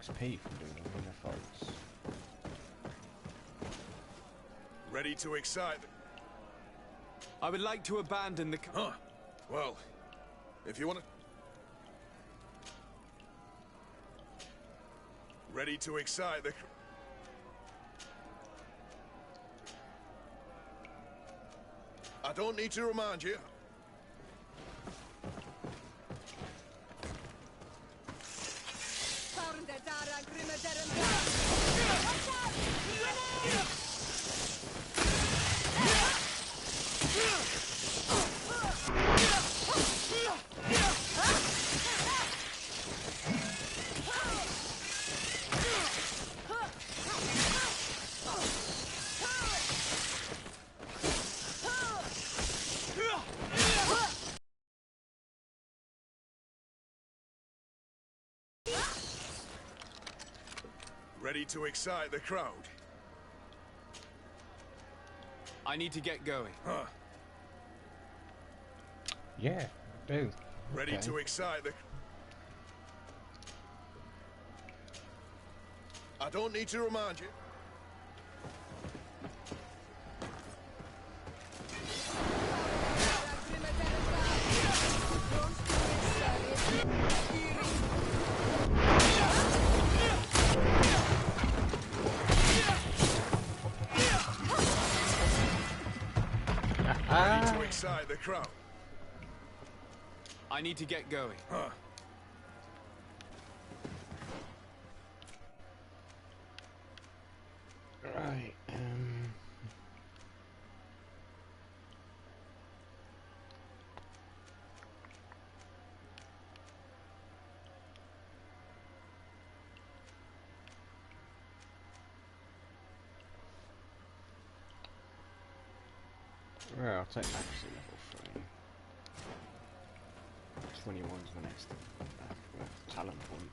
XP from doing arena fights. Ready to excite? I would like to abandon the... Huh. Well, if you want to... Ready to excite the... I don't need to remind you. Ready to excite the crowd. I need to get going. Huh. Yeah, I do. Ready to excite the... I don't need to remind you. Ready to excite the crowd. I need to get going. Huh. Right, well, I'll take that to level 3. 21's the next talent point.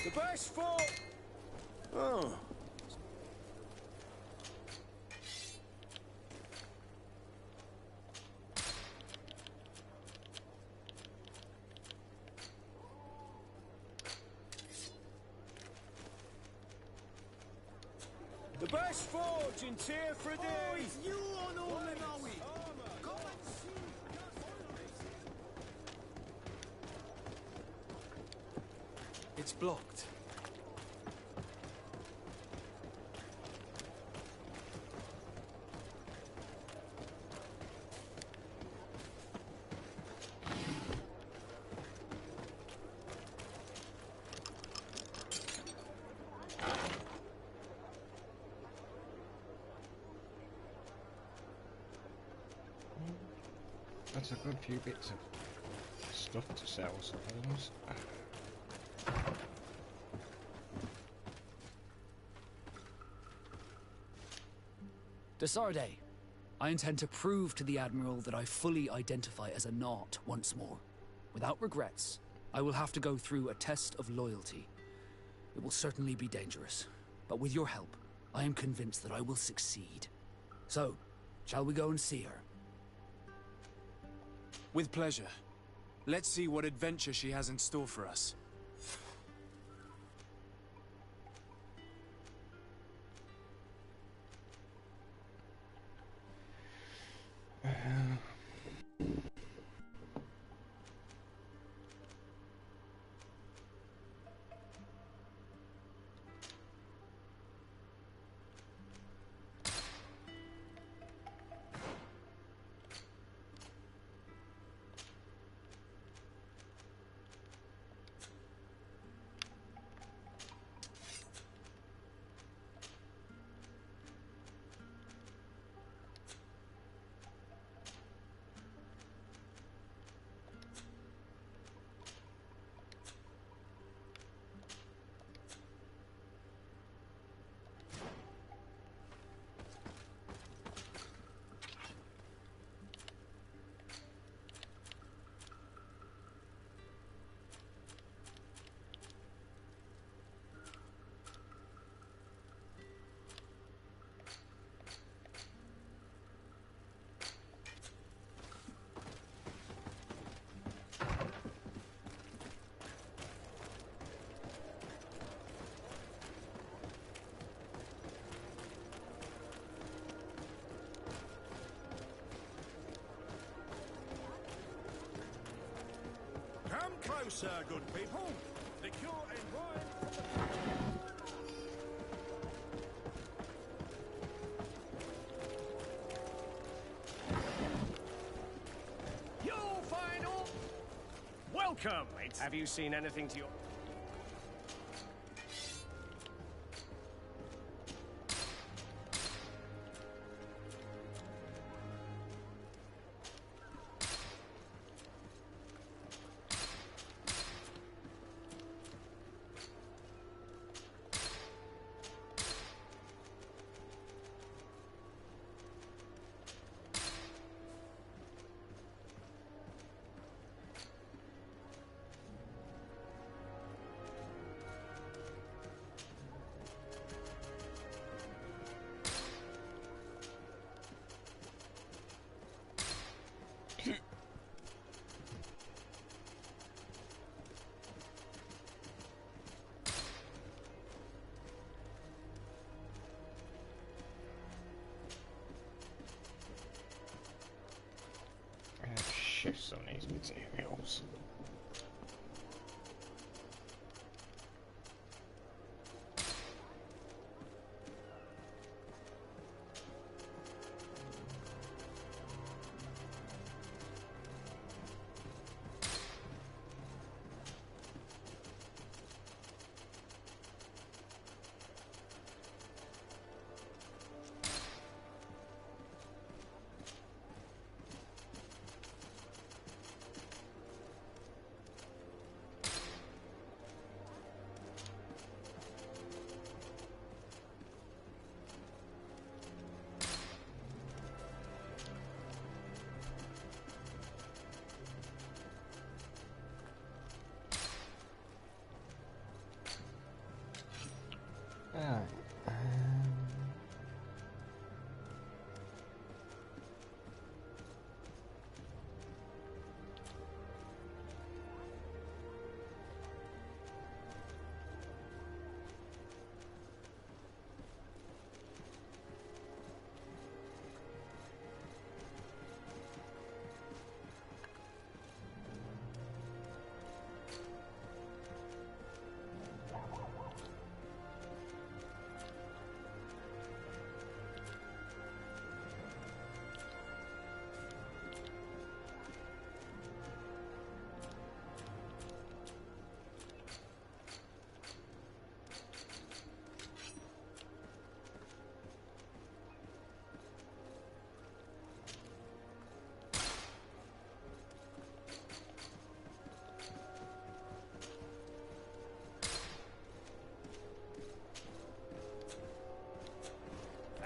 The best for... Oh. The best forge in tier for a day. Oh, it's you on all Lenawi. Come and see. It's blocked. That's a good few bits of stuff to sell, I suppose. Desarde, I intend to prove to the Admiral that I fully identify as a Naut once more. Without regrets, I will have to go through a test of loyalty. It will certainly be dangerous, but with your help, I am convinced that I will succeed. So, shall we go and see her? With pleasure. Let's see what adventure she has in store for us. now, sir, good people. The cure and wine. You'll find all. Welcome. Have you seen anything to your? Shift some of these materials. Alright.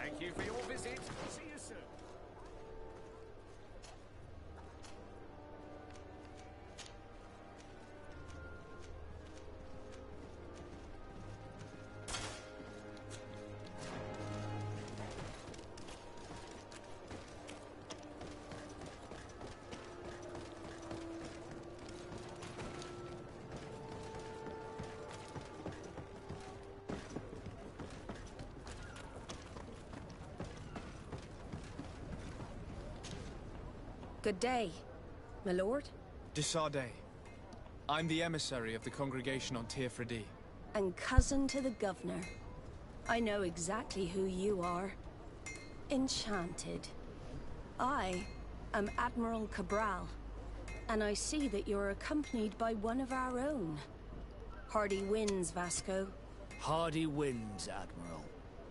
Thank you for your visit. See you soon. Good day, my lord. Desardet. I'm the emissary of the congregation on Tirfredi. And cousin to the governor. I know exactly who you are. Enchanted. I am Admiral Cabral, and I see that you're accompanied by one of our own. Hardy winds, Vasco. Hardy winds, Admiral.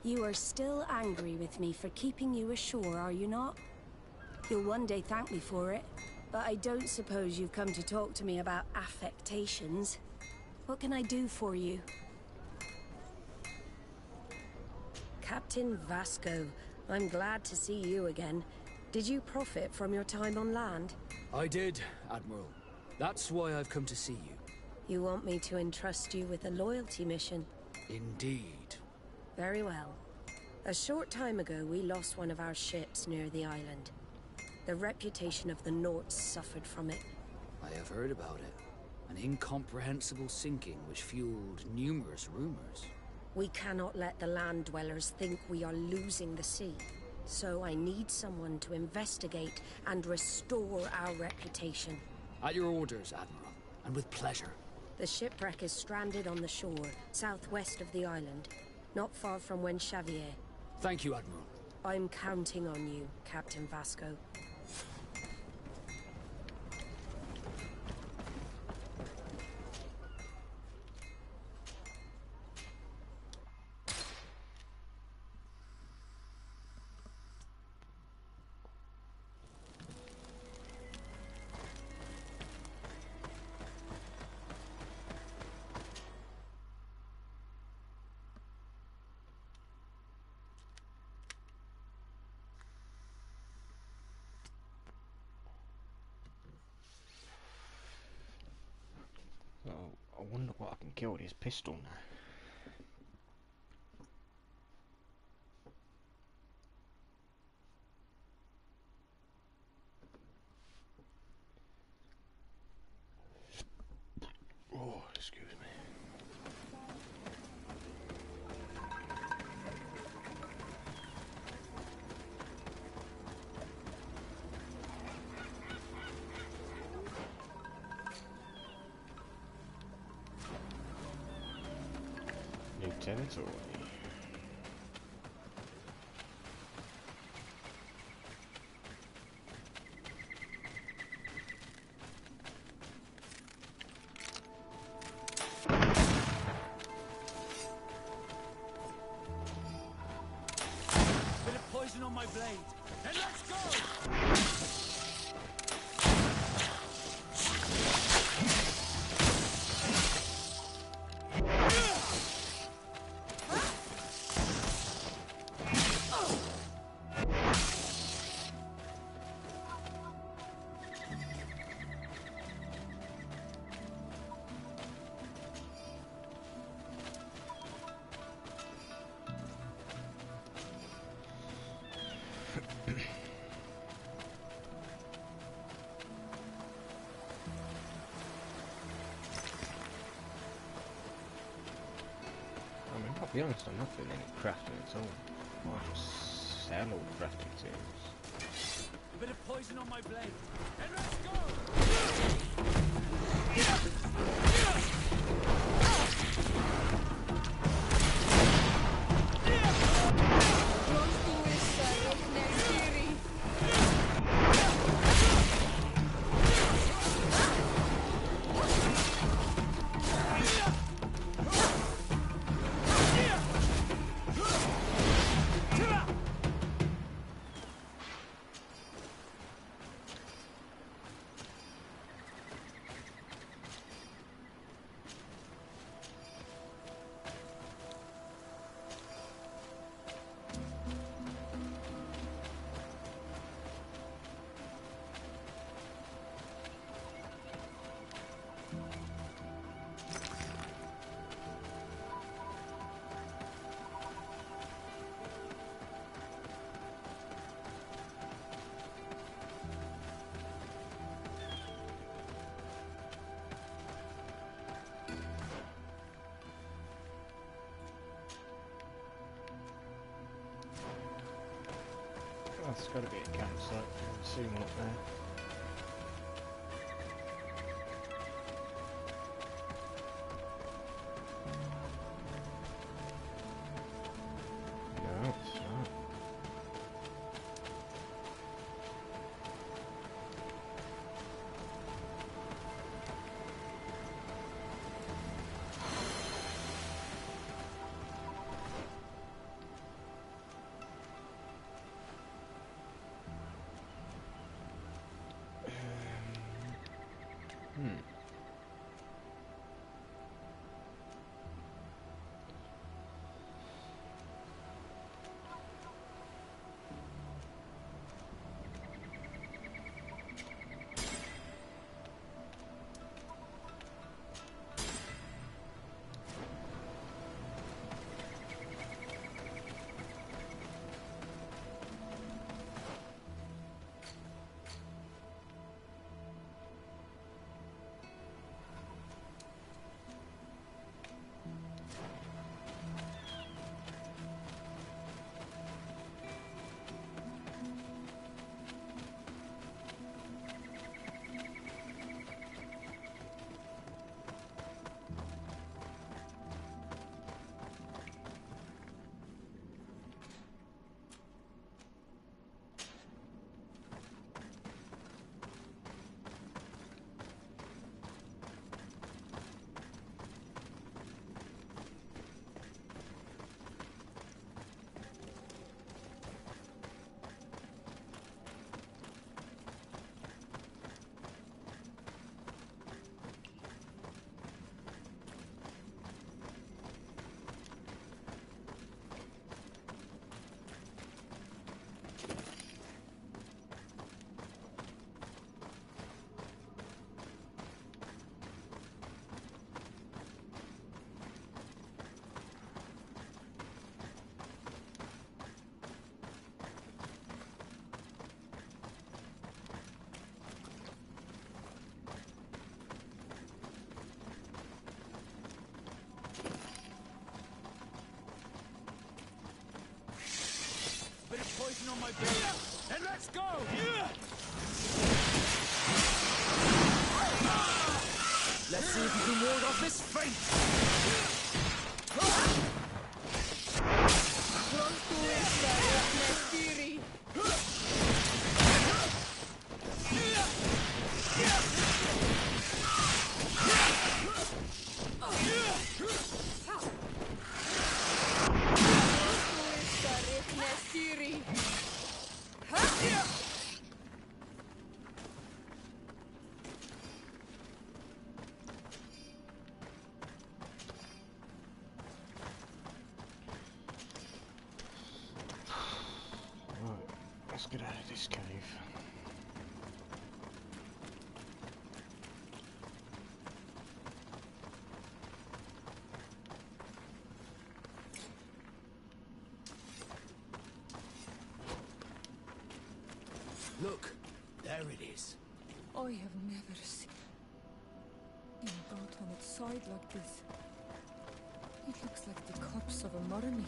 You are still angry with me for keeping you ashore, are you not? You'll one day thank me for it, but I don't suppose you've come to talk to me about affectations. What can I do for you? Captain Vasco, I'm glad to see you again. Did you profit from your time on land? I did, Admiral. That's why I've come to see you. You want me to entrust you with a loyalty mission? Indeed. Very well. A short time ago, we lost one of our ships near the island. The reputation of the Norts suffered from it. I have heard about it. An incomprehensible sinking which fueled numerous rumors. We cannot let the land dwellers think we are losing the sea. So I need someone to investigate and restore our reputation. At your orders, Admiral. and with pleasure. The shipwreck is stranded on the shore, southwest of the island, not far from Xavier. Thank you, Admiral. I'm counting on you, Captain Vasco. So, I wonder what I can kill with his pistol now. Oh, excuse me. New territory. Bit of poison on my blade. And let's go! I mean, I'll be honest, I'm not doing any crafting at all. I'll just sell all crafting tools. A bit of poison on my blade. And let's go! That's got to be a campsite. I see one up there. No, it's not. poison on my blade. Then let's go! Let's see if you can ward off this fate! Let's get out of this cave. Look, there it is. I have never seen a boat on its side like this. It looks like the corpse of a mother meal.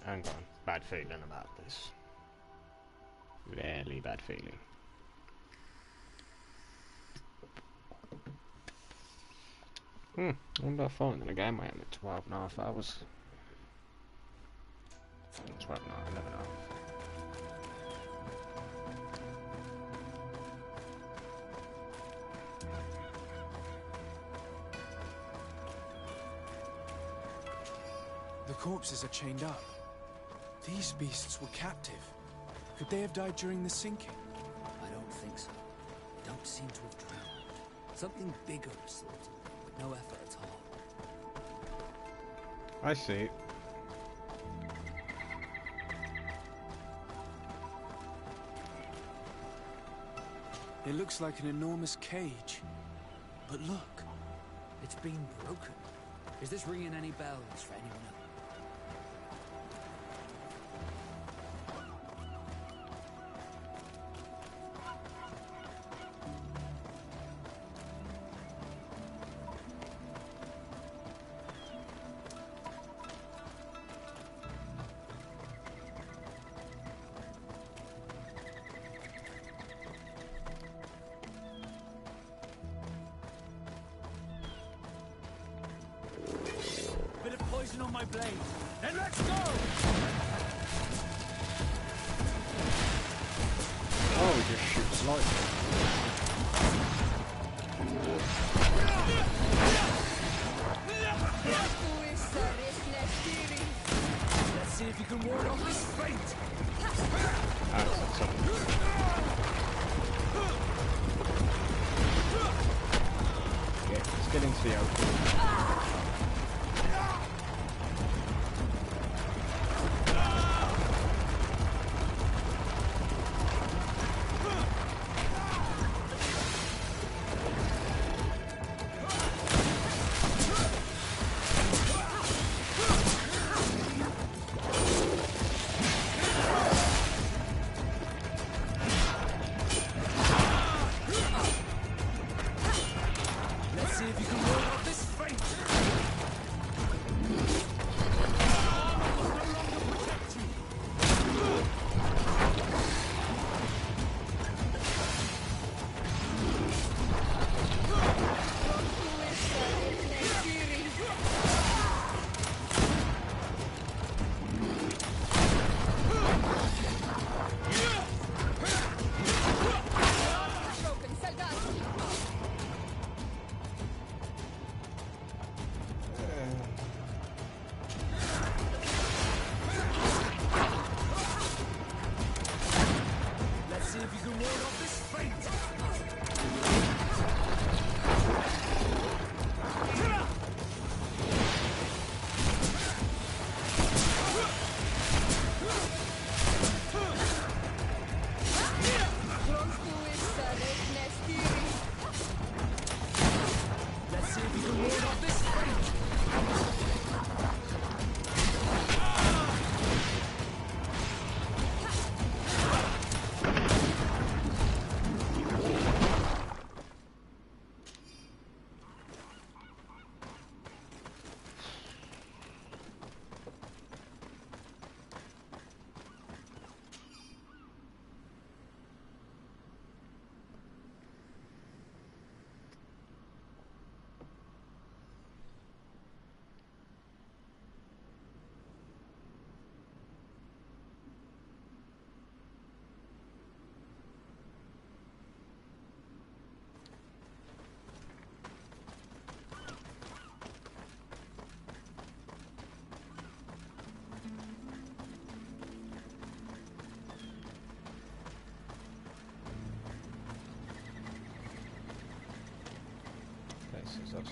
Hang on. Bad feeling about this. Really bad feeling. I wonder if I'm gonna game I am at 12.5 hours. 12.5, 11.5. The corpses are chained up. These beasts were captive. Could they have died during the sinking? I don't think so. They don't seem to have drowned. Something bigger assaulted them, with no effort at all. I see. It looks like an enormous cage. But look. It's been broken. Is this ringing any bells for anyone else? Bit of poison on my blade. Then let's go! Oh, he just shoots lightning. Let's see if you can ward off this fate! That's something. Yeah, let's get into the open. Let's see if you can ward off this fate! Let's see if you can ward off this fate! Let's see if you can ward off this fate!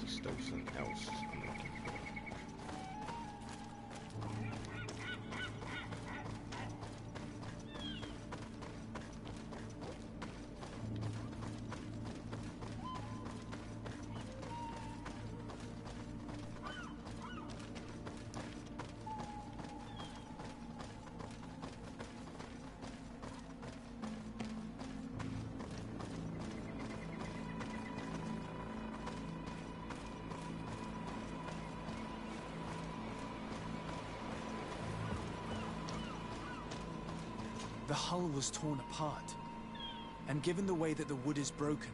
there's still something else I'm looking for. The hull was torn apart, and given the way that the wood is broken,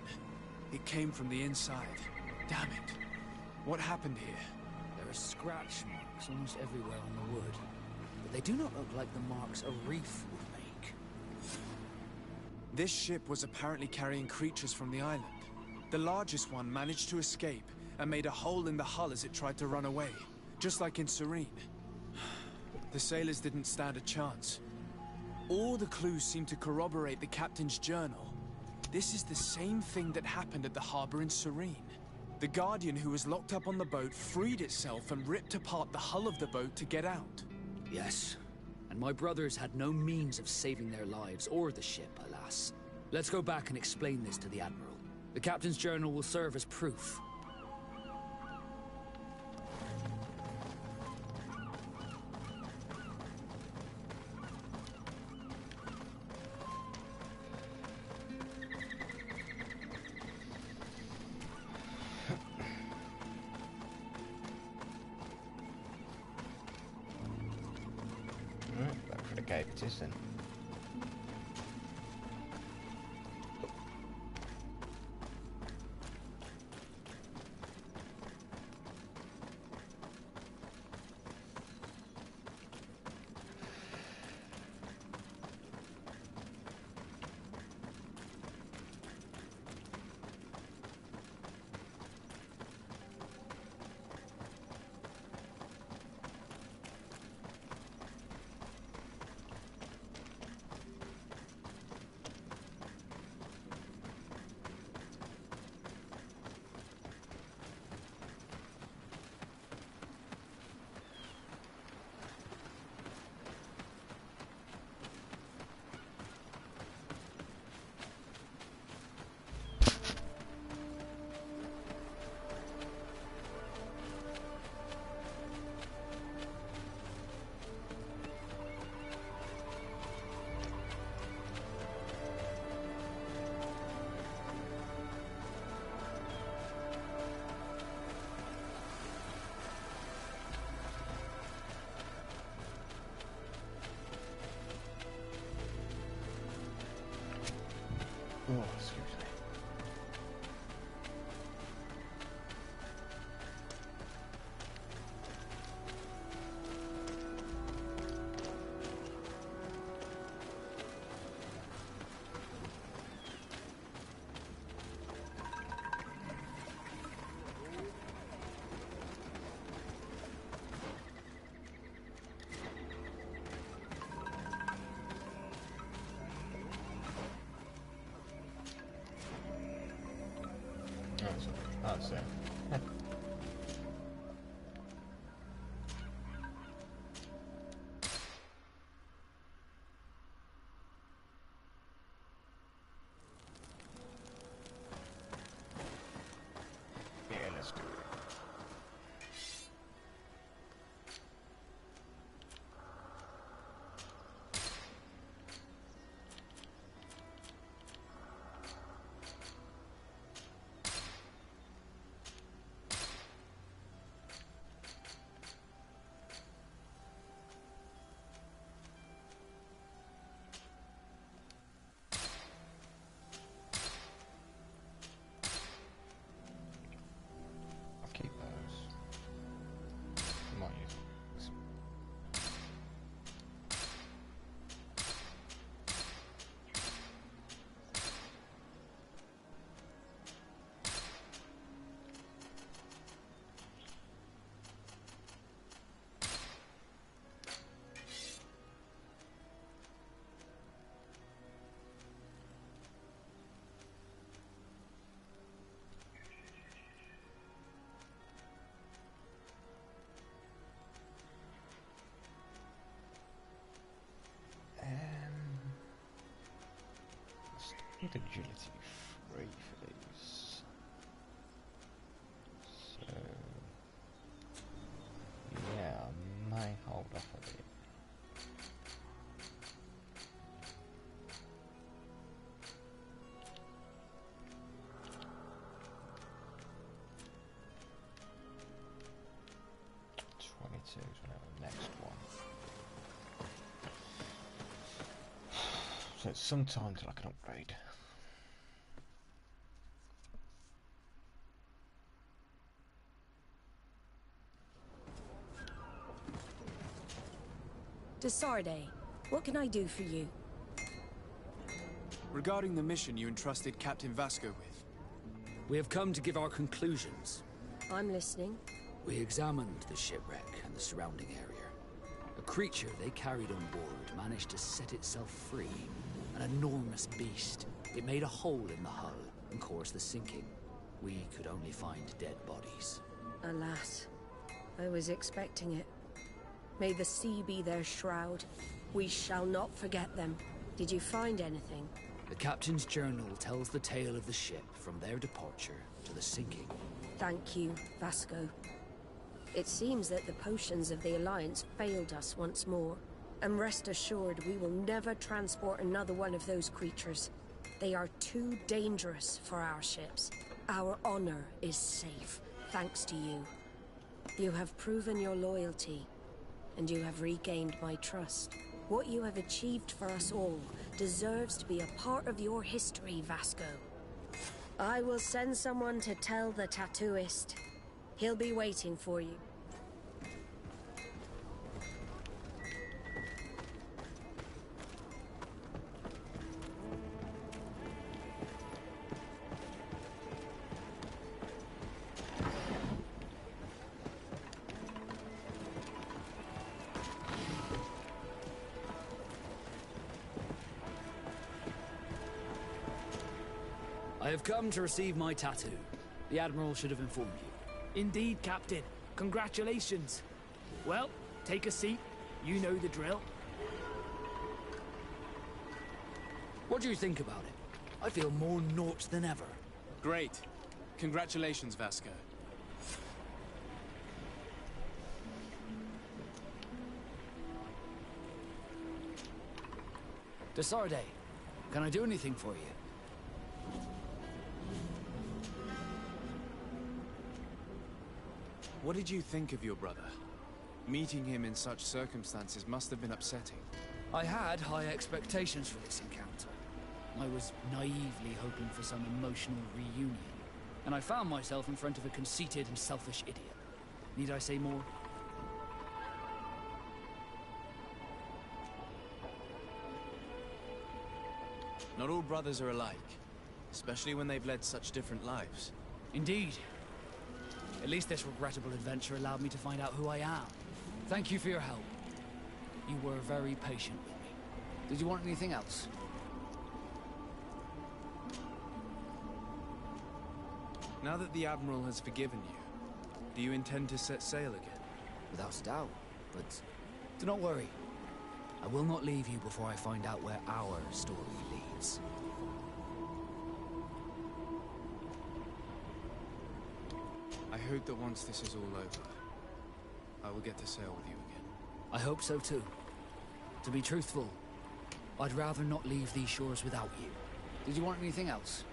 it came from the inside. Damn it. What happened here? There are scratch marks almost everywhere on the wood, but they do not look like the marks a reef would make. This ship was apparently carrying creatures from the island. The largest one managed to escape and made a hole in the hull as it tried to run away, just like in Serene. The sailors didn't stand a chance. All the clues seem to corroborate the captain's journal. This is the same thing that happened at the harbor in Serene. The Guardian who was locked up on the boat freed itself and ripped apart the hull of the boat to get out. Yes, and my brothers had no means of saving their lives or the ship, alas. Let's go back and explain this to the Admiral. The captain's journal will serve as proof. Back for the gate it is then. Oh, excuse me. That's it. Yeah, let's do it. need agility 3 for these. So yeah, I may hold off a bit. So the next one. So it's some time till I can upgrade. Desarde, what can I do for you? Regarding the mission you entrusted Captain Vasco with. We have come to give our conclusions. I'm listening. We examined the shipwreck and the surrounding area. A creature they carried on board managed to set itself free. An enormous beast. It made a hole in the hull and caused the sinking. We could only find dead bodies. Alas, I was expecting it. May the sea be their shroud. We shall not forget them. Did you find anything? The captain's journal tells the tale of the ship from their departure to the sinking. Thank you, Vasco. It seems that the potions of the Alliance failed us once more. And rest assured, we will never transport another one of those creatures. They are too dangerous for our ships. Our honor is safe, thanks to you. You have proven your loyalty, and you have regained my trust. What you have achieved for us all deserves to be a part of your history, Vasco. I will send someone to tell the tattooist. He'll be waiting for you. I have come to receive my tattoo. The Admiral should have informed you. Indeed, Captain. Congratulations. Well, take a seat. You know the drill. What do you think about it? I feel more Nort than ever. Great. Congratulations, Vasco. Desarde, can I do anything for you? What did you think of your brother? Meeting him in such circumstances must have been upsetting. I had high expectations for this encounter. I was naively hoping for some emotional reunion, and I found myself in front of a conceited and selfish idiot. Need I say more? Not all brothers are alike, especially when they've led such different lives. Indeed. At least this regrettable adventure allowed me to find out who I am. Thank you for your help. You were very patient with me. Did you want anything else? Now that the Admiral has forgiven you, do you intend to set sail again? Without a doubt, but do not worry. I will not leave you before I find out where our story leads. I hope that once this is all over, I will get to sail with you again. I hope so too. To be truthful, I'd rather not leave these shores without you. Did you want anything else?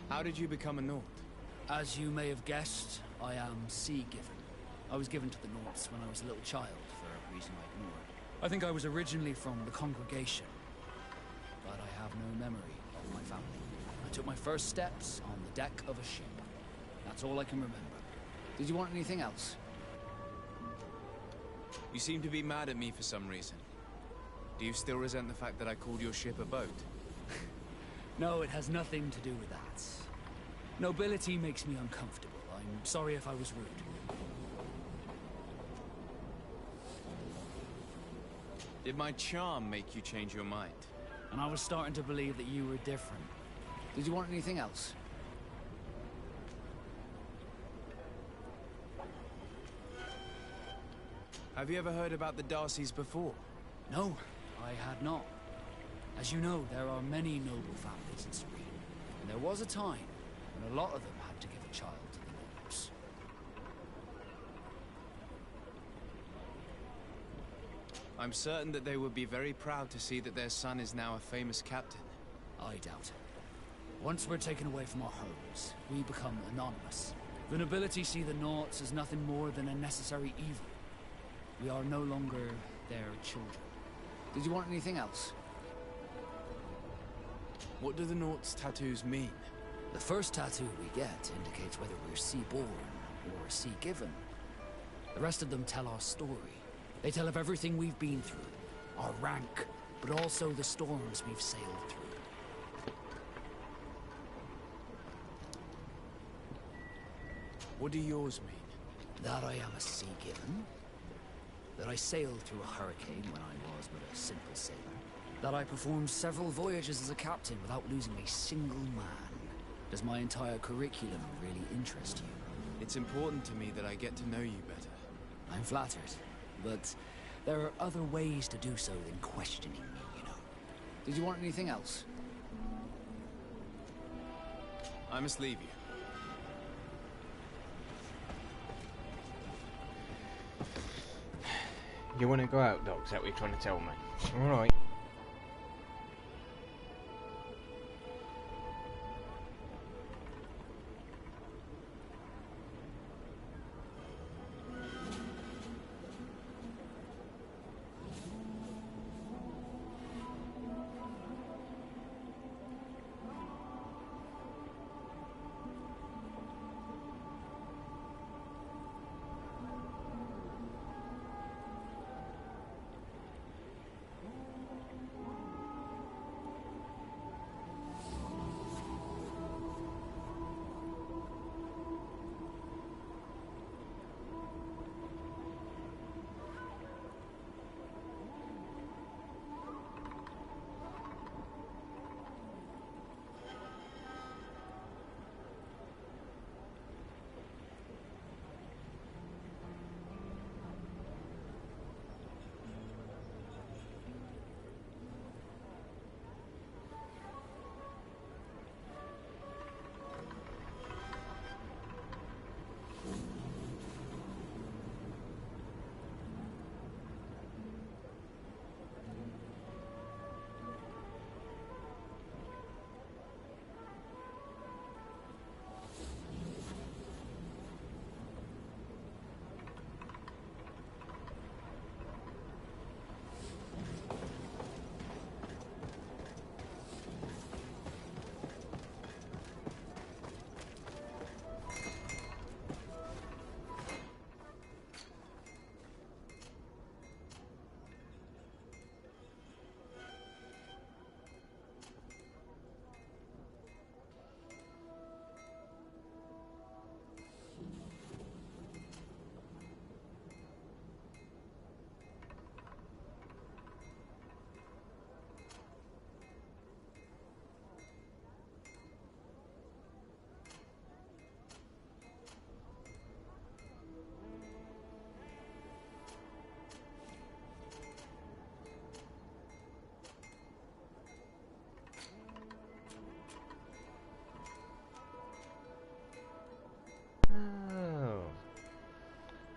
How did you become a Nort? As you may have guessed, I am sea-given. I was given to the Norts when I was a little child, for a reason I ignored. I think I was originally from the congregation, but I have no memory of my family. I took my first steps on the deck of a ship. That's all I can remember. Did you want anything else? You seem to be mad at me for some reason. Do you still resent the fact that I called your ship a boat? No, it has nothing to do with that. Nobility makes me uncomfortable. I'm sorry if I was rude. Did my charm make you change your mind? And I was starting to believe that you were different. Did you want anything else? Have you ever heard about the Darcys before? No, I had not. As you know, there are many noble families in Serene, and there was a time when a lot of them had to give a child to the nobles. I'm certain that they would be very proud to see that their son is now a famous captain. I doubt it. Once we're taken away from our homes, we become anonymous. The nobility see the Naughts as nothing more than a necessary evil. We are no longer their children. Did you want anything else? What do the Naughts tattoos mean? The first tattoo we get indicates whether we're sea-born or sea-given. The rest of them tell our story. They tell of everything we've been through, our rank, but also the storms we've sailed through. What do yours mean? That I am a sea-given. That I sailed through a hurricane when I was but a simple sailor. That I performed several voyages as a captain without losing a single man. Does my entire curriculum really interest you? It's important to me that I get to know you better. I'm flattered, but there are other ways to do so than questioning me, you know. Did you want anything else? I must leave you. You want to go out, Doc? Is that what you're trying to tell me? Alright.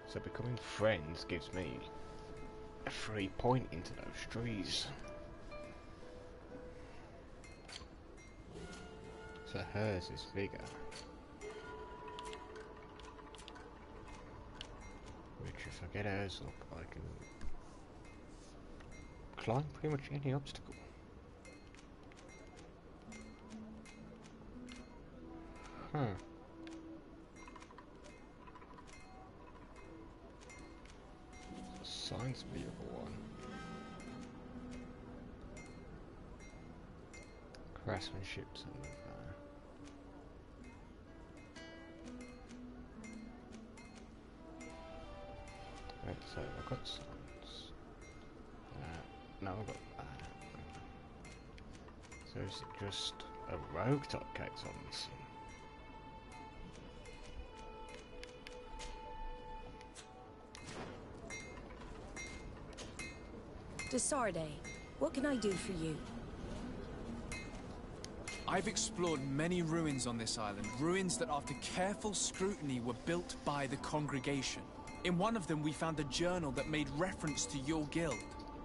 So becoming friends gives me a free point into those trees. So hers is bigger. Which if I get hers up, I can climb pretty much any obstacle. Huh. Science vehicle one. Craftsmanship's over there. Right, so I've got science. No, I've got that. So is it just a rogue type case on this? Desarde, What can I do for you? I've explored many ruins on this island, ruins that after careful scrutiny were built by the congregation. In one of them we found a journal that made reference to your guild.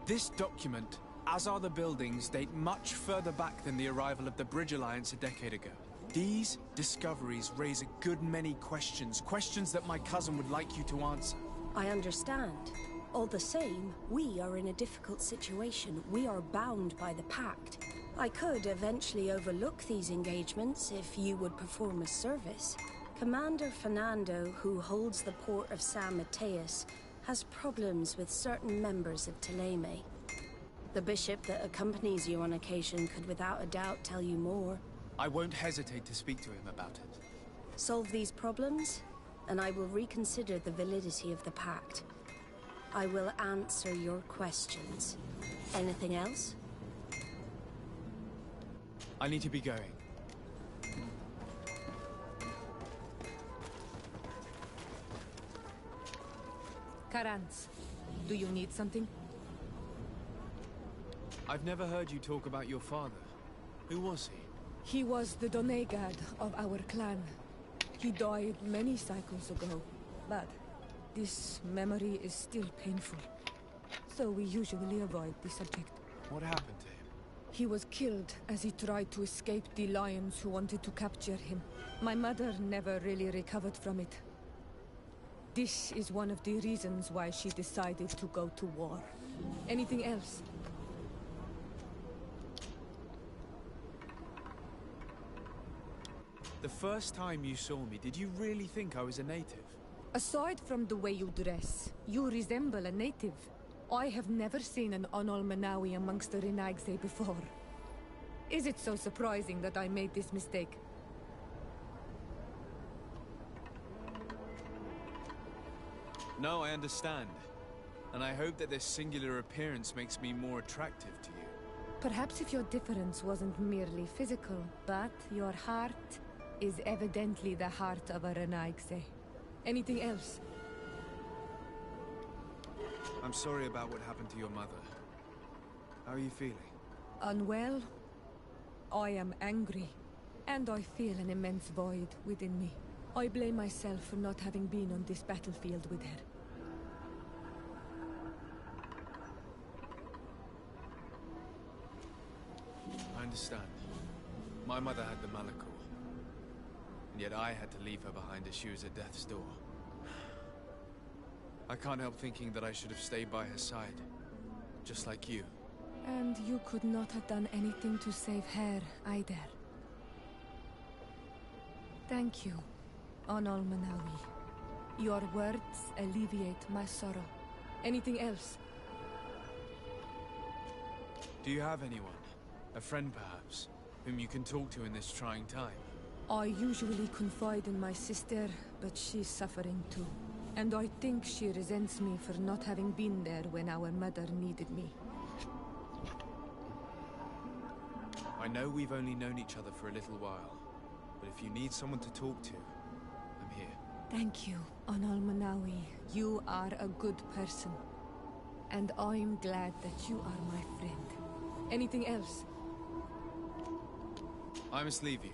This document, as are the buildings, date much further back than the arrival of the Bridge Alliance a decade ago. These discoveries raise a good many questions, questions that my cousin would like you to answer. I understand. All the same, we are in a difficult situation. We are bound by the Pact. I could eventually overlook these engagements if you would perform a service. Commander Fernando, who holds the port of San Mateus, has problems with certain members of Teleme. The bishop that accompanies you on occasion could without a doubt tell you more. I won't hesitate to speak to him about it. Solve these problems, and I will reconsider the validity of the Pact. I will answer your questions. Anything else? I need to be going. Karans, do you need something? I've never heard you talk about your father. Who was he? He was the Donegad of our clan. He died many cycles ago, but this memory is still painful. So we usually avoid the subject. What happened to him? He was killed as he tried to escape the lions who wanted to capture him. My mother never really recovered from it. This is one of the reasons why she decided to go to war. Anything else? The first time you saw me, did you really think I was a native? Aside from the way you dress, you resemble a native. I have never seen an Onol Manawi amongst the Renaigse before. Is it so surprising that I made this mistake? No, I understand. And I hope that this singular appearance makes me more attractive to you. Perhaps if your difference wasn't merely physical, but your heart is evidently the heart of a Renaigse. Anything else? I'm sorry about what happened to your mother. How are you feeling? Unwell? I am angry, and I feel an immense void within me. I blame myself for not having been on this battlefield with her. I understand. My mother had the Malachor, and yet I had to leave her behind as she was at death's door. I can't help thinking that I should have stayed by her side, just like you. And you could not have done anything to save her, either. Thank you, Onol Manawi. Your words alleviate my sorrow. Anything else? Do you have anyone? A friend, perhaps, whom you can talk to in this trying time? I usually confide in my sister, but she's suffering too. And I think she resents me for not having been there when our mother needed me. I know we've only known each other for a little while, but if you need someone to talk to, I'm here. Thank you, Onol Manawi. You are a good person. And I'm glad that you are my friend. Anything else? I must leave you.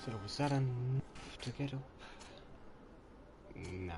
So was that enough to get up? No.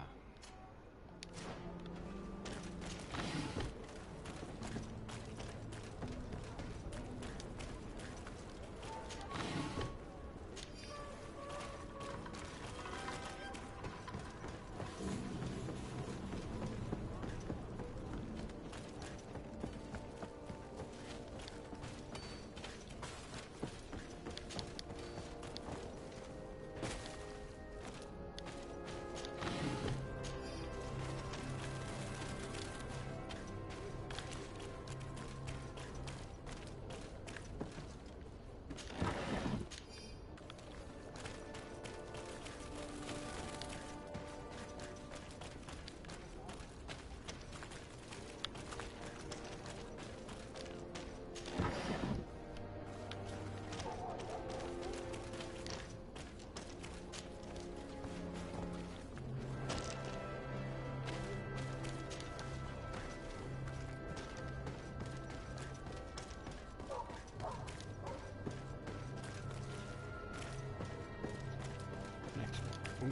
So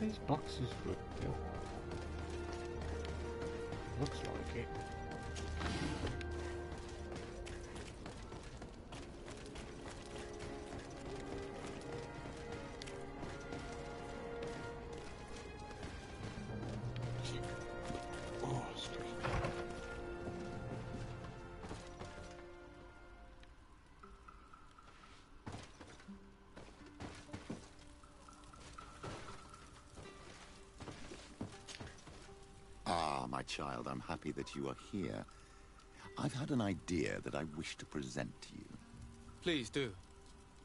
these boxes were built. Looks like it. Oh, excuse me. Ah, my child, I'm happy that you are here. I've had an idea that I wish to present to you. Please do.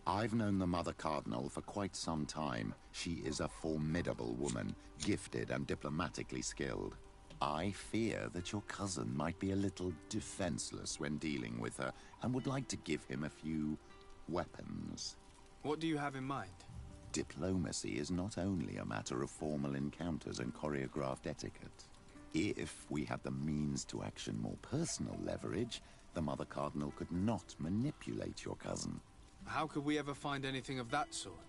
I've known the Mother Cardinal for quite some time. She is a formidable woman, gifted and diplomatically skilled. I fear that your cousin might be a little defenseless when dealing with her, and would like to give him a few weapons. What do you have in mind? Diplomacy is not only a matter of formal encounters and choreographed etiquette. If we had the means to action more personal leverage, the Mother Cardinal could not manipulate your cousin. How could we ever find anything of that sort?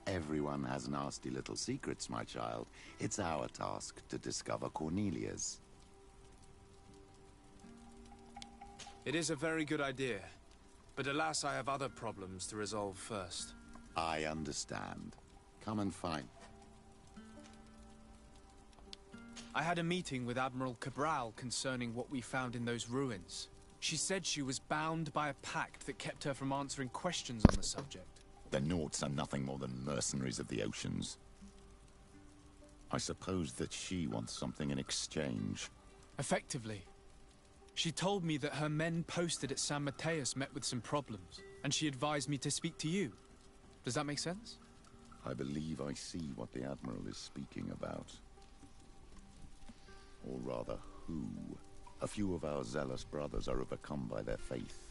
Everyone has nasty little secrets, my child. It's our task to discover Cornelia's. It is a very good idea, but alas, I have other problems to resolve first. I understand. Come and find... I had a meeting with Admiral Cabral concerning what we found in those ruins. She said she was bound by a pact that kept her from answering questions on the subject. The Nauts are nothing more than mercenaries of the oceans. I suppose that she wants something in exchange. Effectively. She told me that her men posted at San Mateus met with some problems, and she advised me to speak to you. Does that make sense? I believe I see what the Admiral is speaking about. Or rather, who. A few of our zealous brothers are overcome by their faith.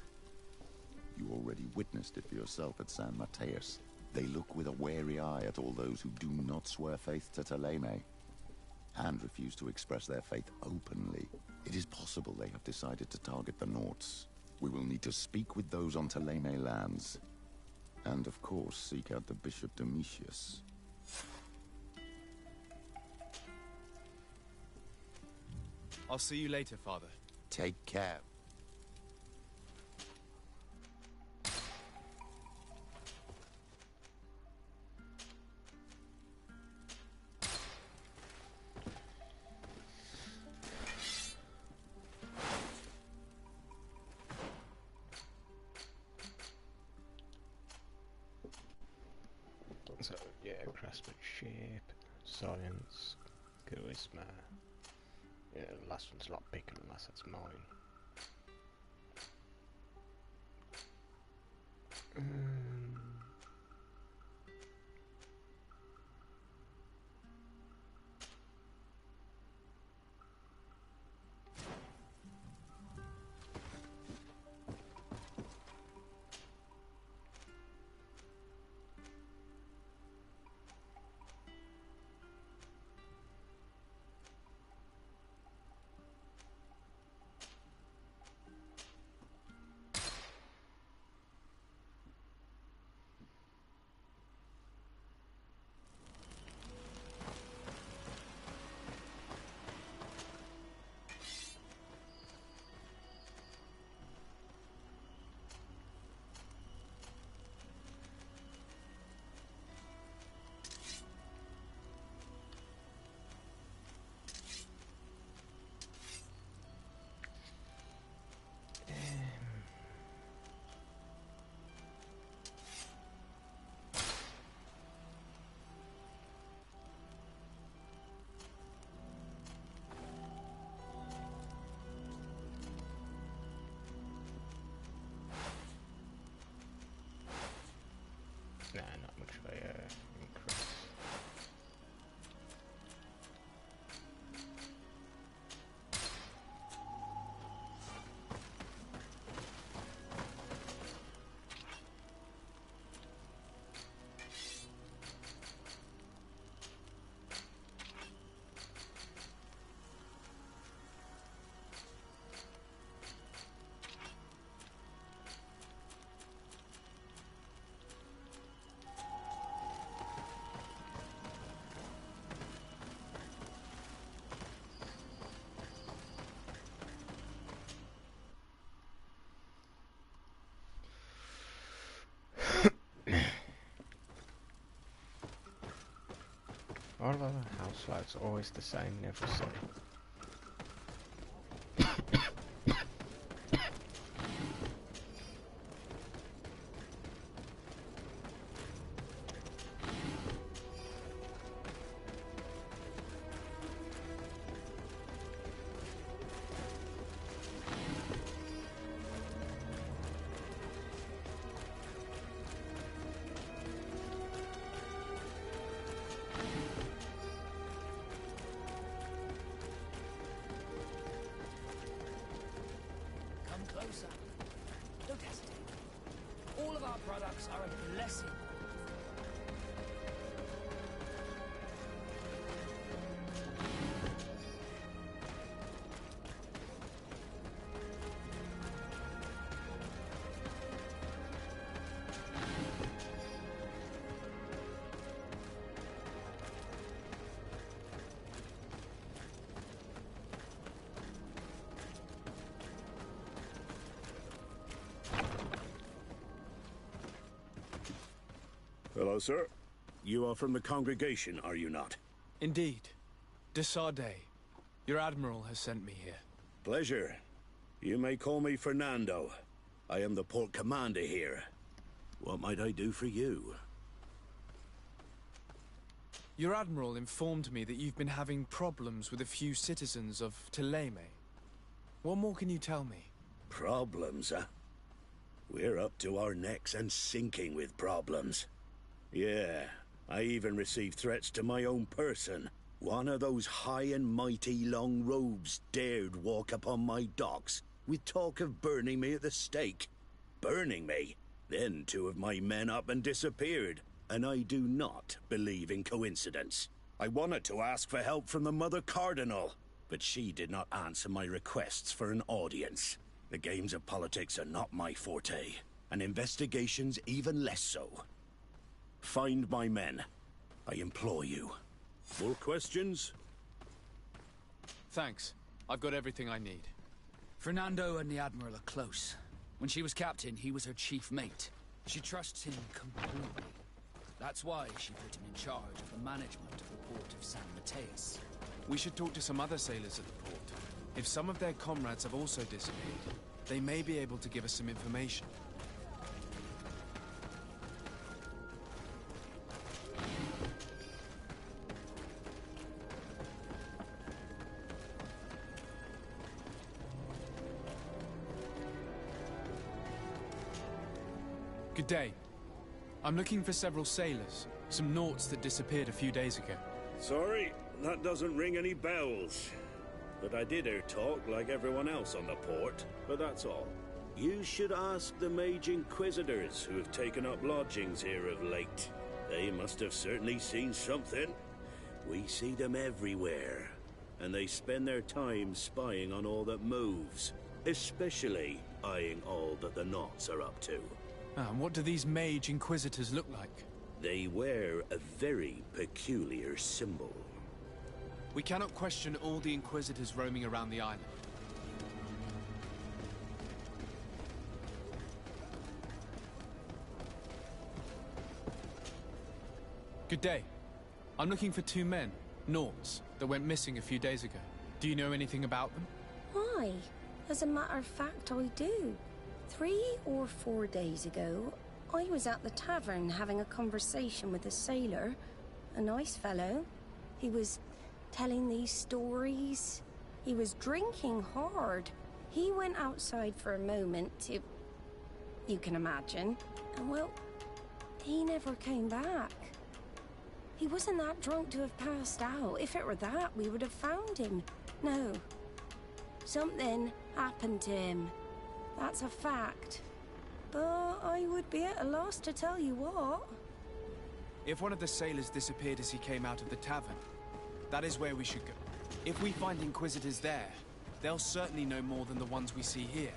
You already witnessed it for yourself at San Mateus. They look with a wary eye at all those who do not swear faith to Thélème, and refuse to express their faith openly. It is possible they have decided to target the Nauts. We will need to speak with those on Thélème lands. And of course, seek out the Bishop Domitius. I'll see you later, Father. Take care. So, yeah, craftsmanship, science, charisma. Yeah, the last one's a lot bigger unless that's mine. All of the house lights are always the same in every city. Come closer. Don't hesitate. All of our products are a blessing. Hello, sir. You are from the congregation, are you not? Indeed. De Sardet. Your admiral has sent me here. Pleasure. You may call me Fernando. I am the port commander here. What might I do for you? Your admiral informed me that you've been having problems with a few citizens of Teleme. What more can you tell me? Problems, huh? We're up to our necks and sinking with problems. Yeah, I even received threats to my own person. One of those high and mighty long robes dared walk upon my docks with talk of burning me at the stake. Burning me? Then two of my men up and disappeared, and I do not believe in coincidence. I wanted to ask for help from the Mother Cardinal, but she did not answer my requests for an audience. The games of politics are not my forte, and investigations even less so. Find my men. I implore you. More questions? Thanks. I've got everything I need. Fernando and the Admiral are close. When she was captain, he was her chief mate. She trusts him completely. That's why she put him in charge of the management of the port of San Mateus. We should talk to some other sailors at the port. If some of their comrades have also disappeared, they may be able to give us some information. Good day. I'm looking for several sailors, some nauts that disappeared a few days ago. Sorry, that doesn't ring any bells. But I did hear talk like everyone else on the port, but that's all. You should ask the Mage Inquisitors who have taken up lodgings here of late. They must have certainly seen something. We see them everywhere, and they spend their time spying on all that moves, especially eyeing all that the Nauts are up to. And what do these Mage Inquisitors look like? They wear a very peculiar symbol. We cannot question all the Inquisitors roaming around the island. Good day. I'm looking for two men, Nauts, that went missing a few days ago. Do you know anything about them? Why? As a matter of fact, I do. 3 or 4 days ago, I was at the tavern having a conversation with a sailor. A nice fellow. He was telling these stories. He was drinking hard. He went outside for a moment to... you can imagine. And well, he never came back. He wasn't that drunk to have passed out. If it were that, we would have found him. No. Something happened to him. That's a fact. But I would be at a loss to tell you what. If one of the sailors disappeared as he came out of the tavern, that is where we should go. If we find Inquisitors there, they'll certainly know more than the ones we see here.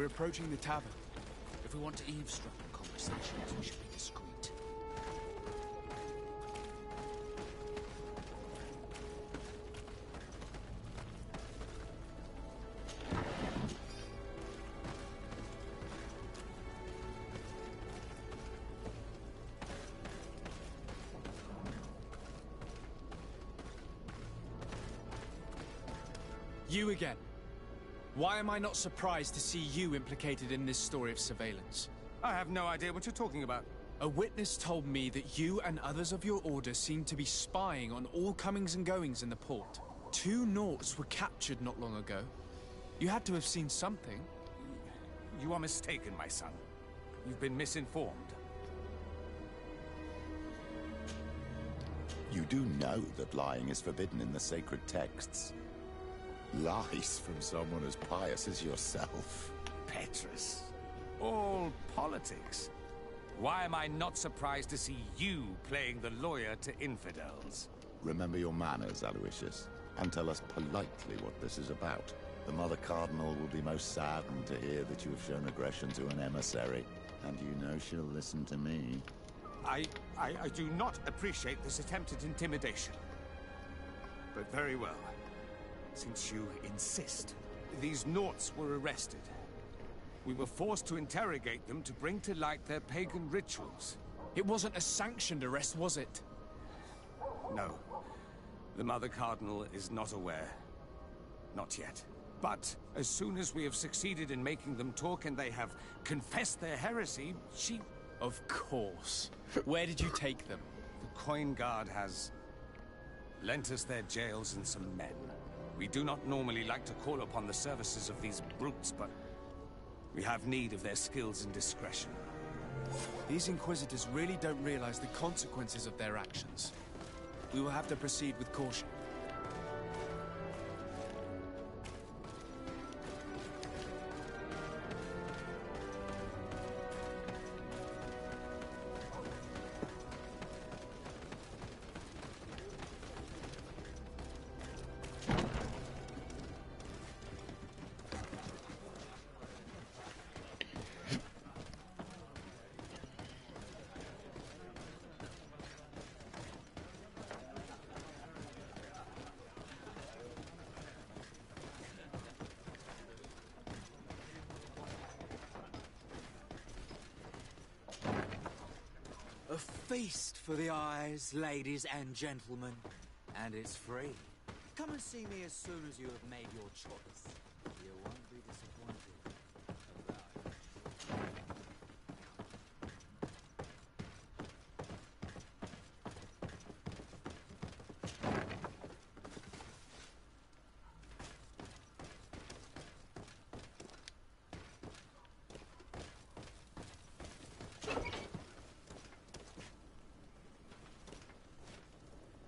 We're approaching the tavern. If we want to eavesdrop on conversations, we should be discreet. You again. Why am I not surprised to see you implicated in this story of surveillance? I have no idea what you're talking about. A witness told me that you and others of your order seem to be spying on all comings and goings in the port. 2 Nauts were captured not long ago. You had to have seen something. You are mistaken, my son. You've been misinformed. You do know that lying is forbidden in the sacred texts. Lies from someone as pious as yourself. Petrus. All politics. Why am I not surprised to see you playing the lawyer to infidels? Remember your manners, Aloysius, and tell us politely what this is about. The Mother Cardinal will be most saddened to hear that you have shown aggression to an emissary, and you know she'll listen to me. I do not appreciate this attempted intimidation. But very well. Since you insist, these Nauts were arrested. We were forced to interrogate them to bring to light their pagan rituals. It wasn't a sanctioned arrest, was it? No. The Mother Cardinal is not aware. Not yet. But as soon as we have succeeded in making them talk and they have confessed their heresy, she... Of course. Where did you take them? The Coin Guard has lent us their jails and some men. We do not normally like to call upon the services of these brutes, but we have need of their skills and discretion. These Inquisitors really don't realize the consequences of their actions. We will have to proceed with caution. A feast for the eyes, ladies and gentlemen. And it's free. Come and see me as soon as you have made your choice. You won't be disappointed.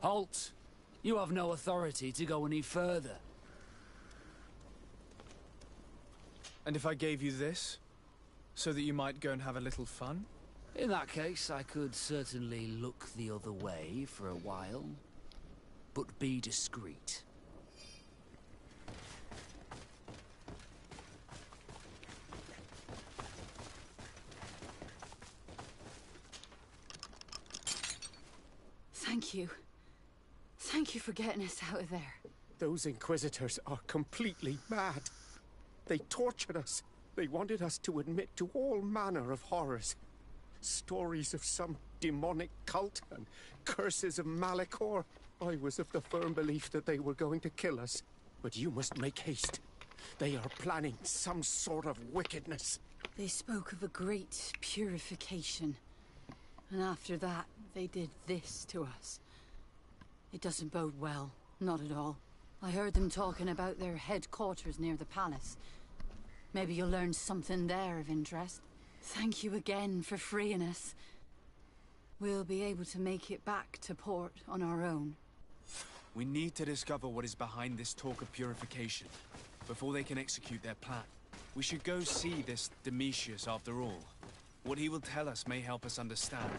Halt! You have no authority to go any further. And if I gave you this, so that you might go and have a little fun? In that case, I could certainly look the other way for a while. But be discreet. Thank you. Thank you for getting us out of there. Those Inquisitors are completely mad. They tortured us. They wanted us to admit to all manner of horrors. Stories of some demonic cult and curses of Malachor. I was of the firm belief that they were going to kill us. But you must make haste. They are planning some sort of wickedness. They spoke of a great purification. And after that, they did this to us. It doesn't bode well. Not at all. I heard them talking about their headquarters near the palace. Maybe you'll learn something there of interest. Thank you again for freeing us. We'll be able to make it back to port on our own. We need to discover what is behind this talk of purification, before they can execute their plan. We should go see this Domitius after all. What he will tell us may help us understand.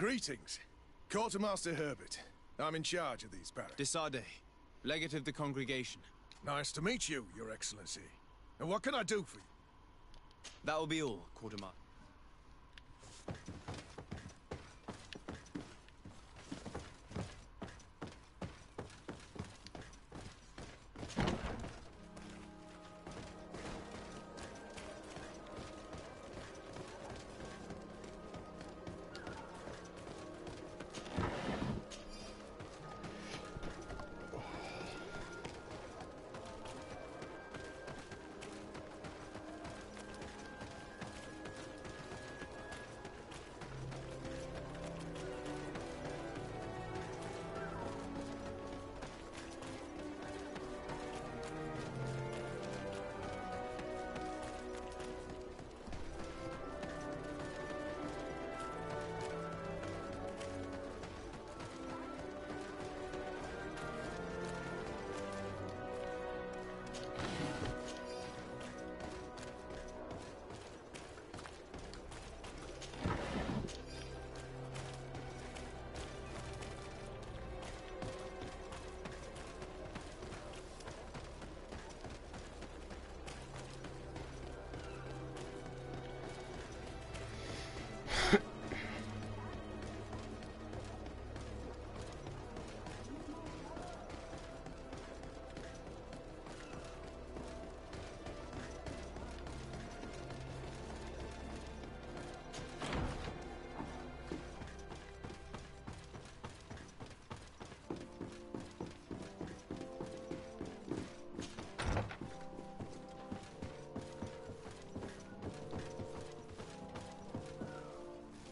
Greetings. Quartermaster Herbert. I'm in charge of these barracks. Desade, legate of the congregation. Nice to meet you, Your Excellency. And what can I do for you? That will be all, Quartermaster.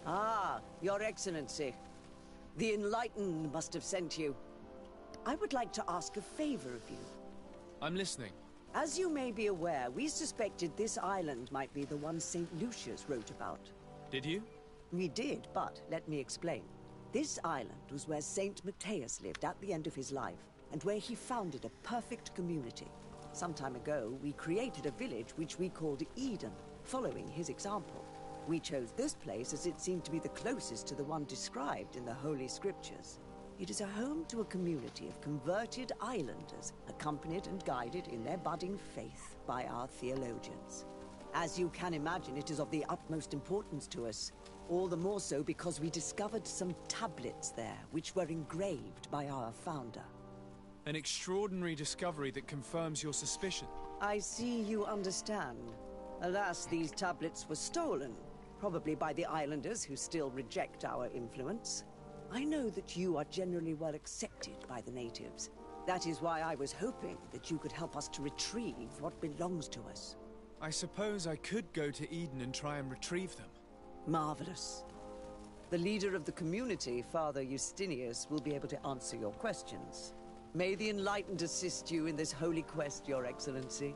Ah, Your Excellency. The Enlightened must have sent you. I would like to ask a favor of you. I'm listening. As you may be aware, we suspected this island might be the one St. Lucius wrote about. Did you? We did, but let me explain. This island was where St. Matthias lived at the end of his life, and where he founded a perfect community. Some time ago, we created a village which we called Eden, following his example. We chose this place as it seemed to be the closest to the one described in the Holy Scriptures. It is a home to a community of converted islanders, accompanied and guided in their budding faith by our theologians. As you can imagine, it is of the utmost importance to us, all the more so because we discovered some tablets there, which were engraved by our founder. An extraordinary discovery that confirms your suspicion. I see you understand. Alas, these tablets were stolen, probably by the islanders who still reject our influence. I know that you are generally well accepted by the natives. That is why I was hoping that you could help us to retrieve what belongs to us. I suppose I could go to Eden and try and retrieve them. Marvelous. The leader of the community, Father Justinius, will be able to answer your questions. May the Enlightened assist you in this holy quest, Your Excellency.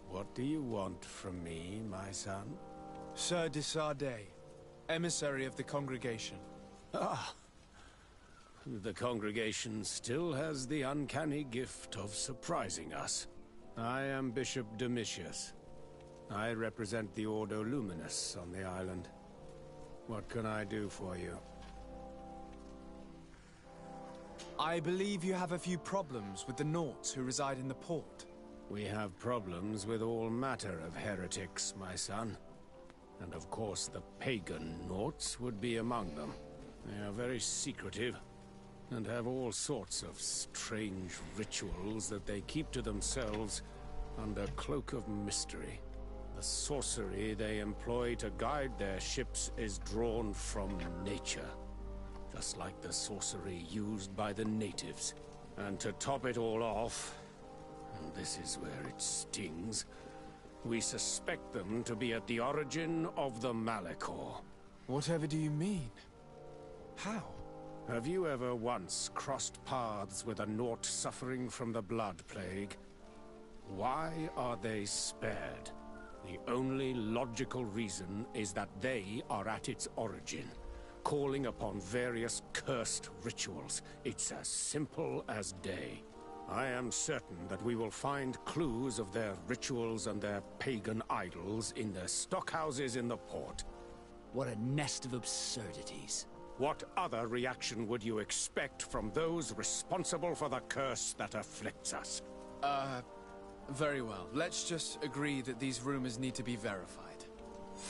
What do you want from me, my son? Sir Desade, emissary of the congregation. Ah, the congregation still has the uncanny gift of surprising us. I am Bishop Domitius. I represent the Ordo Luminous on the island. What can I do for you? I believe you have a few problems with the Nauts who reside in the port. We have problems with all matter of heretics, my son. And of course the pagan Nauts would be among them. They are very secretive, and have all sorts of strange rituals that they keep to themselves under cloak of mystery. The sorcery they employ to guide their ships is drawn from nature, just like the sorcery used by the natives. And to top it all off, and this is where it stings, we suspect them to be at the origin of the Malachor. Whatever do you mean? How? Have you ever once crossed paths with a Naut suffering from the Blood Plague? Why are they spared? The only logical reason is that they are at its origin, calling upon various cursed rituals. It's as simple as day. I am certain that we will find clues of their rituals and their pagan idols in the stockhouses in the port. What a nest of absurdities. What other reaction would you expect from those responsible for the curse that afflicts us? Very well. Let's just agree that these rumors need to be verified.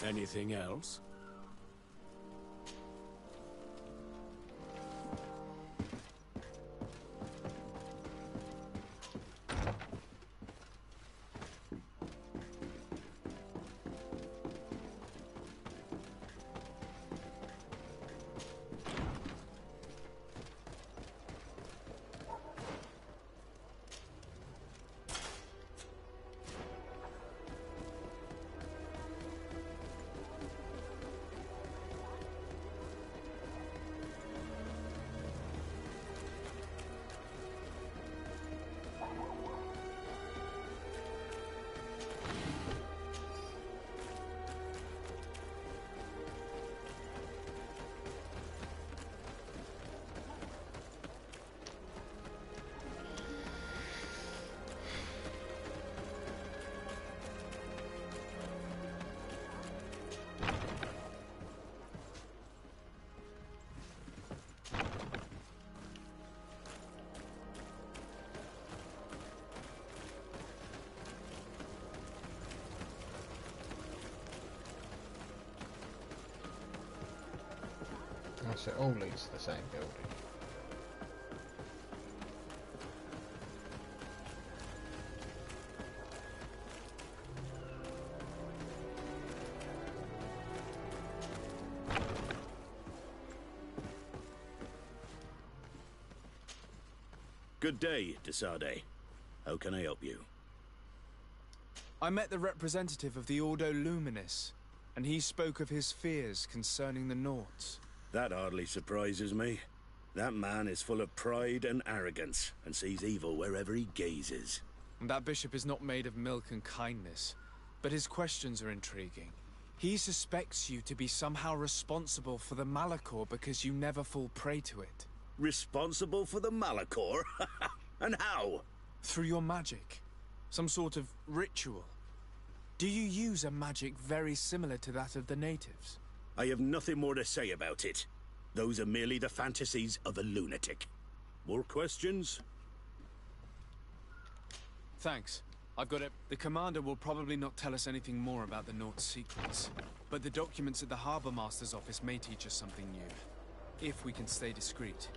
Anything else? So it all leads to the same building. Good day, Desade. How can I help you? I met the representative of the Ordo Luminis, and he spoke of his fears concerning the Nauts. That hardly surprises me. That man is full of pride and arrogance, and sees evil wherever he gazes. And that bishop is not made of milk and kindness, but his questions are intriguing. He suspects you to be somehow responsible for the Malachor because you never fall prey to it. Responsible for the Malachor? And how? Through your magic. Some sort of ritual. Do you use a magic very similar to that of the natives? I have nothing more to say about it. Those are merely the fantasies of a lunatic. More questions? Thanks. I've got it. The commander will probably not tell us anything more about the North's secrets. But the documents at the Harbor Master's office may teach us something new. If we can stay discreet.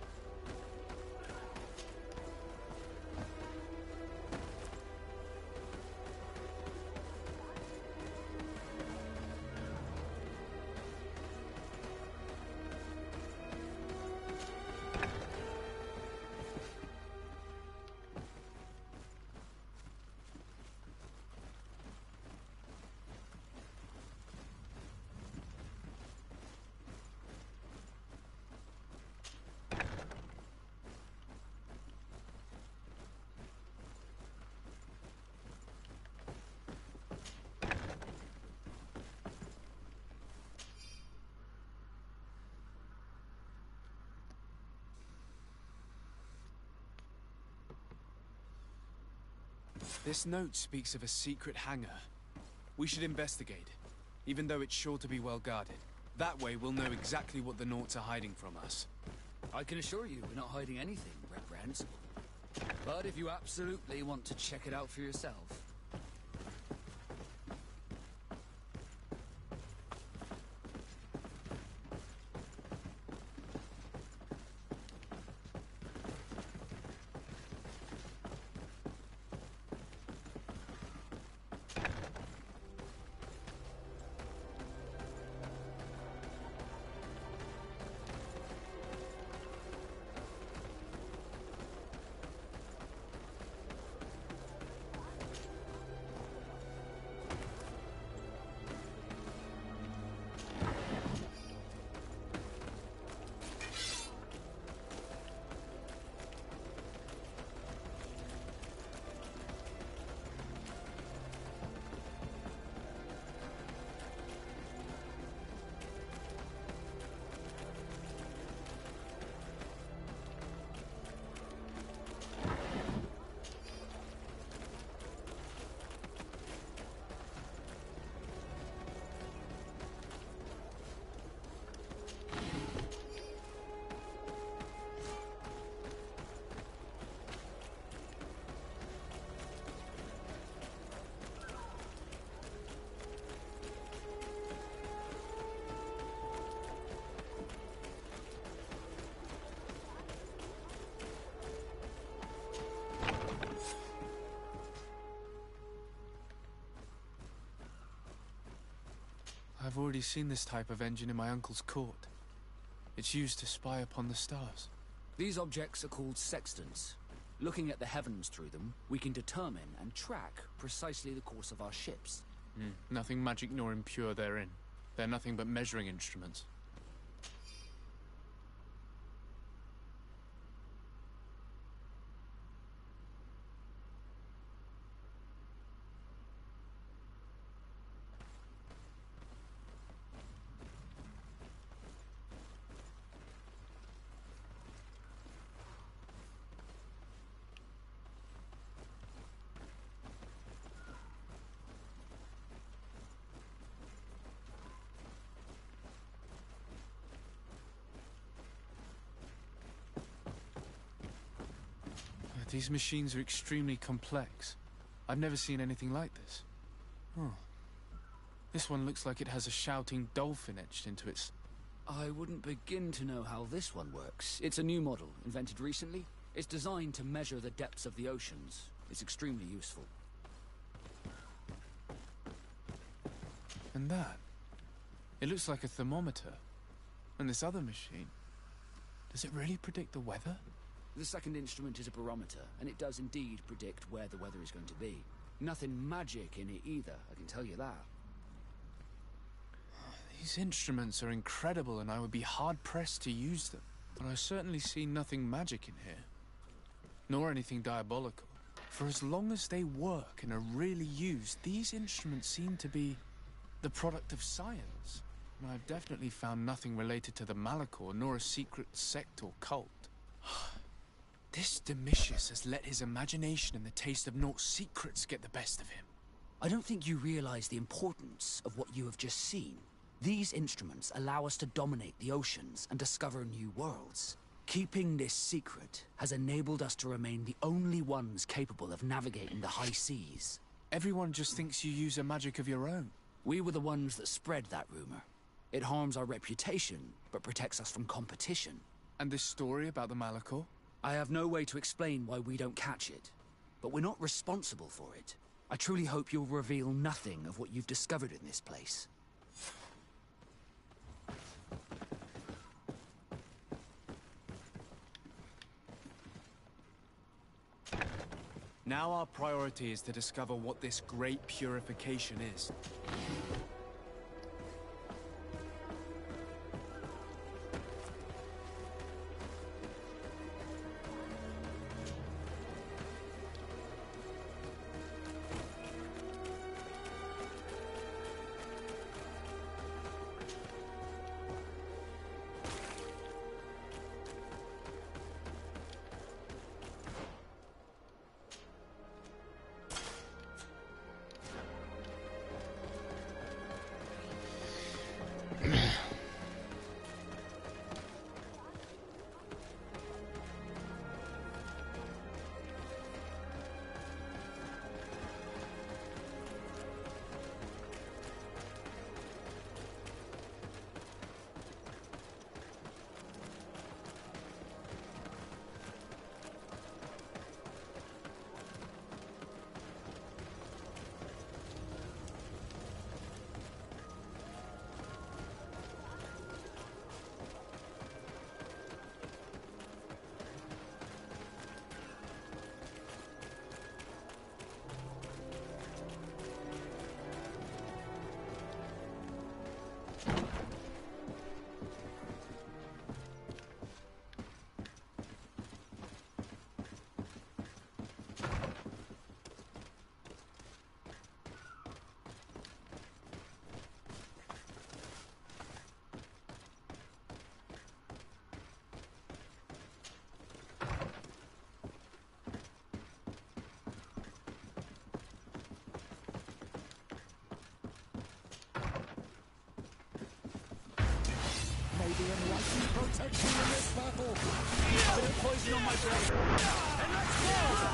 This note speaks of a secret hangar. We should investigate, even though it's sure to be well guarded. That way we'll know exactly what the Nauts are hiding from us. I can assure you we're not hiding anything, reprehensible. But if you absolutely want to check it out for yourself... already seen this type of engine in my uncle's court. It's used to spy upon the stars. These objects are called sextants. Looking at the heavens through them, we can determine and track precisely the course of our ships. Nothing magic nor impure therein. They're nothing but measuring instruments. These machines are extremely complex. I've never seen anything like this. Oh. This one looks like it has a shouting dolphin etched into its... I wouldn't begin to know how this one works. It's a new model, invented recently. It's designed to measure the depths of the oceans. It's extremely useful. And that? It looks like a thermometer. And this other machine, does it really predict the weather? The second instrument is a barometer, and it does indeed predict where the weather is going to be. Nothing magic in it either, I can tell you that. These instruments are incredible, and I would be hard-pressed to use them. But I certainly see nothing magic in here. Nor anything diabolical. For as long as they work and are really used, these instruments seem to be the product of science. And I've definitely found nothing related to the Malachor, nor a secret sect or cult. This Domitius has let his imagination and the taste of Naught's secrets get the best of him. I don't think you realize the importance of what you have just seen. These instruments allow us to dominate the oceans and discover new worlds. Keeping this secret has enabled us to remain the only ones capable of navigating the high seas. Everyone just thinks you use a magic of your own. We were the ones that spread that rumor. It harms our reputation, but protects us from competition. And this story about the Malachor? I have no way to explain why we don't catch it, but we're not responsible for it. I truly hope you'll reveal nothing of what you've discovered in this place. Now our priority is to discover what this great purification is. Maybe enlightened protection in this battle. A bit of poison on my blade. And let's go!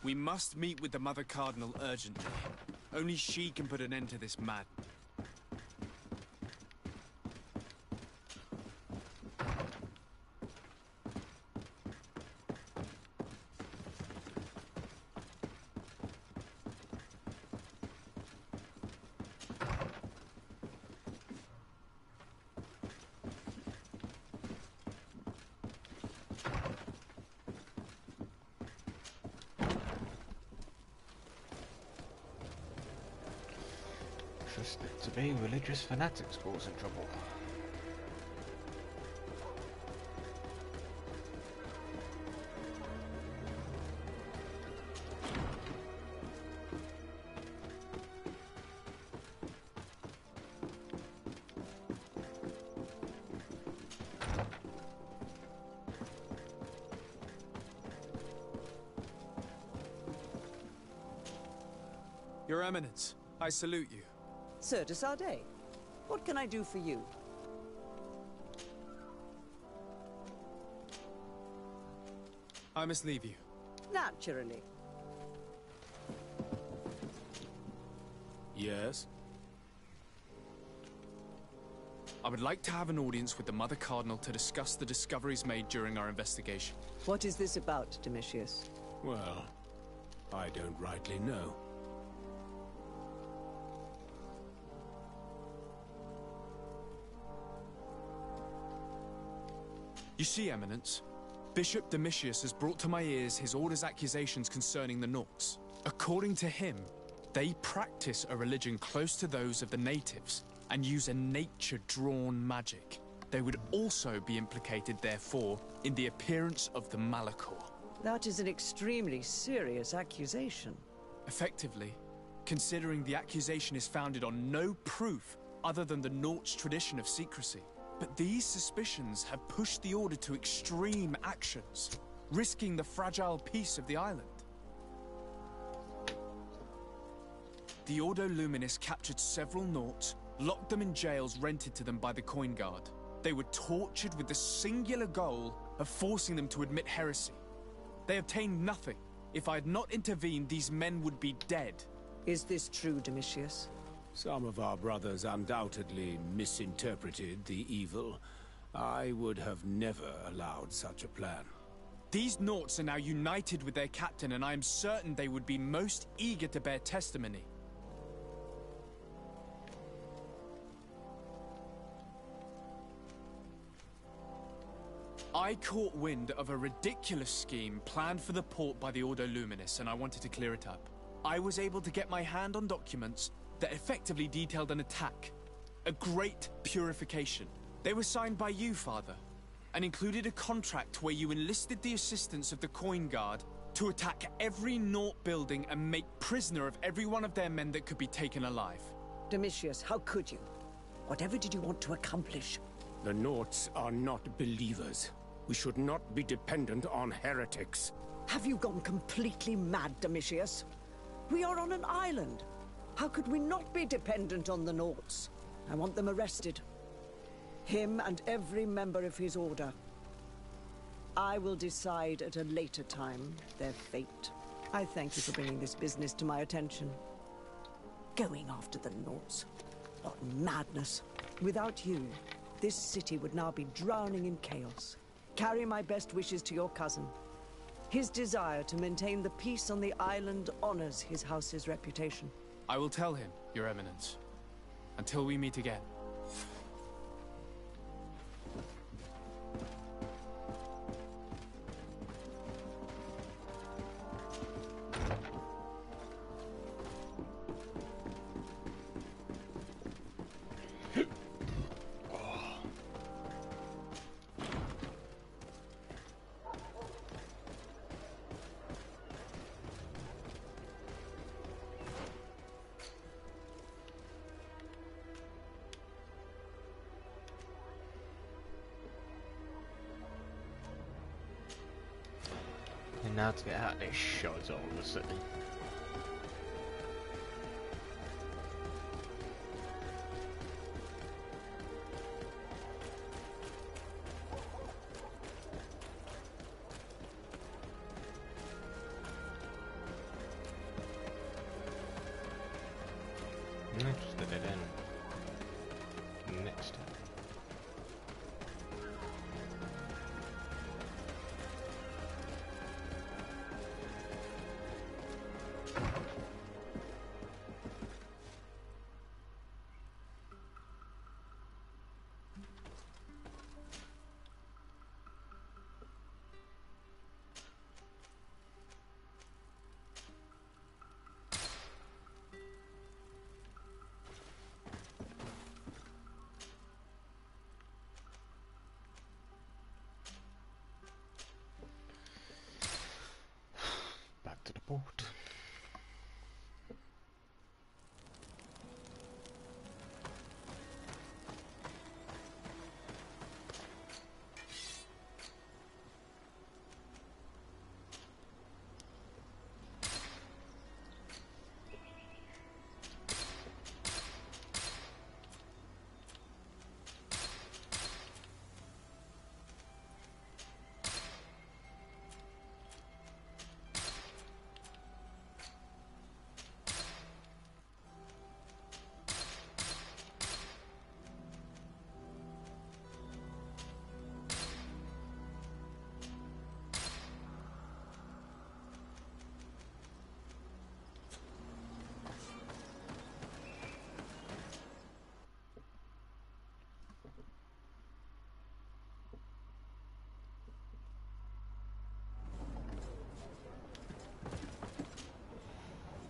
We must meet with the Mother Cardinal urgently. Only she can put an end to this madness. Trust it to be religious fanatics causing trouble. Your Eminence, I salute you. Sir de Sardet, what can I do for you? I must leave you. Naturally. Yes? I would like to have an audience with the Mother Cardinal to discuss the discoveries made during our investigation. What is this about, Domitius? Well, I don't rightly know. You see, Eminence, Bishop Domitius has brought to my ears his order's accusations concerning the Nauts. According to him, they practice a religion close to those of the natives and use a nature-drawn magic. They would also be implicated, therefore, in the appearance of the Malachor. That is an extremely serious accusation. Effectively, considering the accusation is founded on no proof other than the Nauts' tradition of secrecy. But these suspicions have pushed the Order to extreme actions, risking the fragile peace of the island. The Ordo Luminis captured several Nauts, locked them in jails rented to them by the Coin Guard. They were tortured with the singular goal of forcing them to admit heresy. They obtained nothing. If I had not intervened, these men would be dead. Is this true, Domitius? Some of our brothers undoubtedly misinterpreted the evil. I would have never allowed such a plan. These Nauts are now united with their captain, and I am certain they would be most eager to bear testimony. I caught wind of a ridiculous scheme planned for the port by the Ordo Luminis, and I wanted to clear it up. I was able to get my hand on documents that effectively detailed an attack. A great purification. They were signed by you, Father, and included a contract where you enlisted the assistance of the Coin Guard to attack every Naut building and make prisoner of every one of their men that could be taken alive. Domitius, how could you? Whatever did you want to accomplish? The Nauts are not believers. We should not be dependent on heretics. Have you gone completely mad, Domitius? We are on an island. How could we not be dependent on the Nauts? I want them arrested. Him and every member of his order. I will decide at a later time their fate. I thank you for bringing this business to my attention. Going after the Nauts. What madness. Without you, this city would now be drowning in chaos. Carry my best wishes to your cousin. His desire to maintain the peace on the island honors his house's reputation. I will tell him, Your Eminence. Until we meet again. And now to get out of this shite all of a sudden. Just the dead end. Next time. Back to the port.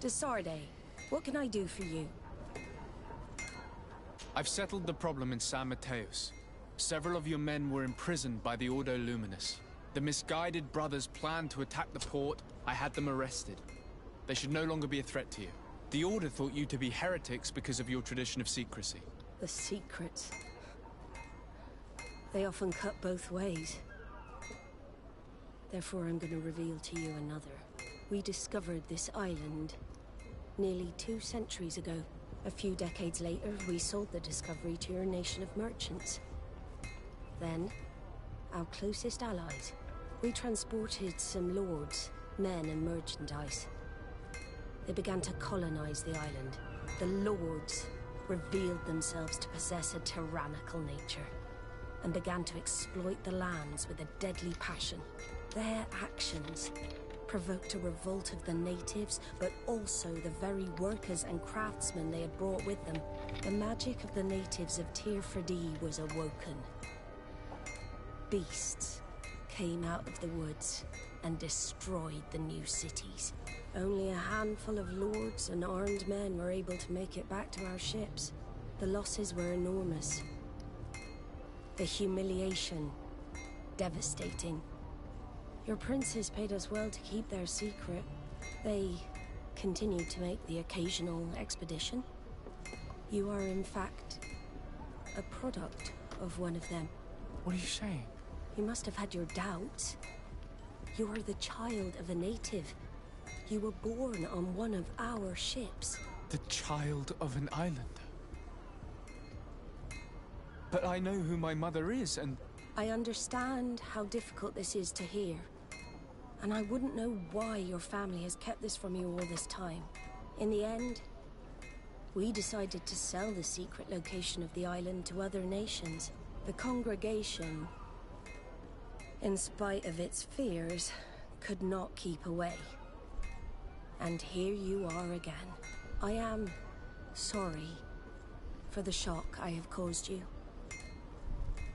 Desarde, what can I do for you? I've settled the problem in San Mateos. Several of your men were imprisoned by the Ordo Luminous. The misguided brothers planned to attack the port. I had them arrested. They should no longer be a threat to you. The Order thought you to be heretics because of your tradition of secrecy. The secrets. They often cut both ways. Therefore, I'm going to reveal to you another. We discovered this island nearly 2 centuries ago. A few decades later, we sold the discovery to your nation of merchants. Then, our closest allies. We transported some lords, men and merchandise. They began to colonize the island. The lords revealed themselves to possess a tyrannical nature and began to exploit the lands with a deadly passion. Their actions provoked a revolt of the natives, but also the very workers and craftsmen they had brought with them. The magic of the natives of Tir Fredee was awoken. Beasts came out of the woods and destroyed the new cities. Only a handful of lords and armed men were able to make it back to our ships. The losses were enormous. The humiliation, devastating. Your princes paid us well to keep their secret. They continued to make the occasional expedition. You are, in fact, a product of one of them. What are you saying? You must have had your doubts. You are the child of a native. You were born on one of our ships. The child of an islander? But I know who my mother is, and... I understand how difficult this is to hear. And I wouldn't know why your family has kept this from you all this time. In the end, we decided to sell the secret location of the island to other nations. The congregation, in spite of its fears, could not keep away. And here you are again. I am sorry for the shock I have caused you.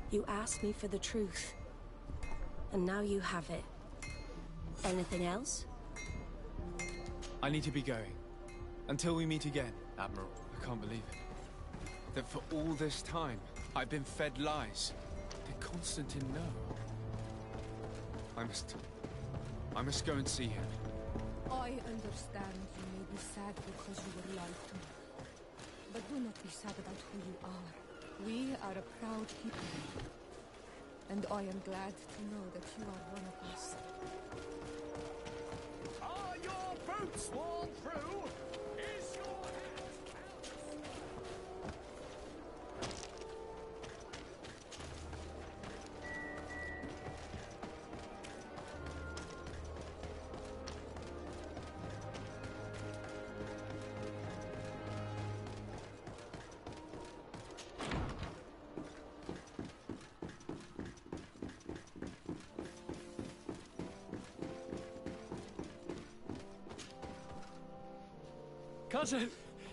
You asked me for the truth, and now you have it. Anything else? I need to be going. Until we meet again, Admiral. I can't believe it. That for all this time, I've been fed lies. Did Constantine know? I must go and see him. I understand you may be sad because you were lied to. But do not be sad about who you are. We are a proud people. And I am glad to know that you are one of us. Are your boots worn through? Is your Cousin,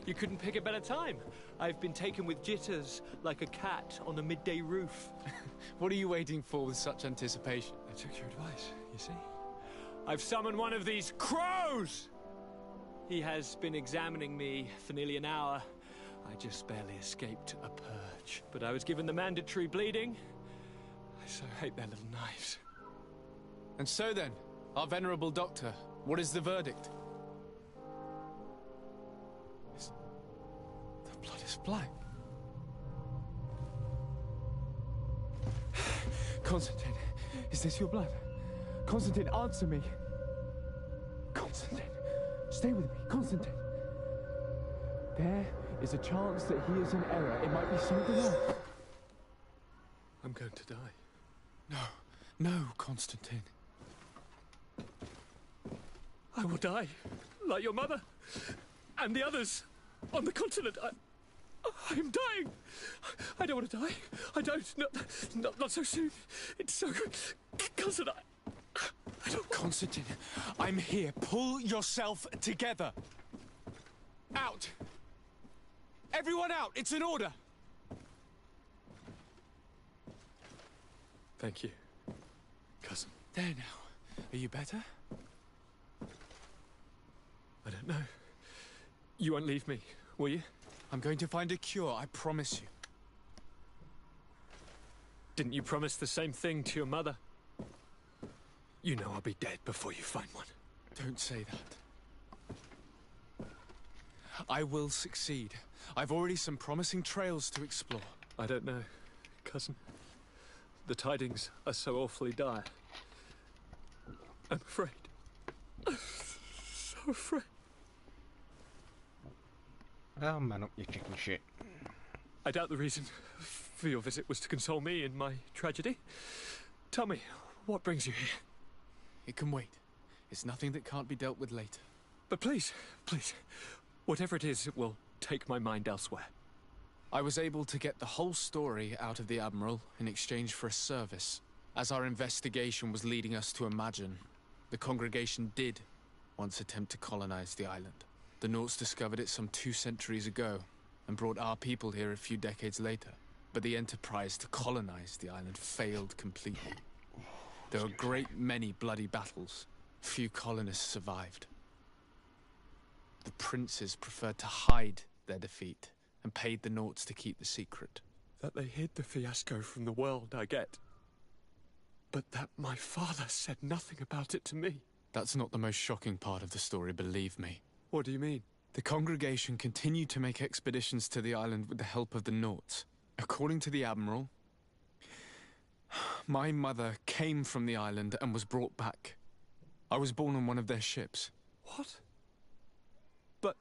you couldn't pick a better time. I've been taken with jitters like a cat on a midday roof. What are you waiting for with such anticipation? I took your advice, you see. I've summoned one of these crows! He has been examining me for nearly an hour. I just barely escaped a purge. But I was given the mandatory bleeding. I so hate their little knives. And so then, our venerable doctor, what is the verdict? The blood is black. Constantine, is this your blood? Constantine, answer me. Constantine, stay with me, Constantine. There is a chance that he is in error. It might be something else. I'm going to die. No, Constantine. I will die, like your mother, and the others on the continent. I'm dying. I don't want to die. I don't. Not so soon. It's so good. Cousin, I don't... Constantine, I'm here. Pull yourself together. Out. Everyone out. It's an order. Thank you, cousin. There now. Are you better? I don't know. You won't leave me, will you? I'm going to find a cure, I promise you. Didn't you promise the same thing to your mother? You know I'll be dead before you find one. Don't say that. I will succeed. I've already some promising trails to explore. I don't know, cousin. The tidings are so awfully dire. I'm afraid. I'm so afraid. Oh, man up your chicken shit. I doubt the reason for your visit was to console me in my tragedy. Tell me, what brings you here? It can wait. It's nothing that can't be dealt with later. But please, whatever it is, it will take my mind elsewhere. I was able to get the whole story out of the Admiral in exchange for a service. As our investigation was leading us to imagine, the congregation did once attempt to colonize the island. The Nauts discovered it some 2 centuries ago and brought our people here a few decades later. But the enterprise to colonize the island failed completely. There were a great many bloody battles. Few colonists survived. The princes preferred to hide their defeat and paid the Nauts to keep the secret. That they hid the fiasco from the world, I get. But that my father said nothing about it to me. That's not the most shocking part of the story, believe me. What do you mean? The congregation continued to make expeditions to the island with the help of the Nauts. According to the Admiral, my mother came from the island and was brought back. I was born on one of their ships. What? But...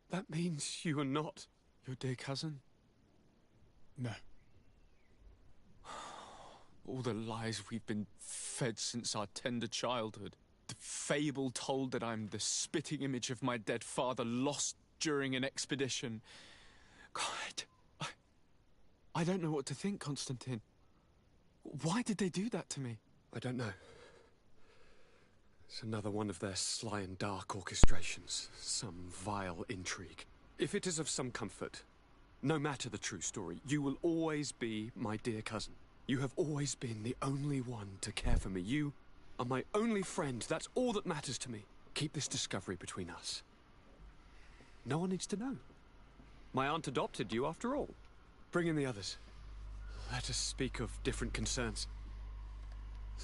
that means you are not... your dear cousin? No. All the lies we've been fed since our tender childhood. The fable told that I'm the spitting image of my dead father lost during an expedition. God, I don't know what to think, Constantine. Why did they do that to me? I don't know. It's another one of their sly and dark orchestrations. Some vile intrigue. If it is of some comfort, no matter the true story, you will always be my dear cousin. You have always been the only one to care for me. You are my only friend. That's all that matters to me. Keep this discovery between us. No one needs to know. My aunt adopted you after all. Bring in the others. Let us speak of different concerns.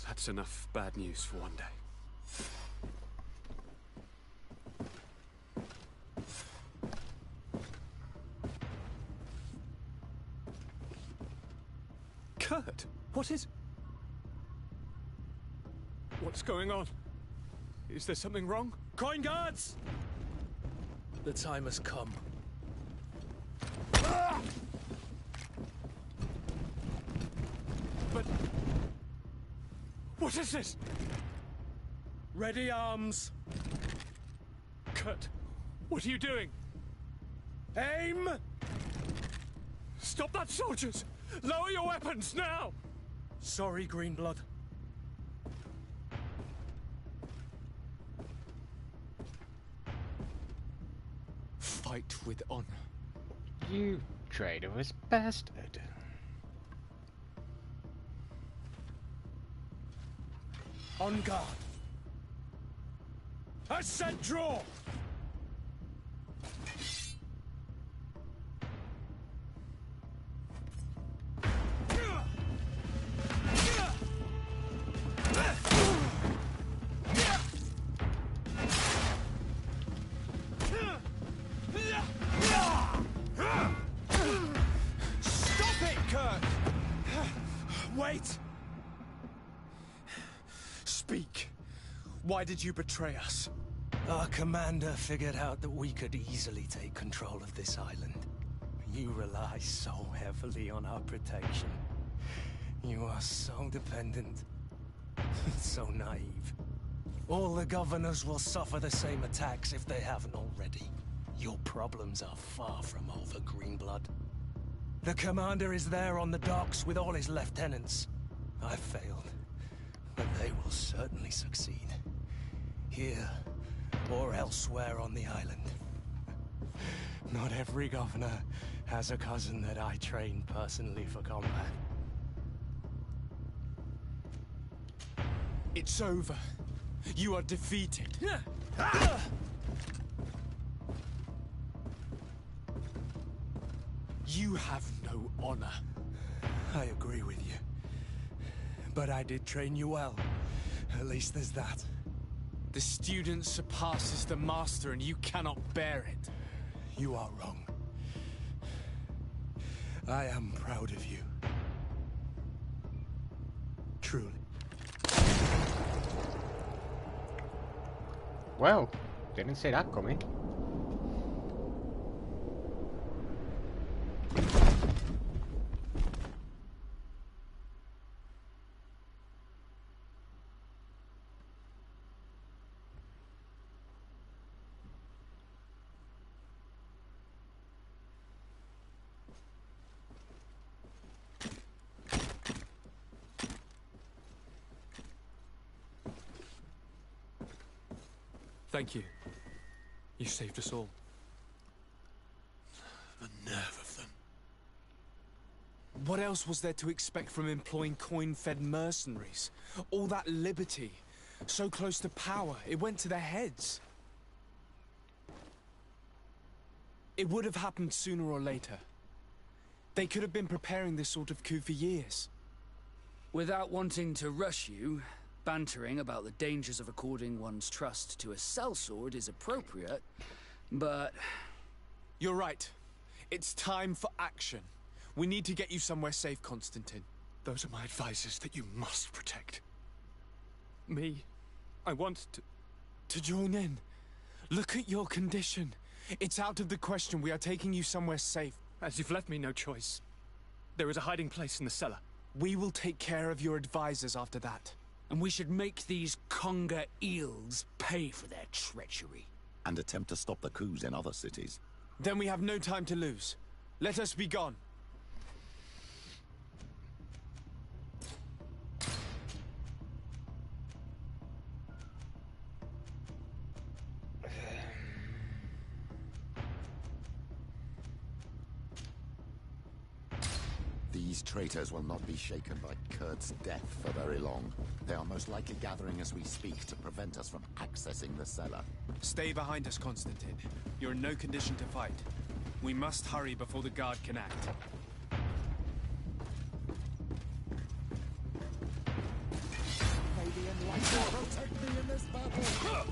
That's enough bad news for one day. Kurt, what is... What's going on? Is there something wrong? Coin guards! The time has come. But... what is this? Ready arms. Kurt, what are you doing? Aim! Stop that, soldiers! Lower your weapons, now! Sorry, Greenblood. fight with honor. You traitorous bastard. On guard. Ascent draw! Stop it, Kurt! Wait! Speak. Why did you betray us? Our commander figured out that we could easily take control of this island. You rely so heavily on our protection. You are so dependent. So naive. All the governors will suffer the same attacks if they haven't already. Your problems are far from over, Greenblood. The commander is there on the docks with all his lieutenants. I failed, but they will certainly succeed. Here, or elsewhere on the island. Not every governor has a cousin that I trained personally for combat. It's over. You are defeated. You have no honor. I agree with you. But I did train you well. At least there's that. The student surpasses the master and you cannot bear it. You are wrong. I am proud of you. Truly. Well, didn't see that coming. Thank you. You saved us all. The nerve of them. What else was there to expect from employing coin-fed mercenaries? All that liberty, so close to power, it went to their heads. It would have happened sooner or later. They could have been preparing this sort of coup for years. Without wanting to rush you, bantering about the dangers of according one's trust to a sellsword is appropriate, but... You're right. It's time for action. We need to get you somewhere safe, Constantine. Those are my advisors that you must protect. Me, I want to join in. Look at your condition. It's out of the question. We are taking you somewhere safe. As you've left me no choice. There is a hiding place in the cellar. We will take care of your advisors after that. And we should make these conger eels pay for their treachery. And attempt to stop the coups in other cities. Then we have no time to lose. Let us be gone. These traitors will not be shaken by Kurt's death for very long. They are most likely gathering as we speak to prevent us from accessing the cellar. Stay behind us, Constantine. You're in no condition to fight. We must hurry before the guard can act. May the enlightened protect me in this battle.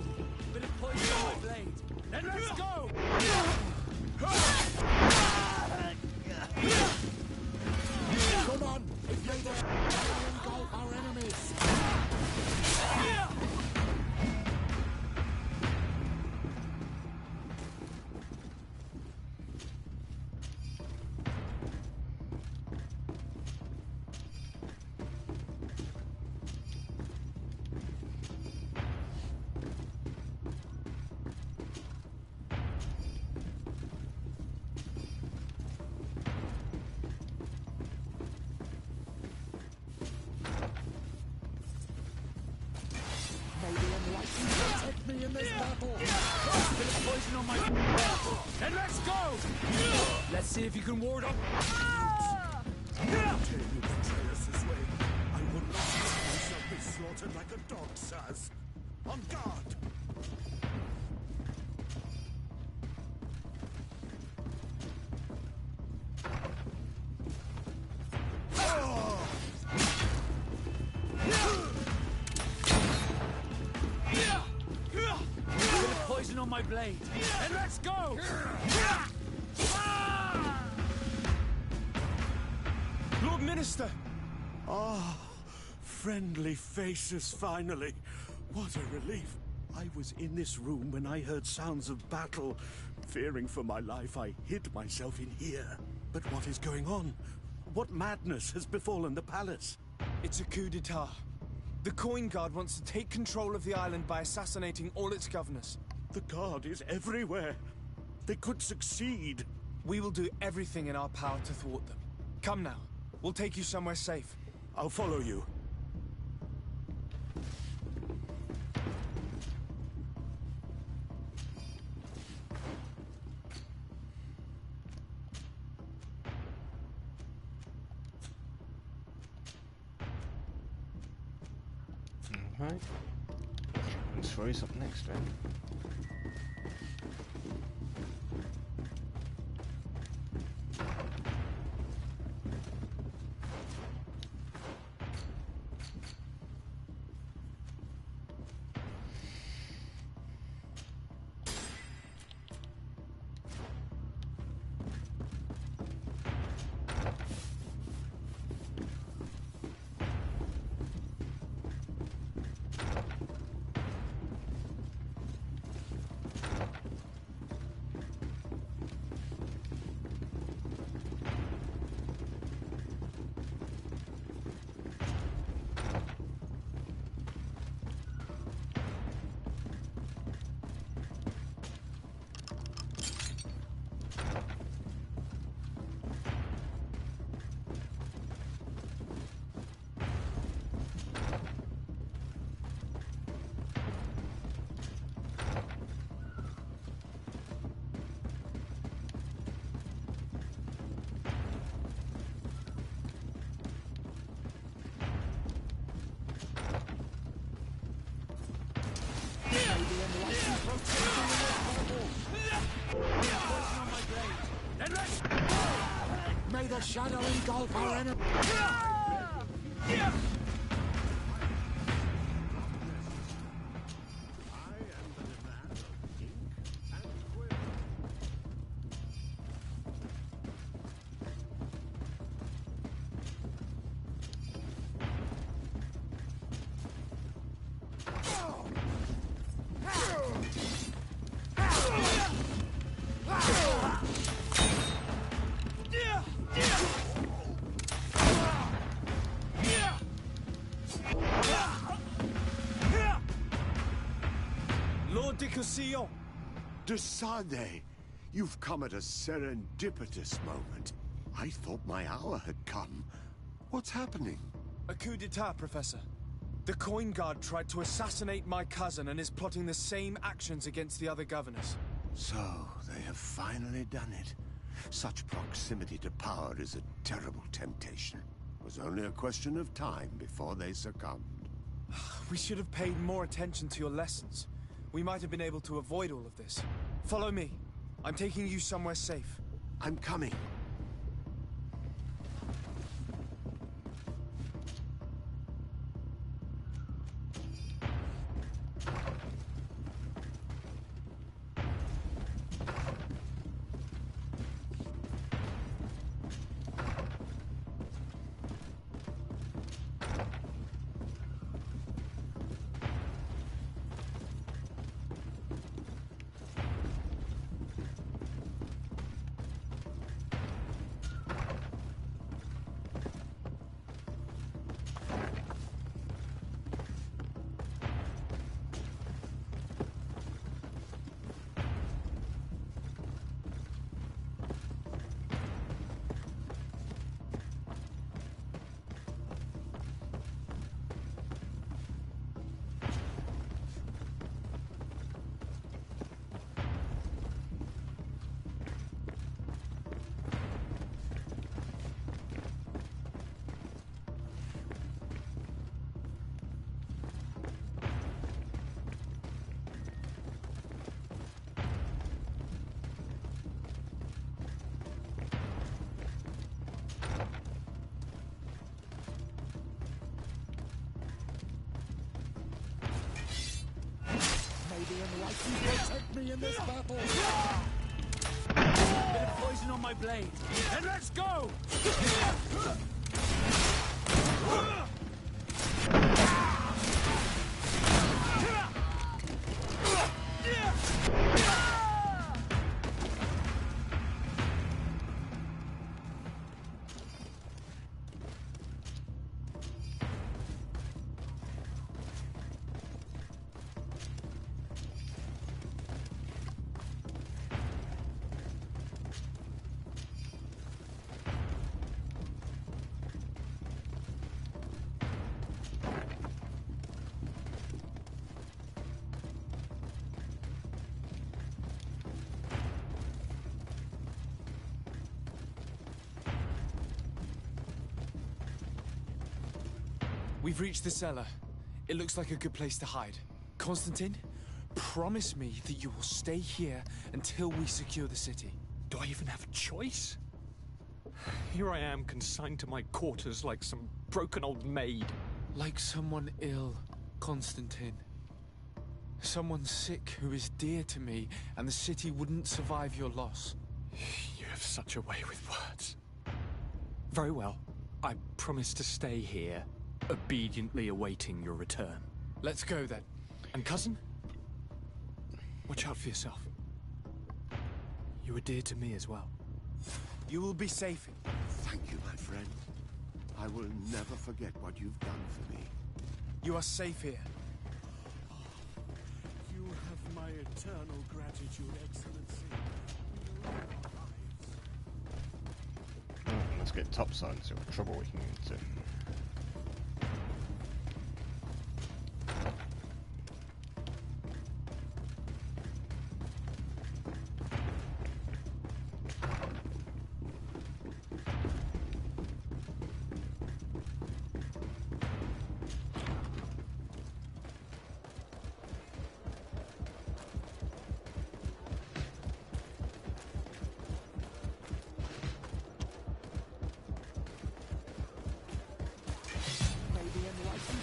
Bit of poison on my blade. Then let's go! Come on! If they dare engulf our enemies! May the enlightened protect me in this battle! Bit of poison on my... Then let's go! Let's see if you can ward off. Take you betray us this way. I will not let myself be slaughtered like a dog, sirs. On guard! Bit of poison on my blade. Then let's go! Lord Minister! Ah, friendly faces finally. What a relief. I was in this room when I heard sounds of battle. Fearing for my life, I hid myself in here. But what is going on? What madness has befallen the palace? It's a coup d'etat. The Coin Guard wants to take control of the island by assassinating all its governors. The Guard is everywhere. They could succeed. We will do everything in our power to thwart them. Come now. We'll take you somewhere safe. I'll follow you. Alright. Children's stories up next then. May the shadow engulf our enemy. Desade, you've come at a serendipitous moment. I thought my hour had come. What's happening? A coup d'etat, Professor. The Coin Guard tried to assassinate my cousin and is plotting the same actions against the other governors. So, they have finally done it. Such proximity to power is a terrible temptation. It was only a question of time before they succumbed. We should have paid more attention to your lessons. We might have been able to avoid all of this. Follow me. I'm taking you somewhere safe. I'm coming. this battle. Bit of poison on my blade. And let's go! We've reached the cellar. It looks like a good place to hide. Constantine, promise me that you will stay here until we secure the city. Do I even have a choice? Here I am, consigned to my quarters like some broken old maid. Like someone ill, Constantine. Someone sick who is dear to me, and the city wouldn't survive your loss. You have such a way with words. Very well. I promise to stay here, obediently awaiting your return. Let's go then. And cousin? Watch out for yourself. You were dear to me as well. You will be safe. Thank you, my friend. I will never forget what you've done for me. You are safe here. You have my eternal gratitude, Excellency. Let's get topside and see what trouble we can get into.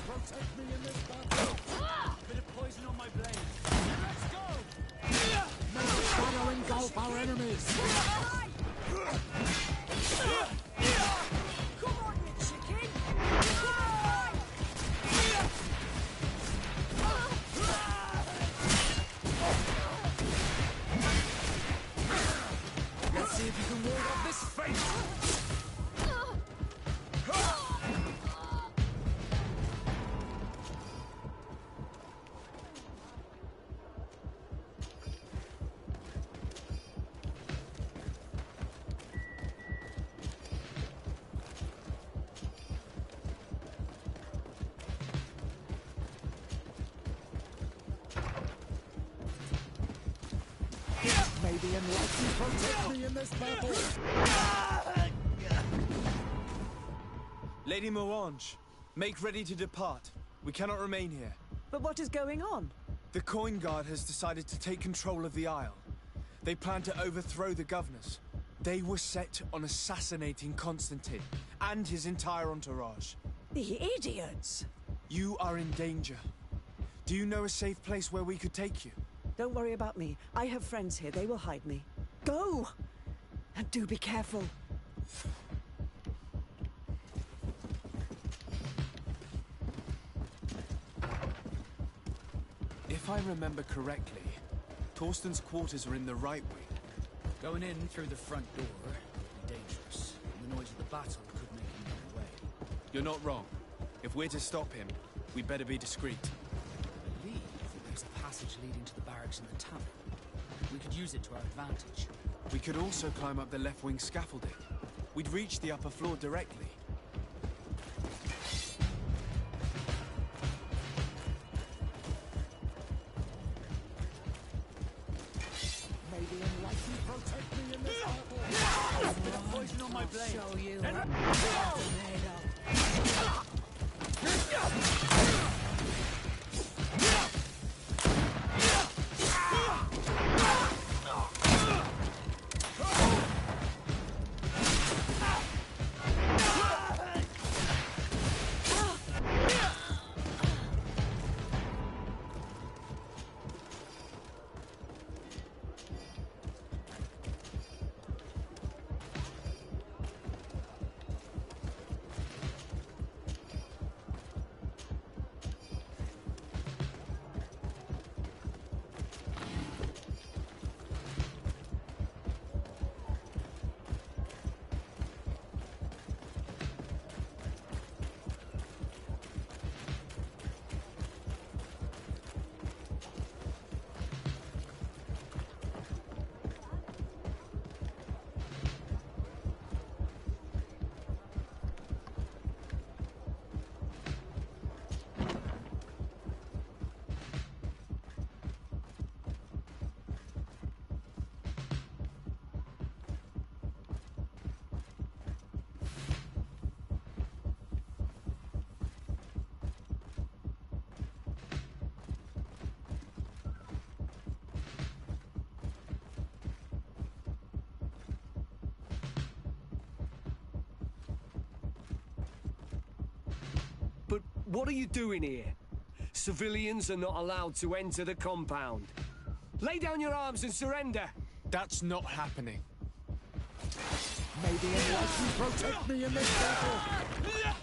Protect me in this battle. Bit of poison on my blade. Let's go! May the shadow engulf our enemies. Come on, you chicken! Let's see if you can ward off this fate! May the enlightened protect me in this battle. Lady Morange, make ready to depart. We cannot remain here. But what is going on? The Coin Guard has decided to take control of the Isle. They plan to overthrow the governors. They were set on assassinating Constantine and his entire entourage. The idiots! You are in danger. Do you know a safe place where we could take you? Don't worry about me. I have friends here. They will hide me. Go! And do be careful. If I remember correctly, Torsten's quarters are in the right wing. Going in through the front door would be dangerous, and the noise of the battle could make him run away. You're not wrong. If we're to stop him, we'd better be discreet. I believe that there's a passage leading to the barracks in the tavern. We could use it to our advantage. We could also climb up the left wing scaffolding. We'd reach the upper floor directly. May the enlightened protect me in this battle. Bit of poison on my blade. Show you. what are you doing here? Civilians are not allowed to enter the compound. Lay down your arms and surrender. That's not happening. May the enlightened protect me in this battle.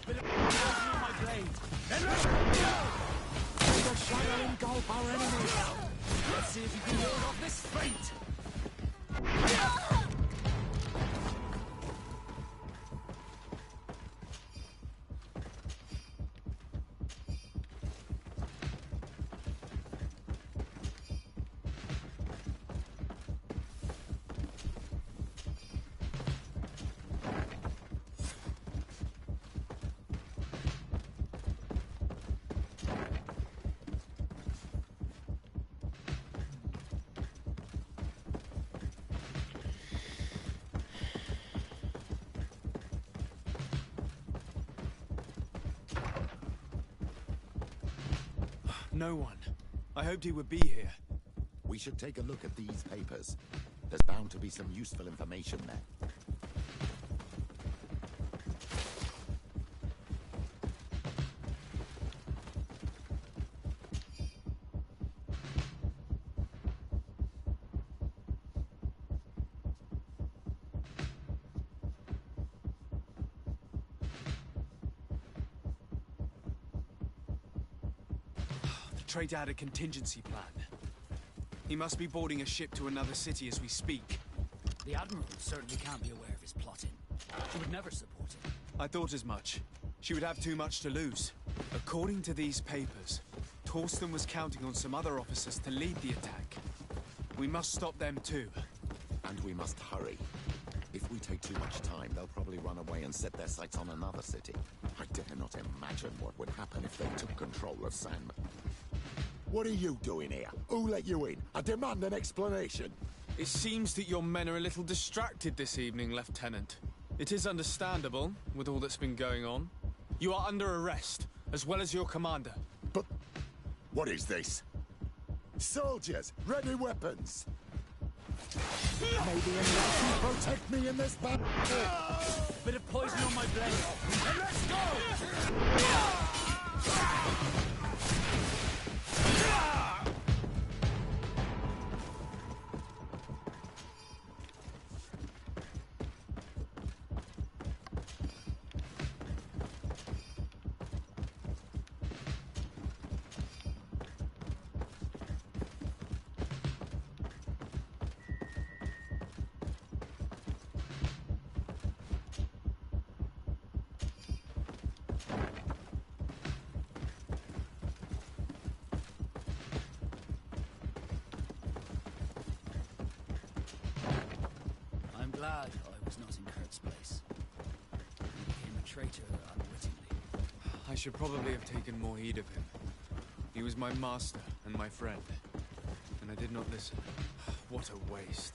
Bit of poison on my blade. May the shadow engulf our enemies. Let's see if you can ward off this fate. No one. I hoped he would be here. We should take a look at these papers. There's bound to be some useful information there. The traitor had a contingency plan. He must be boarding a ship to another city as we speak. The Admiral certainly can't be aware of his plotting. She would never support it. I thought as much. She would have too much to lose. According to these papers, Torsten was counting on some other officers to lead the attack. We must stop them too. And we must hurry. If we take too much time, they'll probably run away and set their sights on another city. I dare not imagine what would happen if they took control of San. What are you doing here? Who let you in? I demand an explanation. It seems that your men are a little distracted this evening, Lieutenant. It is understandable, with all that's been going on. You are under arrest, as well as your commander. But what is this? Soldiers, ready weapons! May the enlightened protect me in this battle. Bit of poison on my blade. And let's go! I'm glad I was not in Kurt's place. He became a traitor unwittingly. I should probably have taken more heed of him. He was my master and my friend, and I did not listen. What a waste.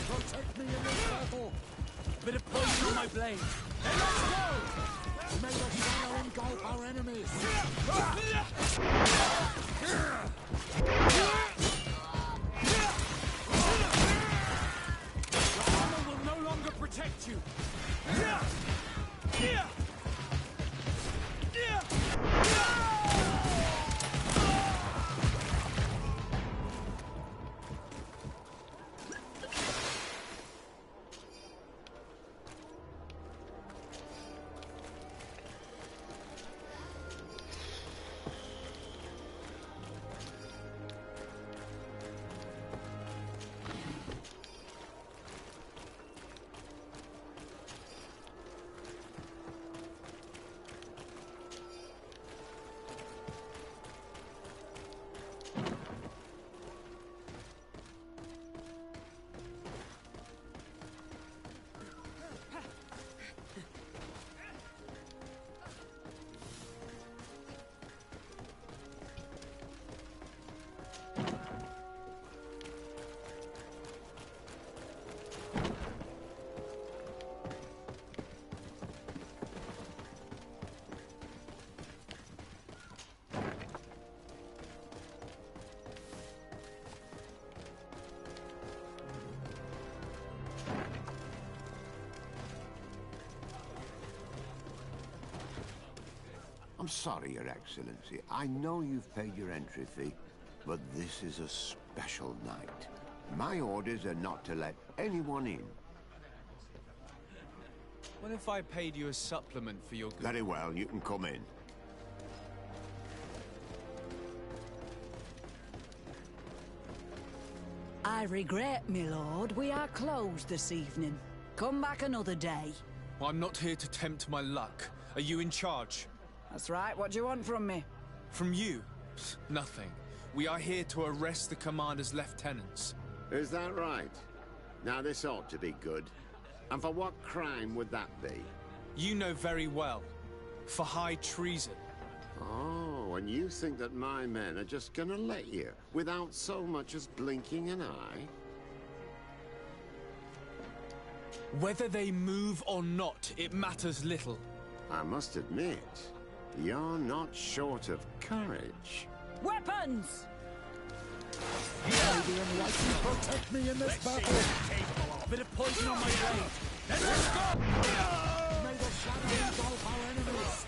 Protect me in this battle! Bit of poison on my blade. And let's go! May the shadow engulf our enemies! Your armor will no longer protect you. I'm sorry, Your Excellency. I know you've paid your entry fee, but this is a special night. My orders are not to let anyone in. What if I paid you a supplement for your good? Very well, you can come in. I regret, my lord, we are closed this evening. Come back another day. I'm not here to tempt my luck. Are you in charge? That's right, what do you want from me? From you? Nothing. We are here to arrest the commander's lieutenants. Is that right? Now this ought to be good. And for what crime would that be? You know very well. For high treason. Oh, and you think that my men are just gonna let you, without so much as blinking an eye? Whether they move or not, it matters little. I must admit, you're not short of courage. Weapons! May the Enlightened protect me in this battle! Bit of poison on my blade. Let's go! May the shadow engulf our enemies!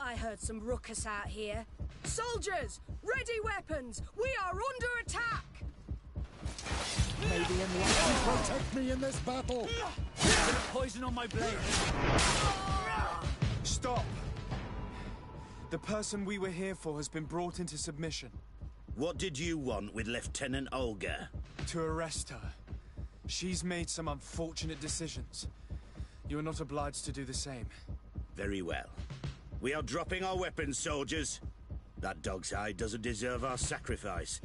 I heard some ruckus out here. Soldiers, ready weapons! We are under attack! May the Enlightened protect me in this battle! Bit of poison on my blade. Stop! The person we were here for has been brought into submission. What did you want with Lieutenant Olga? To arrest her. She's made some unfortunate decisions. You are not obliged to do the same. Very well. We are dropping our weapons, soldiers. That dog's hide doesn't deserve our sacrifice.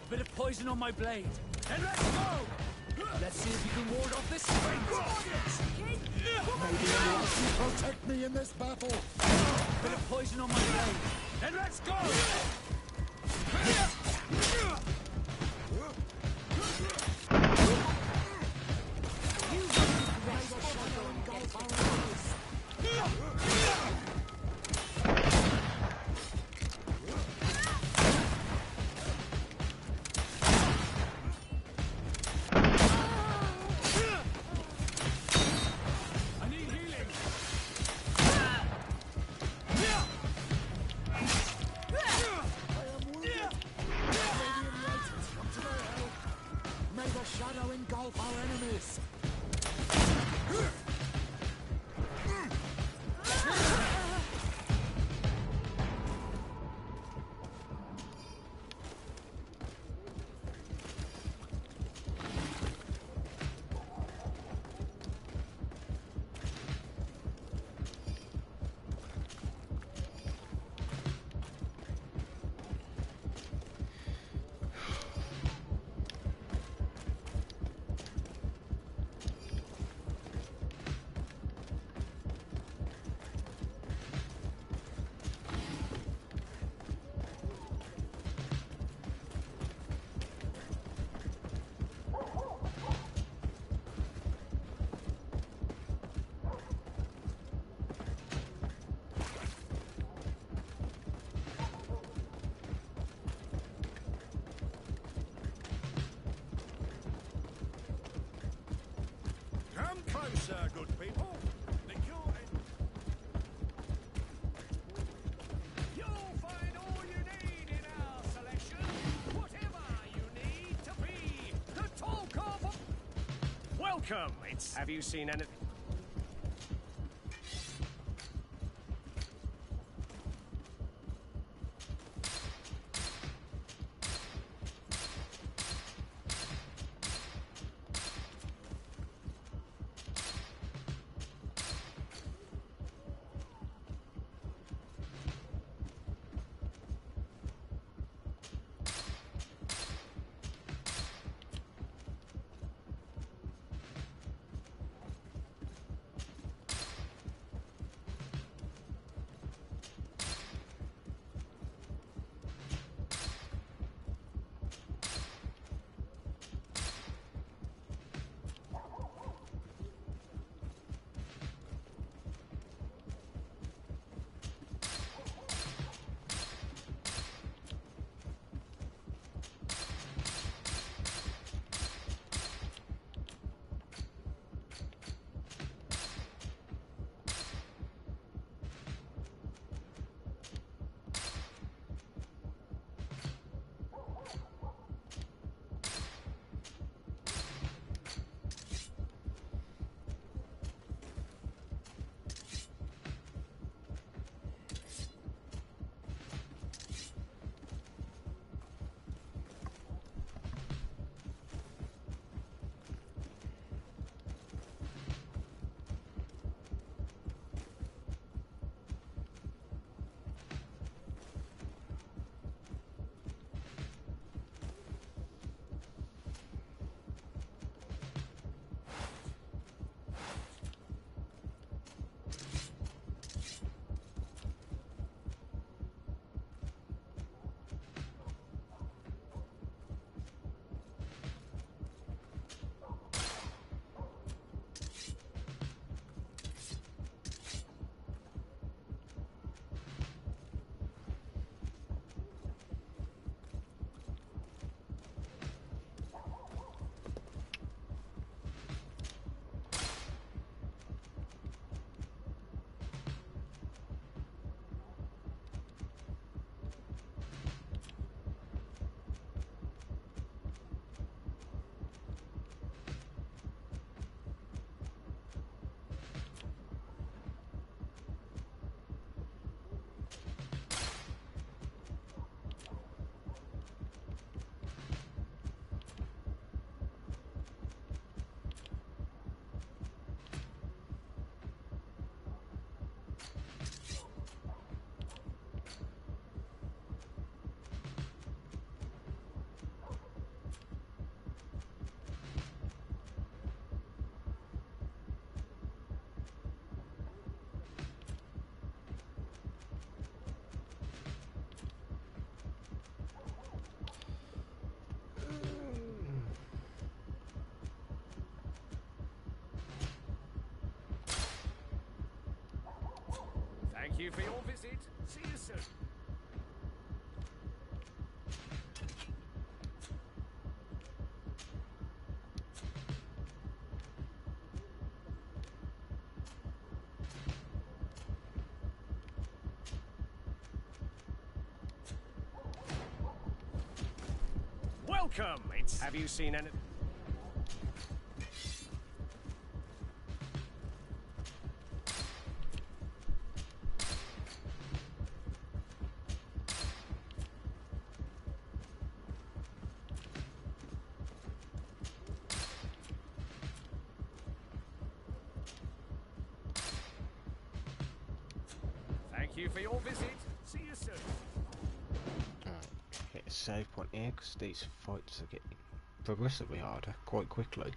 Bit of poison on my blade. And let's go! Let's see if you can ward off this strength. May the Enlightened protect me in this battle! Bit of poison on my blade. And let's go! Come closer, good people. You'll find all you need in our selection. Whatever Welcome! Have you seen anything? Thank you for your visit. See you soon. Welcome! Have you seen anything? Thank you for your visit. See you soon. Hit a save point here because these fights are getting progressively harder quite quickly.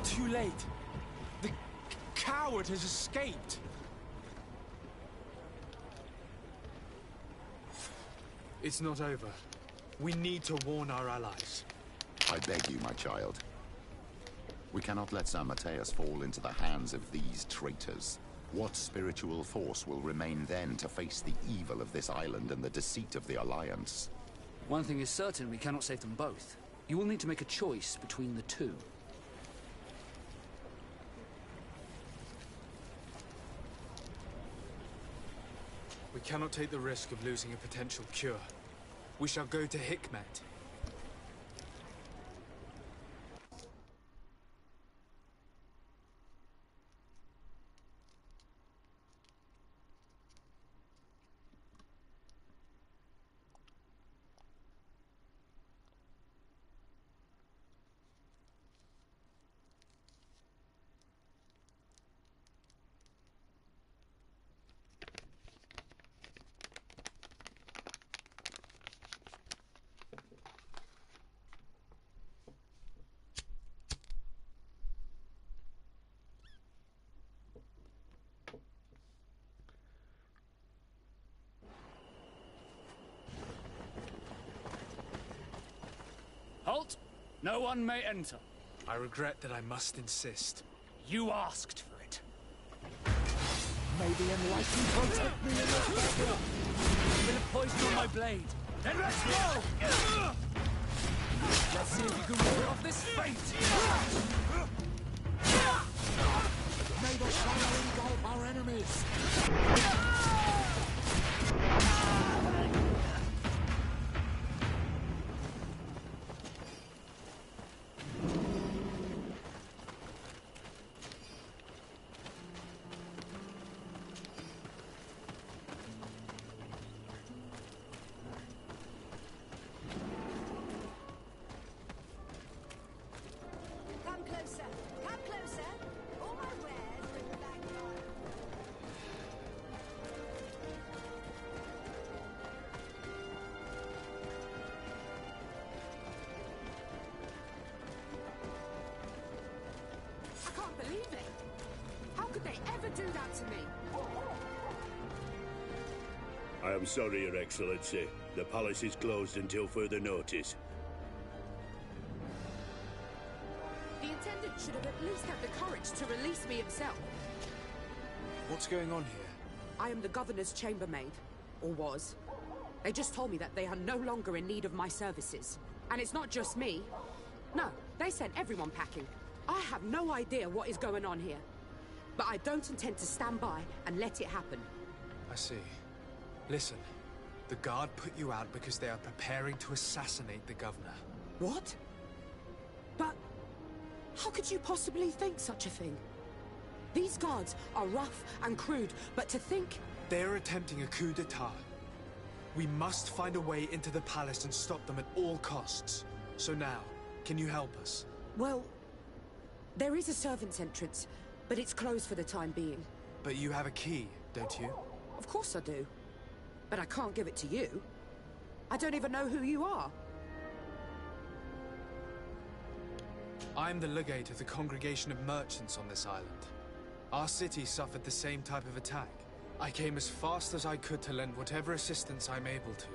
Too late. The coward has escaped. It's not over. We need to warn our allies. I beg you, my child. We cannot let San Mateus fall into the hands of these traitors. What spiritual force will remain then to face the evil of this island and the deceit of the Alliance? One thing is certain, we cannot save them both. You will need to make a choice between the two. We cannot take the risk of losing a potential cure. We shall go to Hikmet. Halt! No one may enter. I regret that I must insist. You asked for it. May the enlightened protect me in this battle! A bit of poison on my blade. Then let's go! Let's see if you can ward off this fate! May the shadow engulf our enemies! Come closer. Come closer. All my wares bring back your... I can't believe it. How could they ever do that to me? I am sorry, Your Excellency. The palace is closed until further notice. The Intendant should have at least had the courage to release me himself. What's going on here? I am the Governor's chambermaid. Or was. They just told me that they are no longer in need of my services. And it's not just me. No, they sent everyone packing. I have no idea what is going on here. But I don't intend to stand by and let it happen. I see. Listen, the Guard put you out because they are preparing to assassinate the Governor. What? But how could you possibly think such a thing? These guards are rough and crude, but to think... They're attempting a coup d'etat. We must find a way into the palace and stop them at all costs. So now, can you help us? Well, there is a servant's entrance, but it's closed for the time being. But you have a key, don't you? Of course I do. But I can't give it to you. I don't even know who you are. I'm the legate of the congregation of merchants on this island. Our city suffered the same type of attack. I came as fast as I could to lend whatever assistance I'm able to.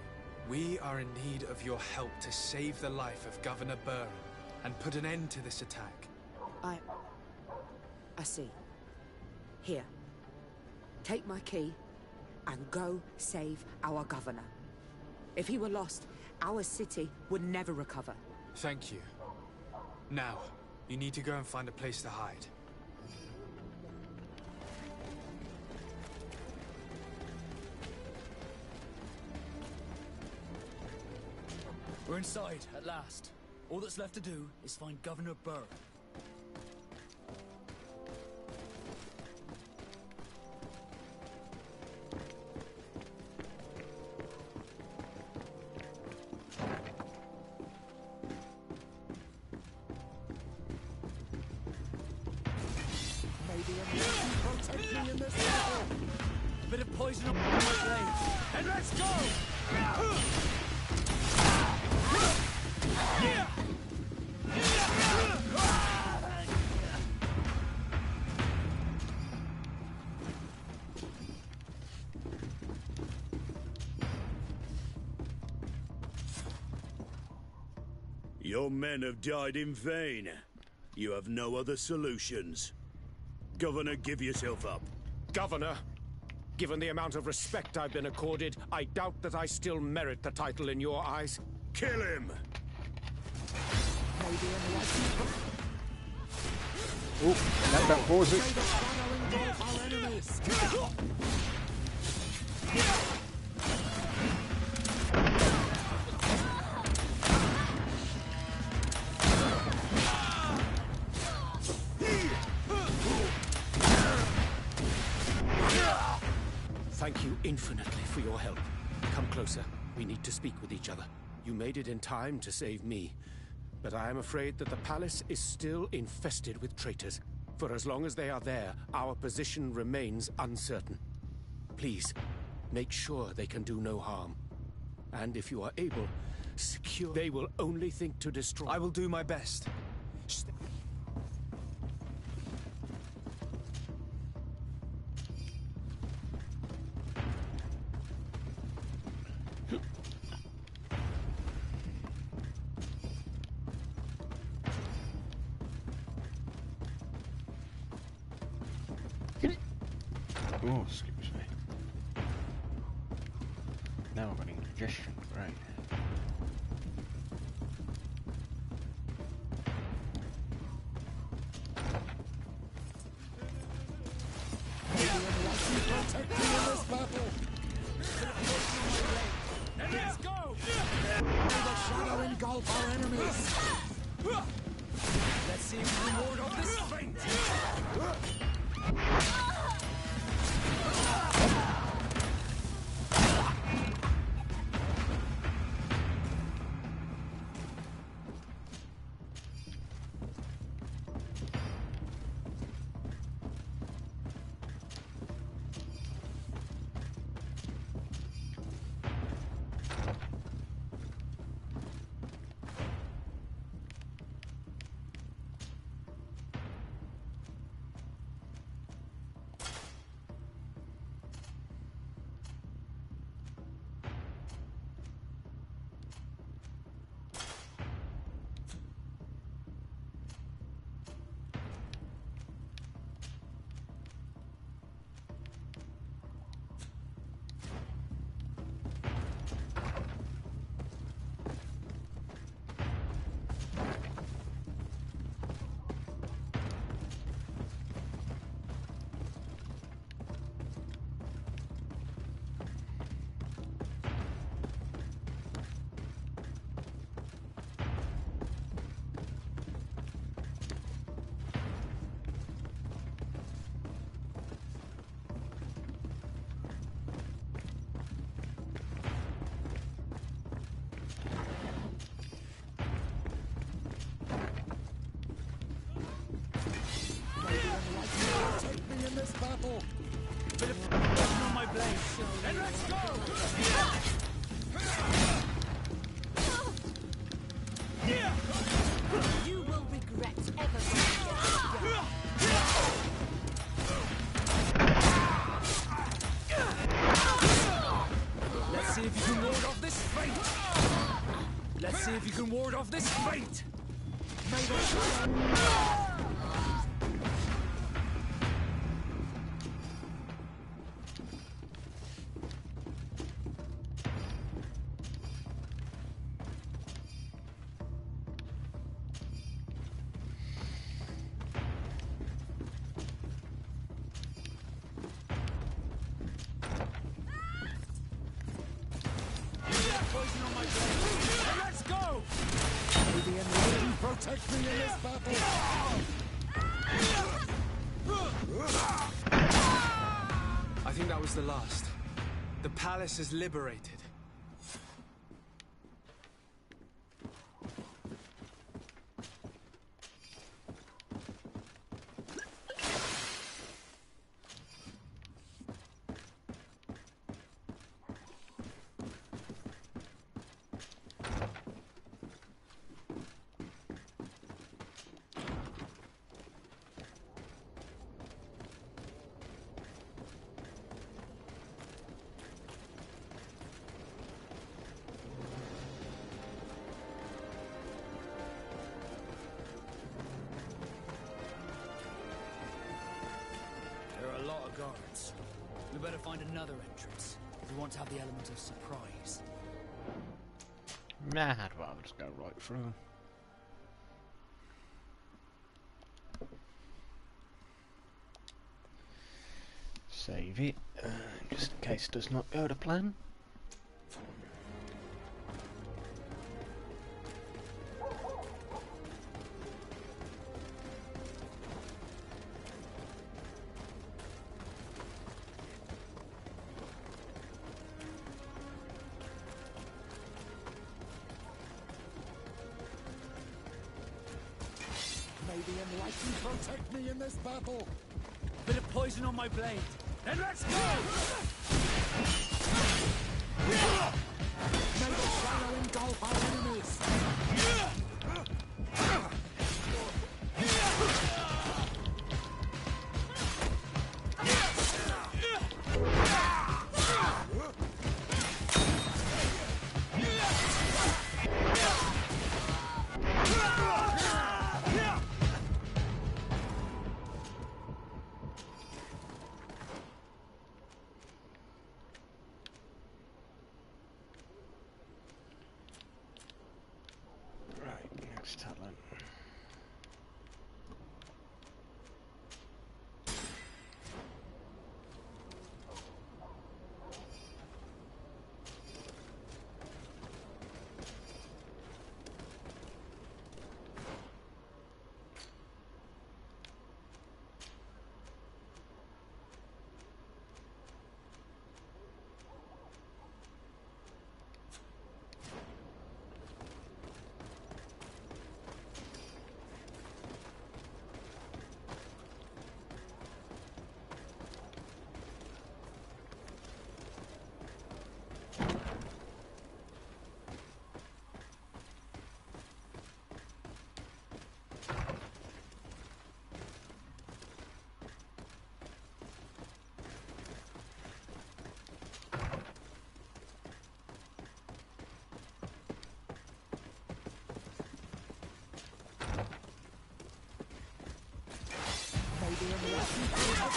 We are in need of your help to save the life of Governor Burn and put an end to this attack. I see. Here. Take my key and go save our governor. If he were lost, our city would never recover. Thank you. Now, you need to go and find a place to hide. We're inside, at last. All that's left to do is find Governor Burr. May the enlightened protect me in this battle! A bit of poison on my blade. And let's go! Your men have died in vain. You have no other solutions. Governor, give yourself up. Governor, given the amount of respect I've been accorded, I doubt that I still merit the title in your eyes. Kill him! Oh, let that pause it. Thank you infinitely for your help. Come closer. We need to speak with each other. You made it in time to save me. But I am afraid that the palace is still infested with traitors. For as long as they are there, our position remains uncertain. Please, make sure they can do no harm. And if you are able, secure... They will only think to destroy... I will do my best. Oh, excuse me. Now I'm running indigestion, right. Let's go! May the shadow engulf our enemies! Let's see if we can ward off this fate! Battle. Bit of poison on my blade. Then let's go! You will regret ever going Let's see if you can ward off this fate! Let's see if you can ward off this fate! Poison on my blade. Let's go! May the enlightened protect me in this battle! I think that was the last. The palace is liberated. guards. We better find another entrance if we want to have the element of surprise. Nah, I'd rather just go right through. Save it, just in case it does not go to plan. May the enlightened protect me in this battle. Bit of poison on my blade. Then let's go! May the shadow engulf our enemies.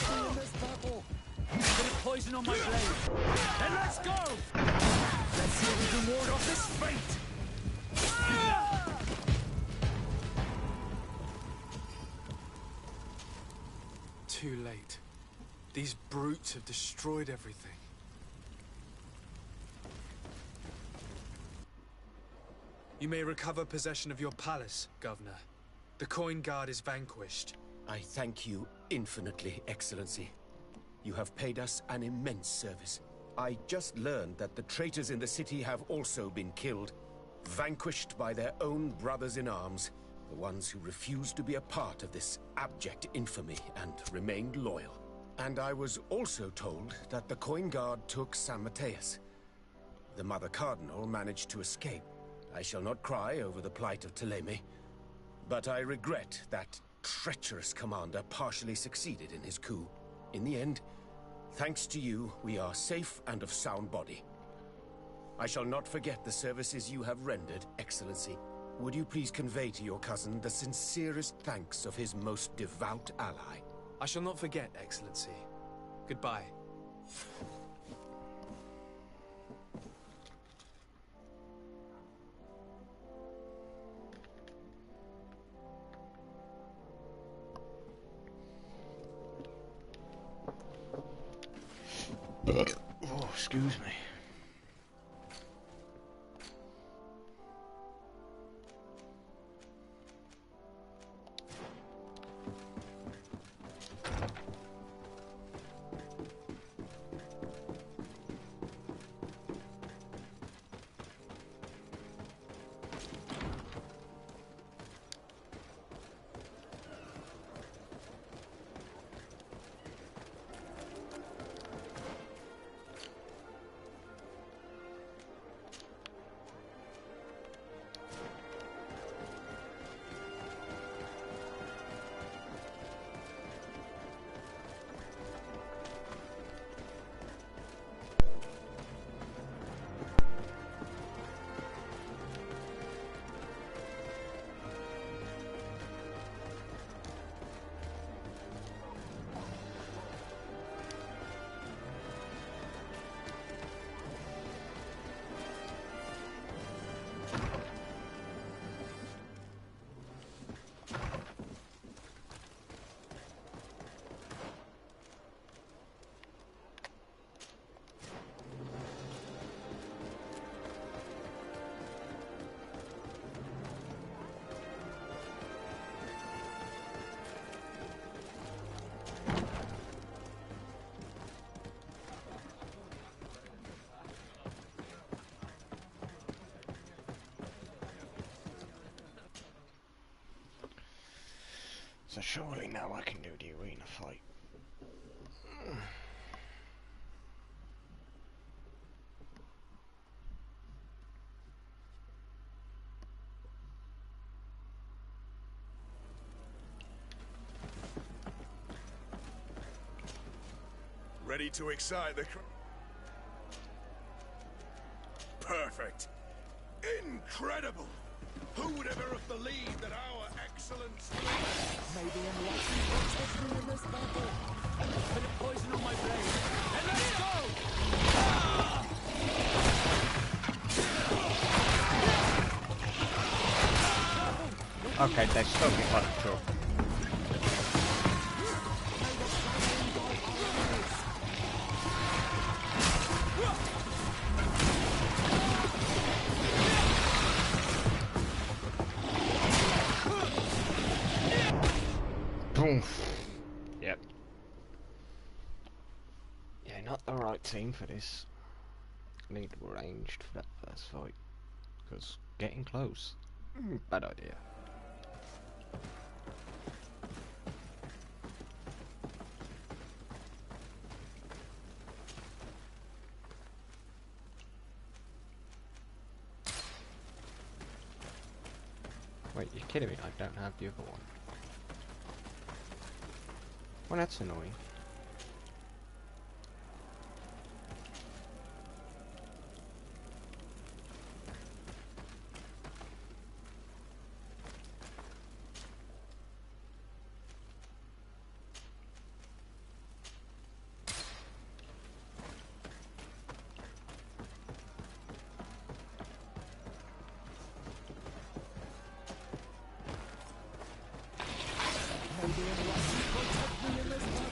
In this battle. Bit of poison on my blade. Then let's go! Let's see if we can ward off this fate! Too late. These brutes have destroyed everything. You may recover possession of your palace, Governor. The Coin Guard is vanquished. I thank you infinitely, Excellency. You have paid us an immense service. I just learned that the traitors in the city have also been killed, vanquished by their own brothers in arms, the ones who refused to be a part of this abject infamy and remained loyal. And I was also told that the Coin Guard took San Mateus. The Mother Cardinal managed to escape. I shall not cry over the plight of Thélème, but I regret that treacherous commander partially succeeded in his coup. In the end, thanks to you, we are safe and of sound body. I shall not forget the services you have rendered, Excellency. Would you please convey to your cousin the sincerest thanks of his most devout ally? I shall not forget, Excellency. Goodbye. Oh, excuse me. So surely now I can do the arena fight. Ready to excite the Perfect. Incredible! Who would ever have believed that our excellence... Maybe enlightened protect me in this battle. A bit of poison on my blade. And let's go! Okay, they still get like a truck. Boom. Yep. Yeah, not the right team for this. Need ranged for that first fight. Because getting close, bad idea. Wait, you're kidding me? I don't have the other one. Well, that's annoying. Maybe enlightened protect me in this battle.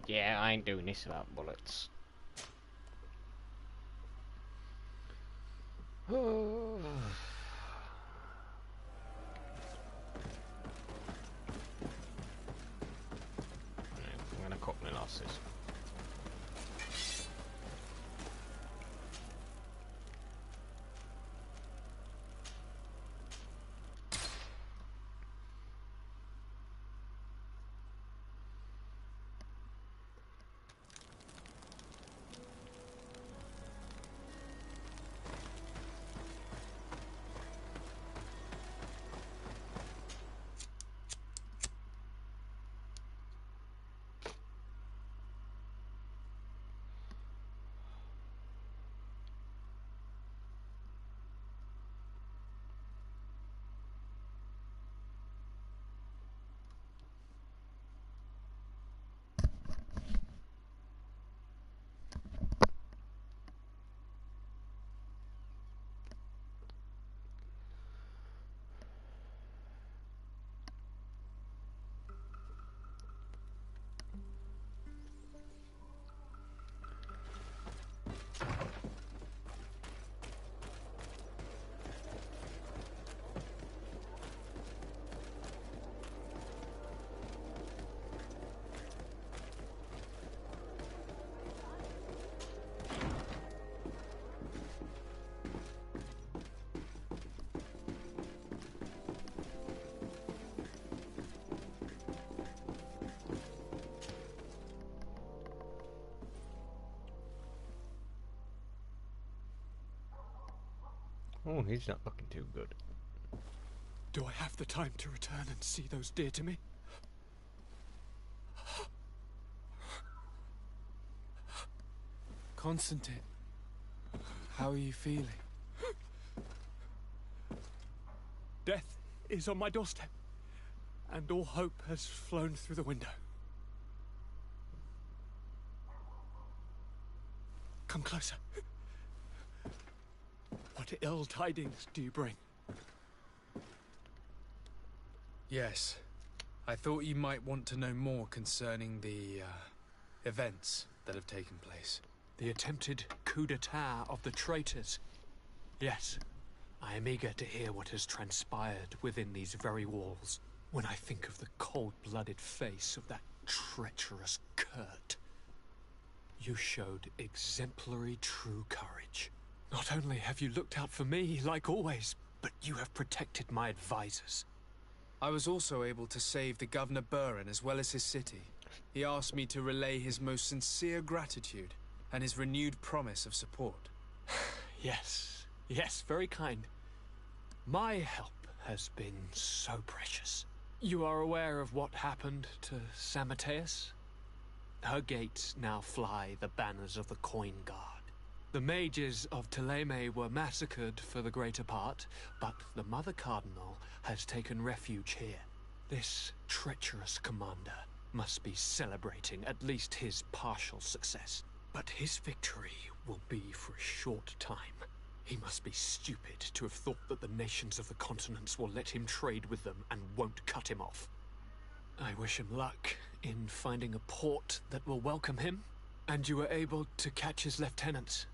Yeah, I ain't doing this without bullets. I'm gonna cut my losses. Oh, he's not looking too good. Do I have the time to return and see those dear to me? Constantine, how are you feeling? Death is on my doorstep, and all hope has flown through the window. Come closer. What ill tidings do you bring? Yes. I thought you might want to know more concerning the, events that have taken place. The attempted coup d'etat of the traitors. Yes, I am eager to hear what has transpired within these very walls. When I think of the cold-blooded face of that treacherous Kurt. You showed exemplary true courage. Not only have you looked out for me, like always, but you have protected my advisors. I was also able to save the Governor Buren as well as his city. He asked me to relay his most sincere gratitude and his renewed promise of support. Yes, yes, very kind. My help has been so precious. You are aware of what happened to San Mateus? Her gates now fly the banners of the Coin Guard. The mages of Thélème were massacred for the greater part, but the Mother Cardinal has taken refuge here. This treacherous commander must be celebrating at least his partial success. But his victory will be for a short time. He must be stupid to have thought that the nations of the continents will let him trade with them and won't cut him off. I wish him luck in finding a port that will welcome him, and you were able to catch his lieutenants.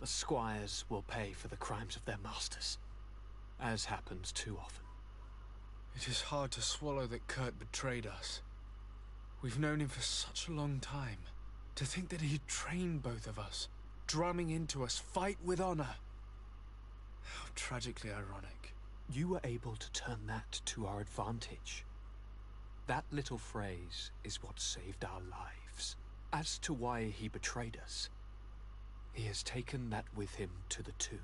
The squires will pay for the crimes of their masters, as happens too often. It is hard to swallow that Kurt betrayed us. We've known him for such a long time. To think that he'd trained both of us, drumming into us, fight with honor. How tragically ironic. You were able to turn that to our advantage. That little phrase is what saved our lives. As to why he betrayed us, he has taken that with him to the tomb.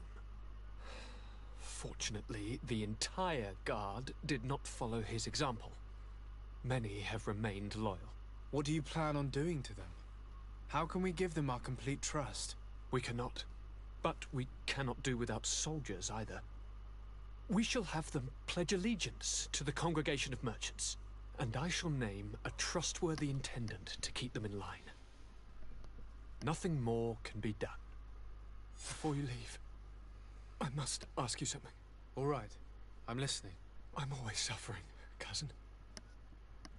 Fortunately, the entire guard did not follow his example. Many have remained loyal. What do you plan on doing to them? How can we give them our complete trust? We cannot. But we cannot do without soldiers either. We shall have them pledge allegiance to the Congregation of Merchants, and I shall name a trustworthy intendant to keep them in line. Nothing more can be done. Before you leave, I must ask you something. All right. I'm listening. I'm always suffering, cousin.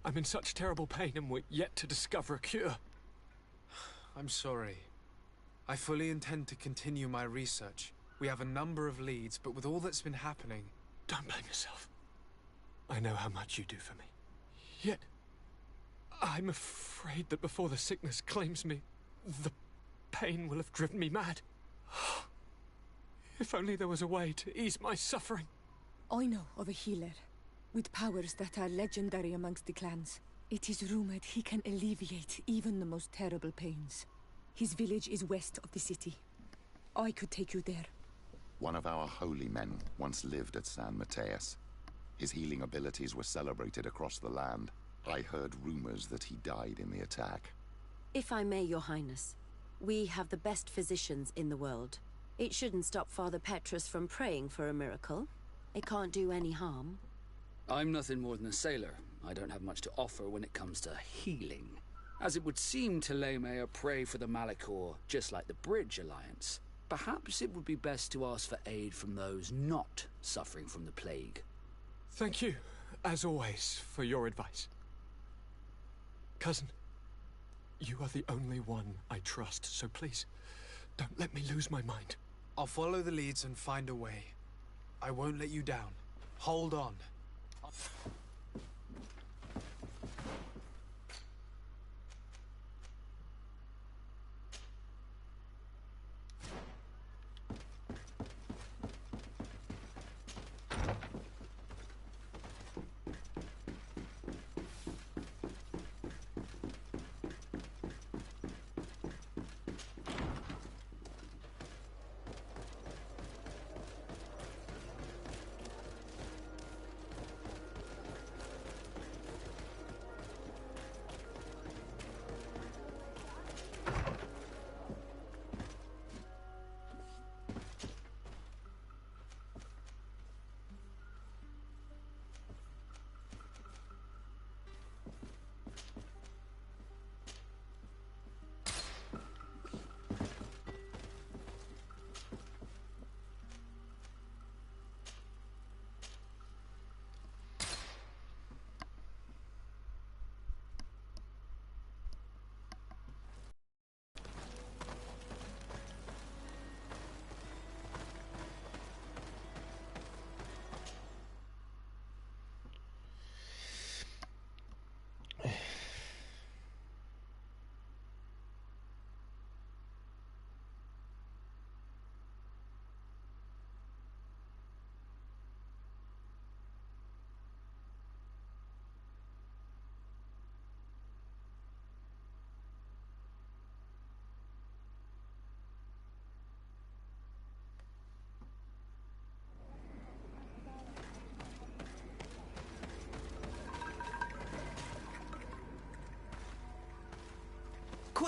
I'm in such terrible pain and we're yet to discover a cure. I'm sorry. I fully intend to continue my research. We have a number of leads, but with all that's been happening... Don't blame yourself. I know how much you do for me. Yet, I'm afraid that before the sickness claims me, the pain will have driven me mad. If only there was a way to ease my suffering. I know of a healer, with powers that are legendary amongst the clans. It is rumored he can alleviate even the most terrible pains. His village is west of the city. I could take you there. One of our holy men once lived at San Mateus. His healing abilities were celebrated across the land. I heard rumors that he died in the attack. If I may, Your Highness, we have the best physicians in the world. It shouldn't stop Father Petrus from praying for a miracle. It can't do any harm. I'm nothing more than a sailor. I don't have much to offer when it comes to healing. As it would seem Thélème are prey for the Malachor, just like the Bridge Alliance. Perhaps it would be best to ask for aid from those not suffering from the plague. Thank you, as always, for your advice. Cousin, you are the only one I trust, so please, don't let me lose my mind. I'll follow the leads and find a way. I won't let you down. Hold on.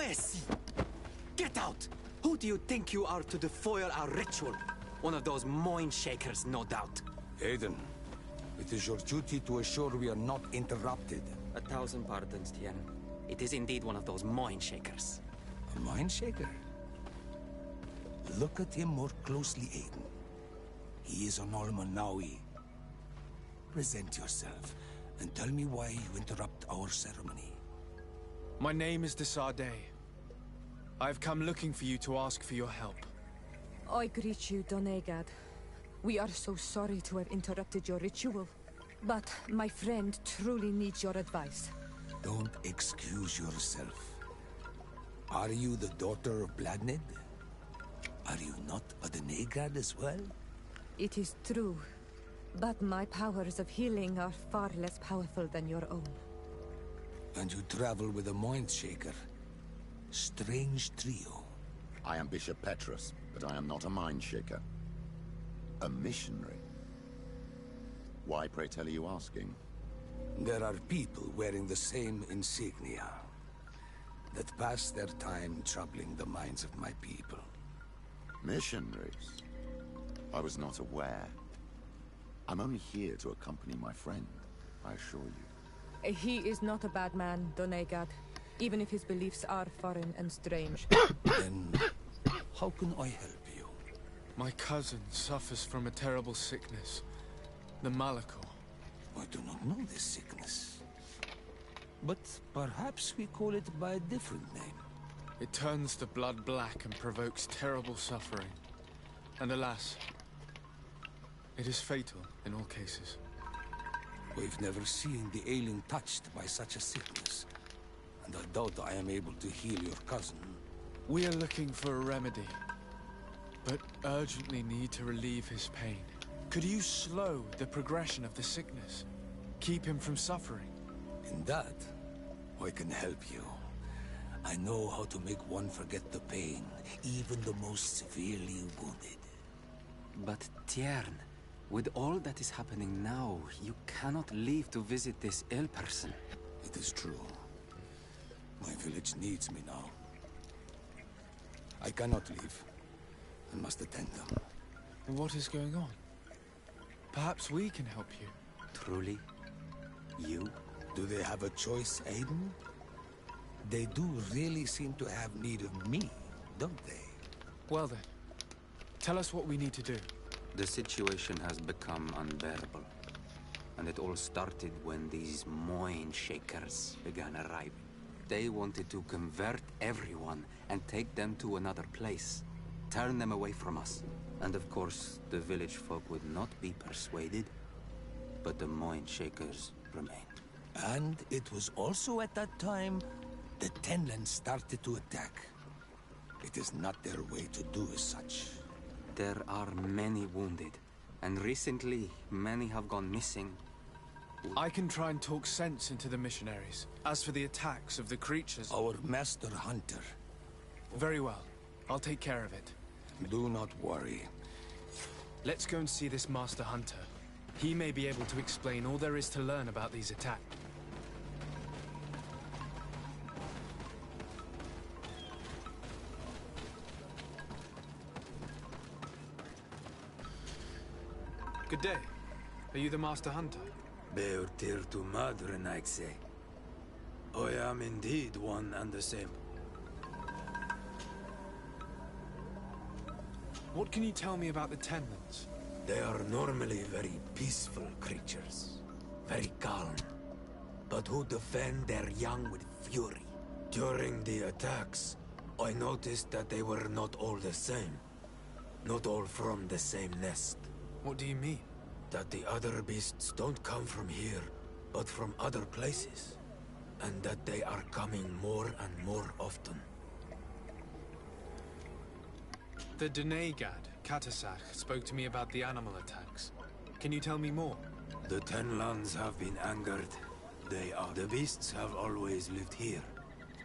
Yes! Get out! Who do you think you are to defoil our ritual? One of those mind shakers, no doubt. Aiden, it is your duty to assure we are not interrupted. 1,000 pardons, Tien. It is indeed one of those mind shakers. A mind shaker? Look at him more closely, Aiden. He is an Almanawi. Present yourself, and tell me why you interrupt our ceremony. My name is Desarde. I've come looking for you to ask for your help. I greet you, Donegad. We are so sorry to have interrupted your ritual. But my friend truly needs your advice. Don't excuse yourself. Are you the daughter of Bladned? Are you not a Donegad as well? It is true. But my powers of healing are far less powerful than your own. And you travel with a mind shaker. Strange trio. I am Bishop Petrus, but I am not a mind shaker. A missionary. Why, pray tell, are you asking? There are people wearing the same insignia that pass their time troubling the minds of my people. Missionaries? I was not aware. I'm only here to accompany my friend, I assure you. He is not a bad man, Donegad, even if his beliefs are foreign and strange. Then, how can I help you? My cousin suffers from a terrible sickness. The Malachor. I do not know this sickness. But perhaps we call it by a different name. It turns the blood black and provokes terrible suffering. And alas, it is fatal in all cases. We've never seen the ailing touched by such a sickness. And I doubt I am able to heal your cousin. We are looking for a remedy, but urgently need to relieve his pain. Could you slow the progression of the sickness? Keep him from suffering? In that, I can help you. I know how to make one forget the pain, even the most severely wounded. But Tiern, with all that is happening now, you cannot leave to visit this ill person. It is true. My village needs me now. I cannot leave. I must attend them. What is going on? Perhaps we can help you. Truly? You? Do they have a choice, Aiden? They do really seem to have need of me, don't they? Well then, tell us what we need to do. The situation has become unbearable. And it all started when these mind shakers began arriving. They wanted to convert everyone and take them to another place. Turn them away from us. And of course, the village folk would not be persuaded. But the mind shakers remained. And it was also at that time the Tenlands started to attack. It is not their way to do as such. There are many wounded. And recently, many have gone missing. I can try and talk sense into the missionaries. As for the attacks of the creatures... Our master hunter. Very well. I'll take care of it. Do not worry. Let's go and see this master hunter. He may be able to explain all there is to learn about these attacks. Good day. Are you the master hunter? Beurtir tu madre, Naixe. I am indeed one and the same. What can you tell me about the Tenlands? They are normally very peaceful creatures. Very calm. But who defend their young with fury. During the attacks, I noticed that they were not all the same. Not all from the same nest. What do you mean? That the other beasts don't come from here, but from other places. And that they are coming more and more often. The Donegad, Katasach, spoke to me about the animal attacks. Can you tell me more? The Tenlands have been angered. The beasts have always lived here.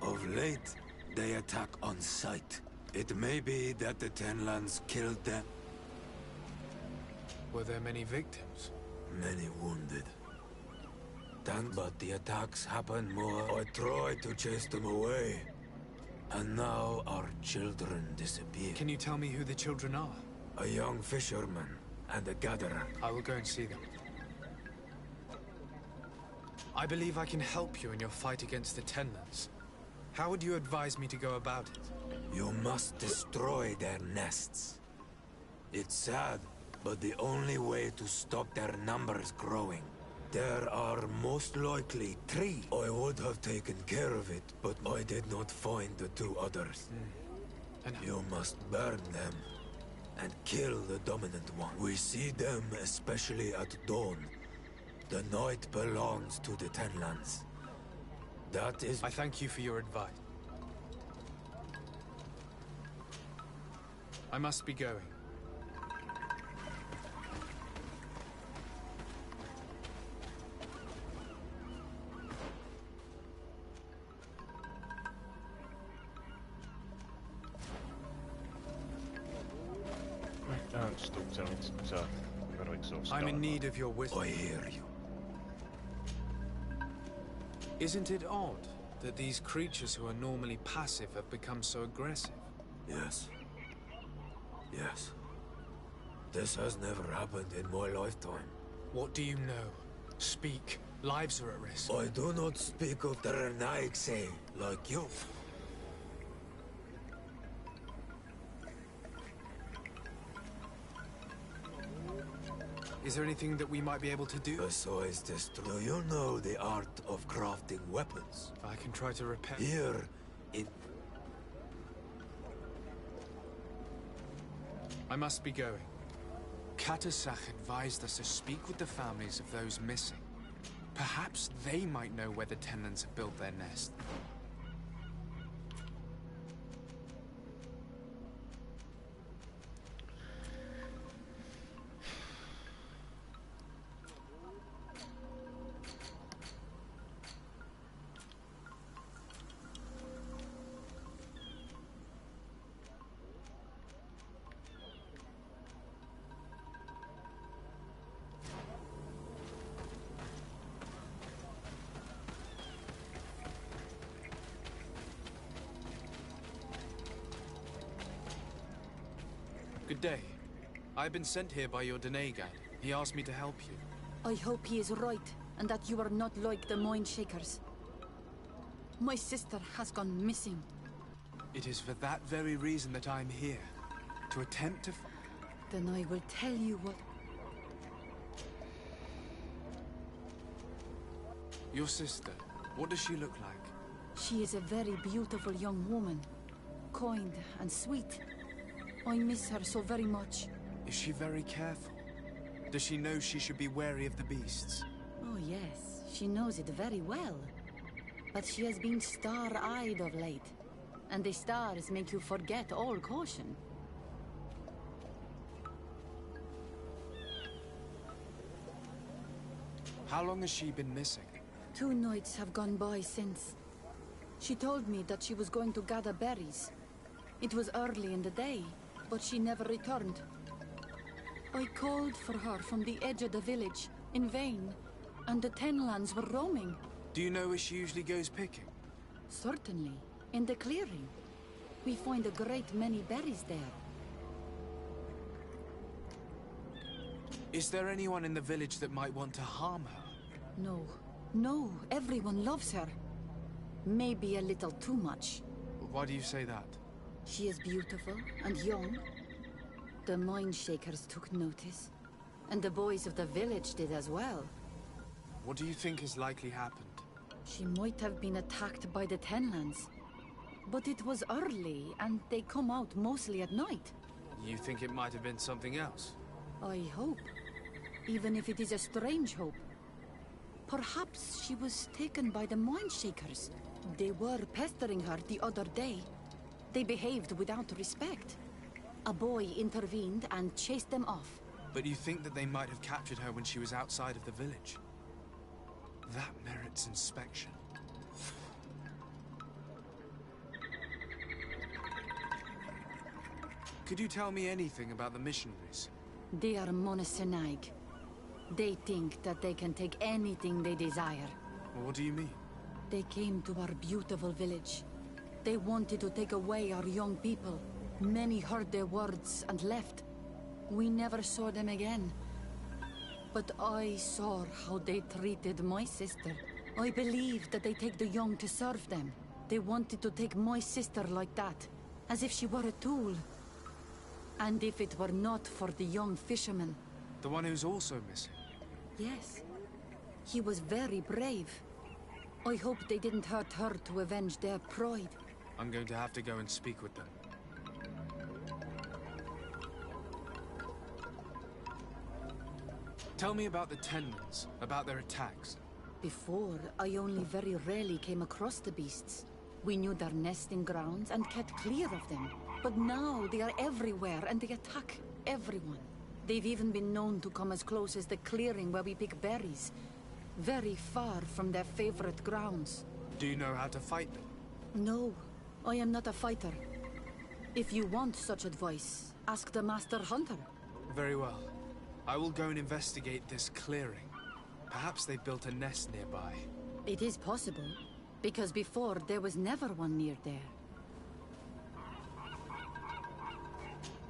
Of late, they attack on sight. It may be that the Tenlands killed them. Were there many victims? Many wounded. But the attacks happen more. I tried to chase them away. And now our children disappear. Can you tell me who the children are? A young fisherman and a gatherer. I will go and see them. I believe I can help you in your fight against the Tenlands. How would you advise me to go about it? You must destroy their nests. It's sad, but the only way to stop their numbers growing. There are most likely 3. I would have taken care of it, but I did not find the 2 others. You must burn them and kill the dominant one. We see them especially at dawn. The night belongs to the Tenlands. That is... I thank you for your advice. I must be going. Stop telling it, so I've got to exhaust. I'm in need of your wisdom. I hear you. Isn't it odd that these creatures who are normally passive have become so aggressive? Yes. Yes. This has never happened in my lifetime. What do you know? Speak. Lives are at risk. I do not speak of the Renaigse like you. Is there anything that we might be able to do? Besides this, do you know the art of crafting weapons? I can try to repair... Here, in... I must be going. Katasach advised us to speak with the families of those missing. Perhaps they might know where the Tenlands have built their nest. Good day. I've been sent here by your Denegan. He asked me to help you. I hope he is right, and that you are not like the Moin Shakers. My sister has gone missing. It is for that very reason that I'm here. To attempt to... Then I will tell you what... Your sister, what does she look like? She is a very beautiful young woman. Kind and sweet. I miss her so very much. Is she very careful? Does she know she should be wary of the beasts? Oh yes, she knows it very well. But she has been star-eyed of late. And the stars make you forget all caution. How long has she been missing? 2 nights have gone by since. She told me that she was going to gather berries. It was early in the day, but she never returned. I called for her from the edge of the village, in vain, and the Tenlands were roaming. Do you know where she usually goes picking? Certainly, in the clearing. We find a great many berries there. Is there anyone in the village that might want to harm her? No. No, everyone loves her. Maybe a little too much. Why do you say that? She is beautiful and young. The Mind Shakers took notice. And the boys of the village did as well. What do you think has likely happened? She might have been attacked by the Tenlands. But it was early, and they come out mostly at night. You think it might have been something else? I hope. Even if it is a strange hope. Perhaps she was taken by the Mind Shakers. They were pestering her the other day. They behaved without respect. A boy intervened and chased them off. But you think that they might have captured her when she was outside of the village? That merits inspection. Could you tell me anything about the missionaries? They are Monasenaig. They think that they can take anything they desire. What do you mean? They came to our beautiful village. They wanted to take away our young people. Many heard their words and left. We never saw them again. But I saw how they treated my sister. I believe that they take the young to serve them. They wanted to take my sister like that, as if she were a tool. And if it were not for the young fisherman... The one who's also missing? Yes. He was very brave. I hope they didn't hurt her to avenge their pride. I'm going to have to go and speak with them. Tell me about the Tenmans, about their attacks. Before, I only very rarely came across the beasts. We knew their nesting grounds and kept clear of them. But now they are everywhere and they attack everyone. They've even been known to come as close as the clearing where we pick berries. Very far from their favorite grounds. Do you know how to fight them? No, I am not a fighter. If you want such advice, ask the Master Hunter. Very well. I will go and investigate this clearing. Perhaps they built a nest nearby. It is possible, because before there was never one near there.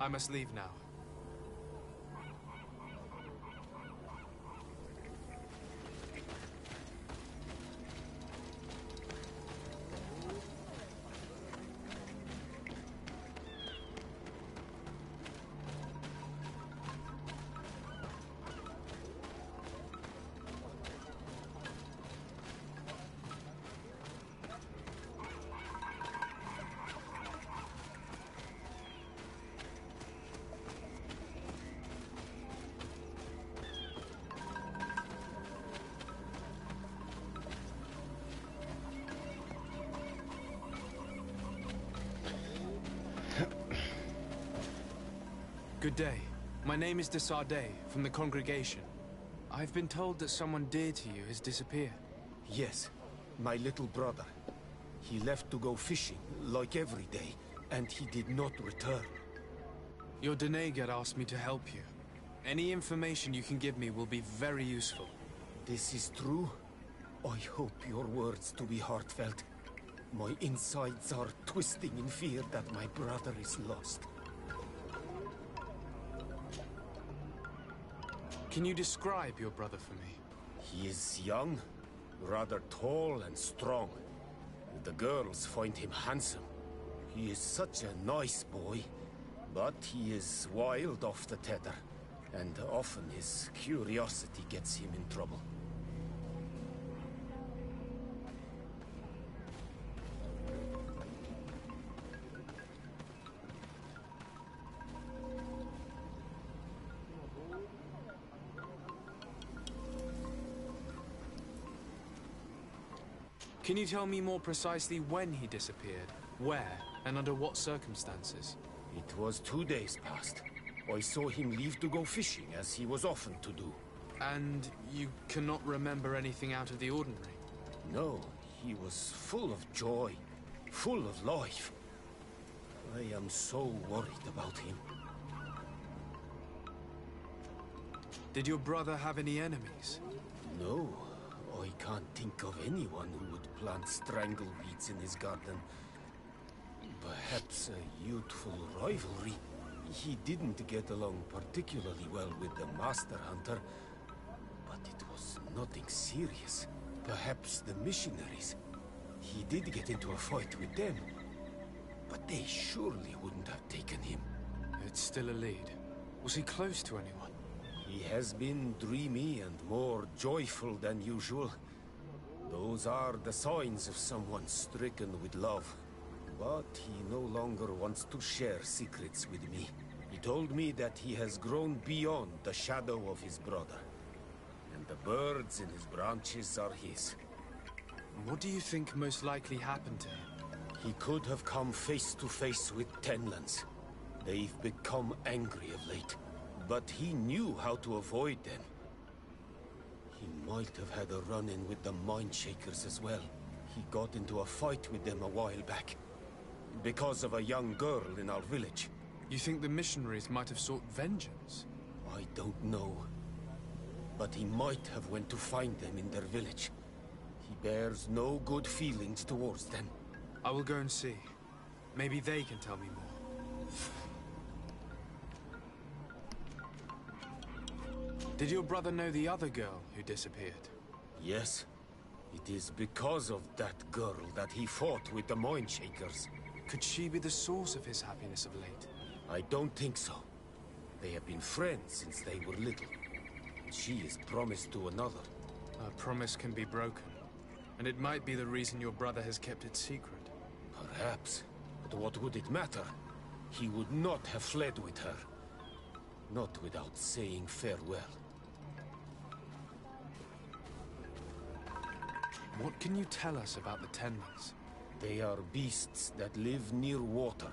I must leave now. Good day. My name is de Sardet, from the congregation. I've been told that someone dear to you has disappeared. Yes, my little brother. He left to go fishing, like every day, and he did not return. Your Denegar asked me to help you. Any information you can give me will be very useful. This is true? I hope your words to be heartfelt. My insides are twisting in fear that my brother is lost. Can you describe your brother for me? He is young, rather tall and strong. The girls find him handsome. He is such a nice boy, but he is wild off the tether, and often his curiosity gets him in trouble. Can you tell me more precisely when he disappeared, where, and under what circumstances? It was 2 days past. I saw him leave to go fishing, as he was often to do. And you cannot remember anything out of the ordinary? No, he was full of joy, full of life. I am so worried about him. Did your brother have any enemies? No, I can't think of anyone who would plant strangleweeds in his garden. Perhaps a youthful rivalry. He didn't get along particularly well with the Master Hunter, but it was nothing serious. Perhaps the missionaries. He did get into a fight with them, but they surely wouldn't have taken him. It's still a lead. Was he close to anyone? He has been dreamy and more joyful than usual. Those are the signs of someone stricken with love. But he no longer wants to share secrets with me. He told me that he has grown beyond the shadow of his brother. And the birds in his branches are his. What do you think most likely happened to him? He could have come face to face with Tenlands. They've become angry of late. But he knew how to avoid them. He might have had a run-in with the Mindshakers as well. He got into a fight with them a while back. Because of a young girl in our village. You think the missionaries might have sought vengeance? I don't know. But he might have went to find them in their village. He bears no good feelings towards them. I will go and see. Maybe they can tell me more. Did your brother know the other girl who disappeared? Yes. It is because of that girl that he fought with the Mindshakers. Could she be the source of his happiness of late? I don't think so. They have been friends since they were little. She is promised to another. A promise can be broken. And it might be the reason your brother has kept it secret. Perhaps. But what would it matter? He would not have fled with her. Not without saying farewell. What can you tell us about the Tenlans? They are beasts that live near water,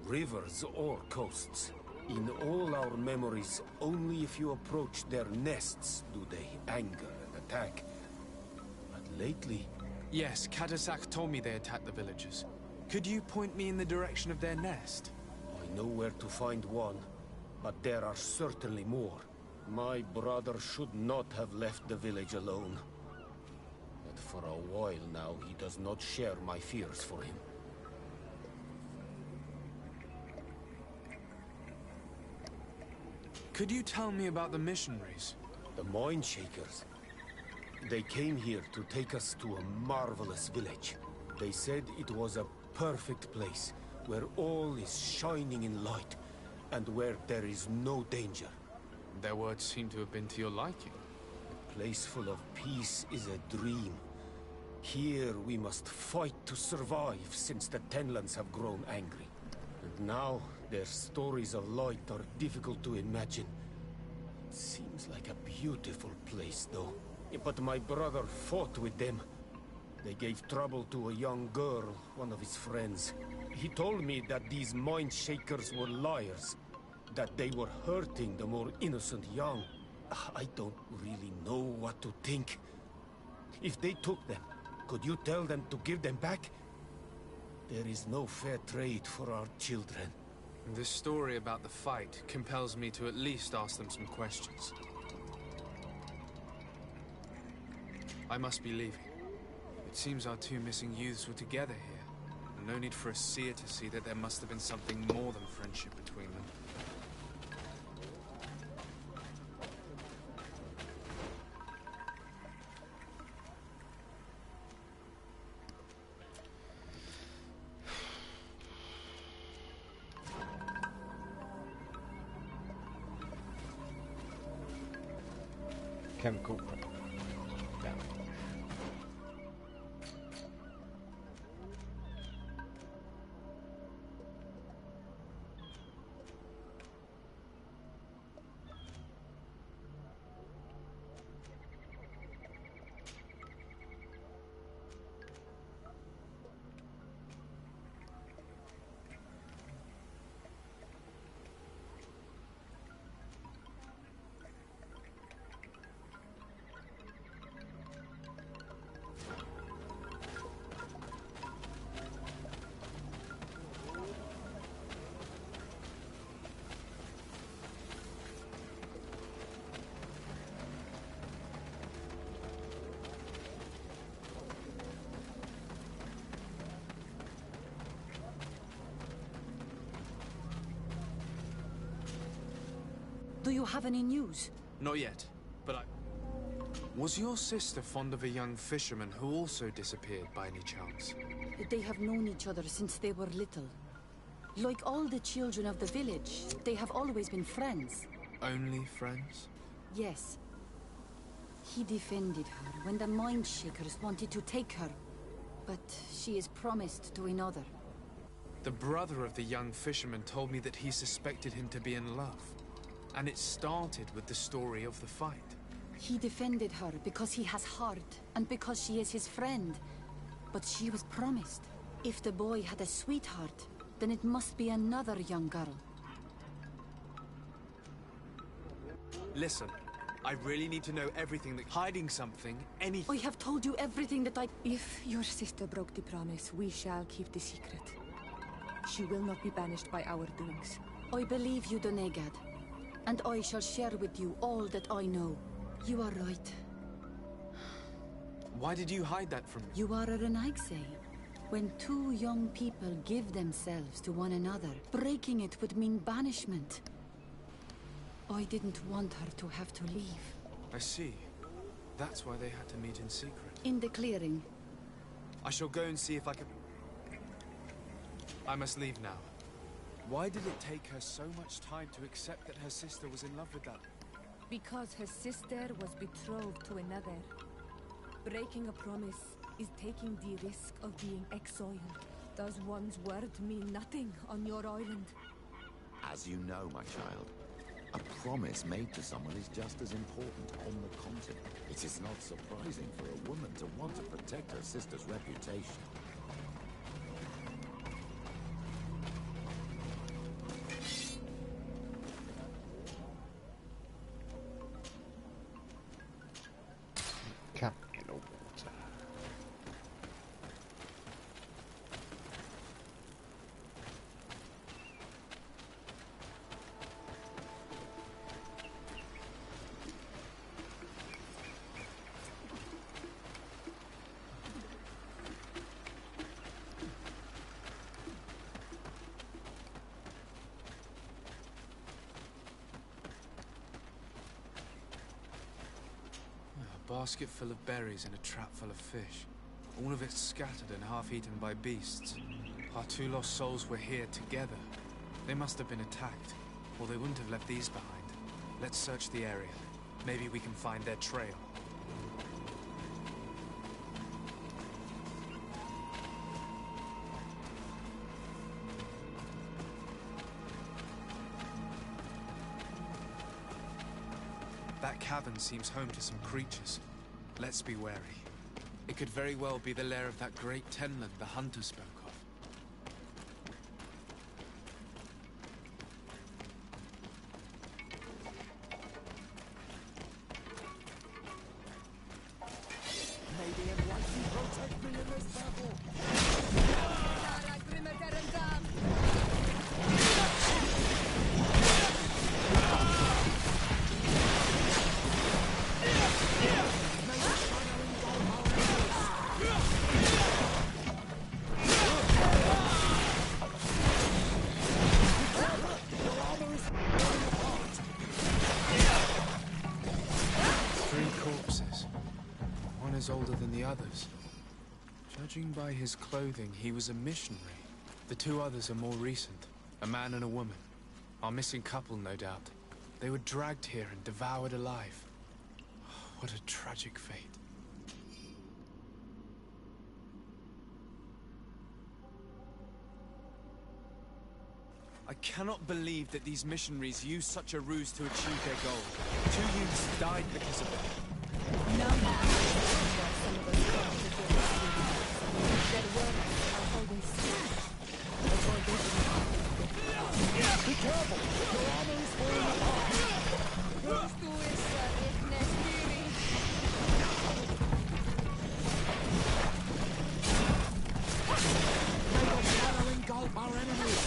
rivers or coasts. In all our memories, only if you approach their nests do they anger and attack. But lately... Yes, Kadasak told me they attacked the villagers. Could you point me in the direction of their nest? I know where to find one, but there are certainly more. My brother should not have left the village alone. But for a while now, he does not share my fears for him. Could you tell me about the missionaries? The Mindshakers. They came here to take us to a marvelous village. They said it was a perfect place, where all is shining in light, and where there is no danger. Their words seem to have been to your liking. A place full of peace is a dream. Here we must fight to survive, since the Tenlans have grown angry. And now, their stories of light are difficult to imagine. It seems like a beautiful place, though. But my brother fought with them. They gave trouble to a young girl, one of his friends. He told me that these Mindshakers were liars, that they were hurting the more innocent young. I don't really know what to think. If they took them, could you tell them to give them back? There is no fair trade for our children. This story about the fight compels me to at least ask them some questions. I must be leaving. It seems our two missing youths were together here. No need for a seer to see that there must have been something more than friendship between them. Chemical damage. Do you have any news? Not yet, but I... Was your sister fond of a young fisherman who also disappeared by any chance? They have known each other since they were little. Like all the children of the village, they have always been friends. Only friends? Yes. He defended her when the Mindshakers wanted to take her. But she is promised to another. The brother of the young fisherman told me that he suspected him to be in love. And it started with the story of the fight. He defended her because he has heart, and because she is his friend. But she was promised. If the boy had a sweetheart, then it must be another young girl. Listen, I really need to know everything that... Hiding something, anything... I have told you everything that I... If your sister broke the promise, we shall keep the secret. She will not be banished by our doings. I believe you, Donegad. And I shall share with you all that I know. You are right. Why did you hide that from me? You are a Renaigse. When two young people give themselves to one another, breaking it would mean banishment. I didn't want her to have to leave. I see. That's why they had to meet in secret. In the clearing. I shall go and see if I can... I must leave now. Why did it take her so much time to accept that her sister was in love with that? Because her sister was betrothed to another. Breaking a promise is taking the risk of being exiled. Does one's word mean nothing on your island? As you know, my child, a promise made to someone is just as important on the continent. It is not surprising for a woman to want to protect her sister's reputation. Cap in the water. A basket full of berries and a trap full of fish. All of it scattered and half-eaten by beasts. Our two lost souls were here together. They must have been attacked, or they wouldn't have left these behind. Let's search the area. Maybe we can find their trail. That cavern seems home to some creatures. Let's be wary. It could very well be the lair of that great tenland the hunter spoke of. Maybe enlighten protect me in this battle. Older than the others. Judging by his clothing, he was a missionary. The two others are more recent, a man and a woman. Our missing couple, no doubt. They were dragged here and devoured alive. What a tragic fate. I cannot believe that these missionaries used such a ruse to achieve their goal. 2 youths died because of it. No matter. Some of us come to get us their words are holding still. Be careful! Your armor is falling apart! May the shadow engulf our enemies!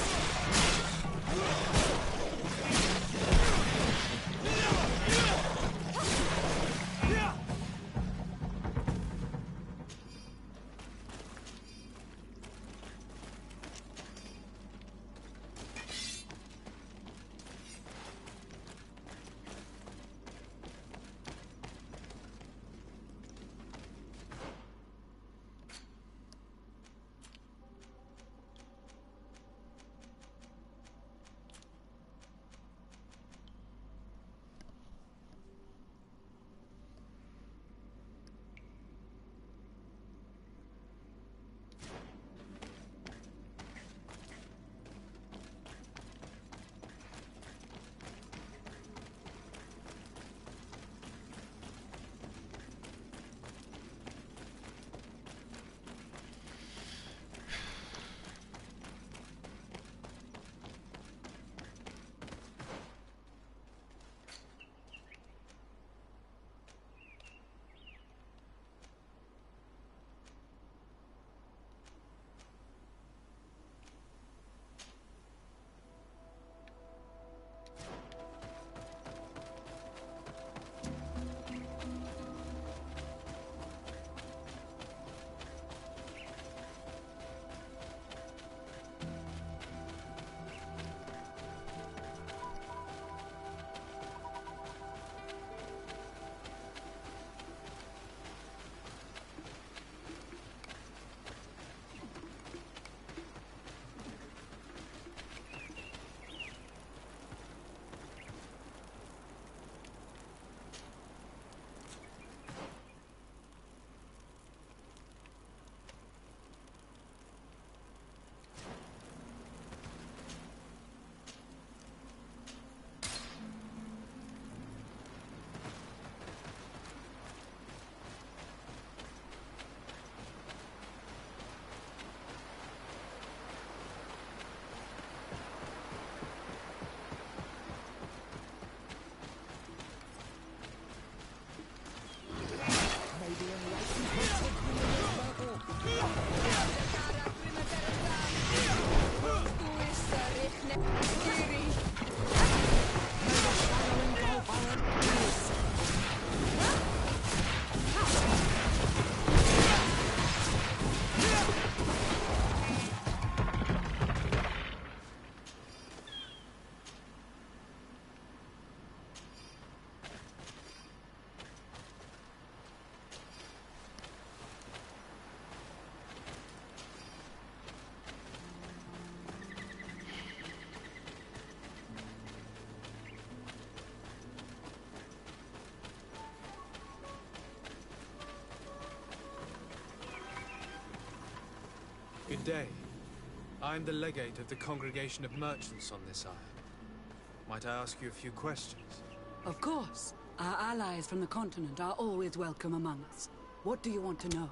Good day. I am the legate of the Congregation of Merchants on this island. Might I ask you a few questions? Of course. Our allies from the continent are always welcome among us. What do you want to know?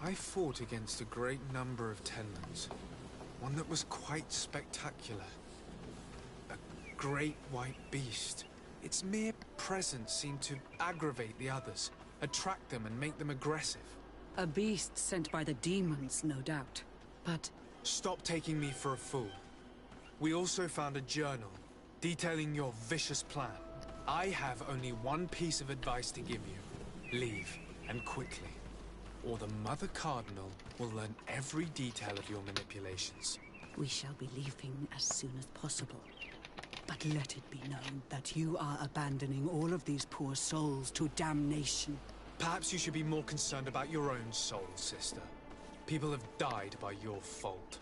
I fought against a great number of Tenlans. One that was quite spectacular. A great white beast. Its mere presence seemed to aggravate the others, attract them and make them aggressive. A beast sent by the demons, no doubt. But... Stop taking me for a fool. We also found a journal detailing your vicious plan. I have only one piece of advice to give you. Leave, and quickly. Or the Mother Cardinal will learn every detail of your manipulations. We shall be leaving as soon as possible. But let it be known that you are abandoning all of these poor souls to damnation. Perhaps you should be more concerned about your own soul, sister. People have died by your fault.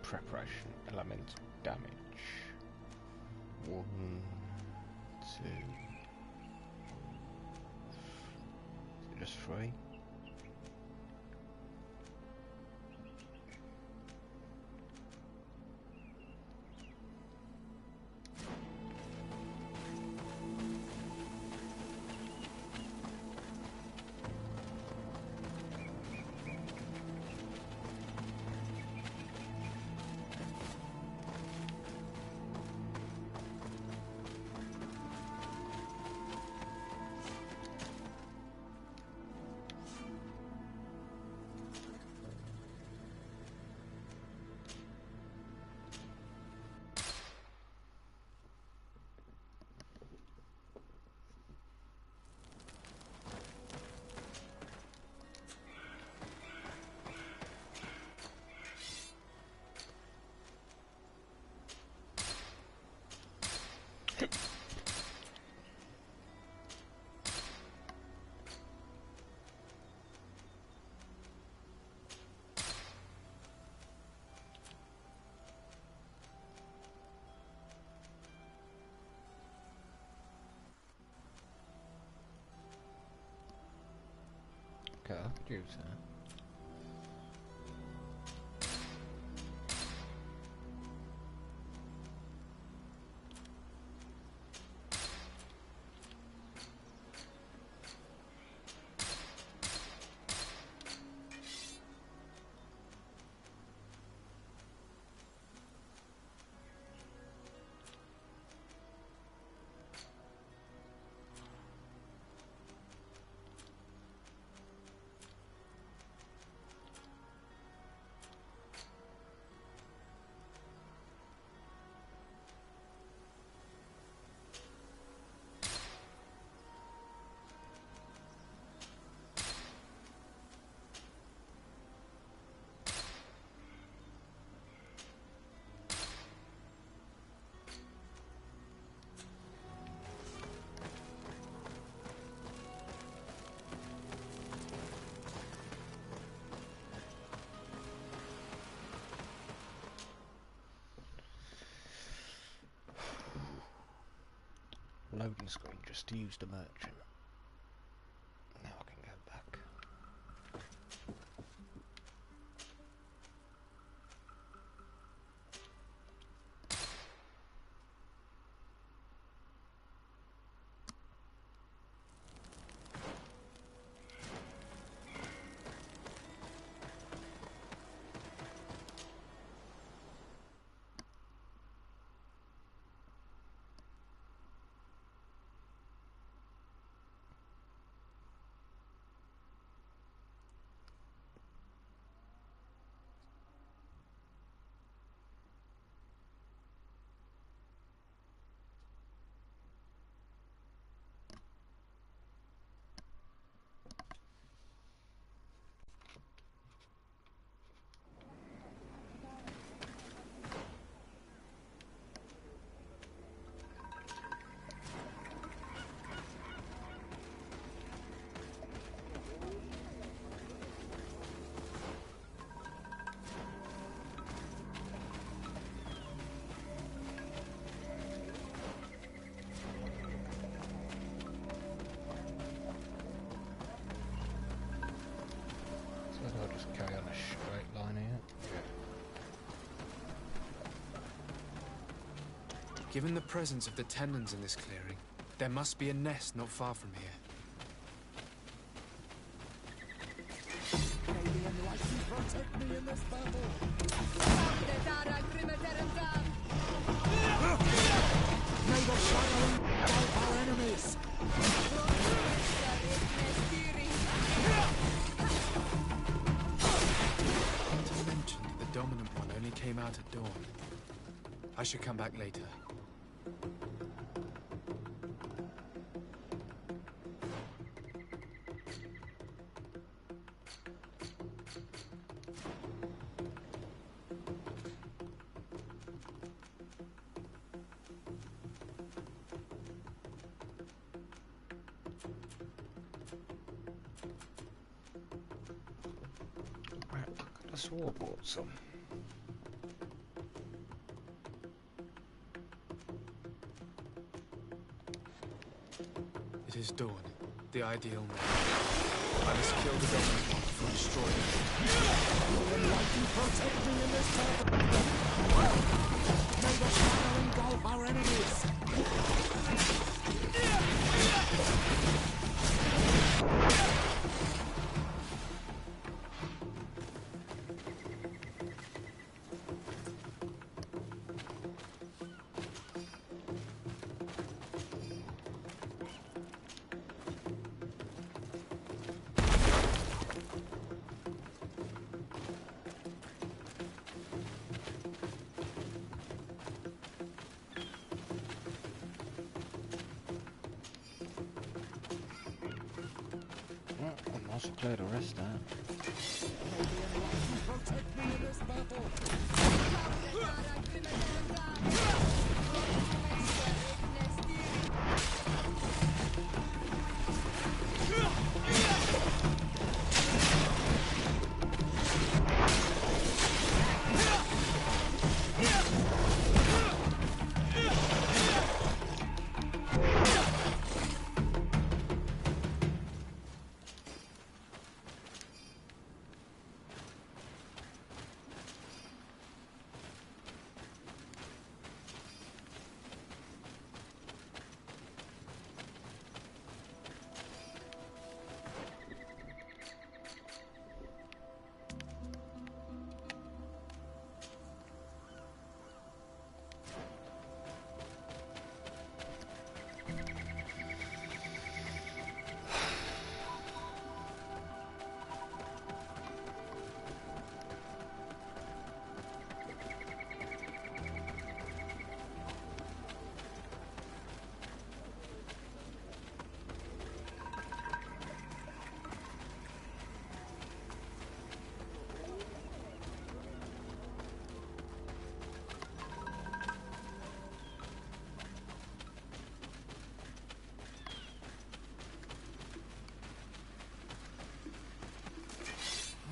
Preparation, elemental damage. 1, 2. Is it just 3? Okay, I could use that. Loading screen, just use the merchant. Now I can go back. Given the presence of the tendons in this clearing, there must be a nest not far from here. May the Enlightened protect me in this battle. May the shadow engulf our enemies. Hunter mentioned the dominant one only came out at dawn. I should come back later. I swore I bought some. It is dawn, the ideal man. I must kill the dominant one before destroying it. The Enlightened protect me in this battle. May the shadow engulf our enemies. I must clear the rest out.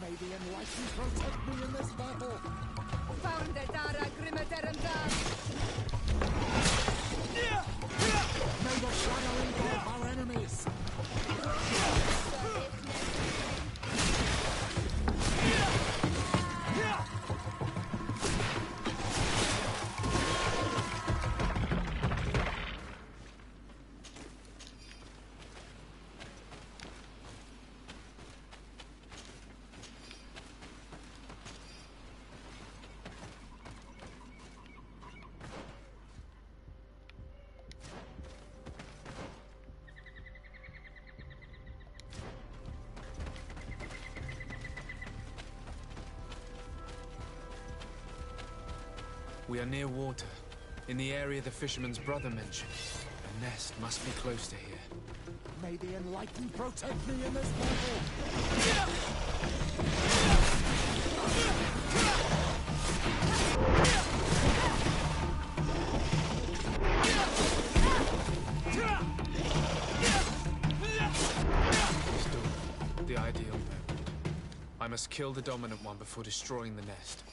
May the Enlightened protect me in this battle. May the Enlightened protect me in this battle. May the shadow engulf our enemies. We are near water, in the area the fisherman's brother mentioned. A nest must be close to here. May the Enlightened protect me in this battle. The ideal moment. I must kill the dominant one before destroying the nest.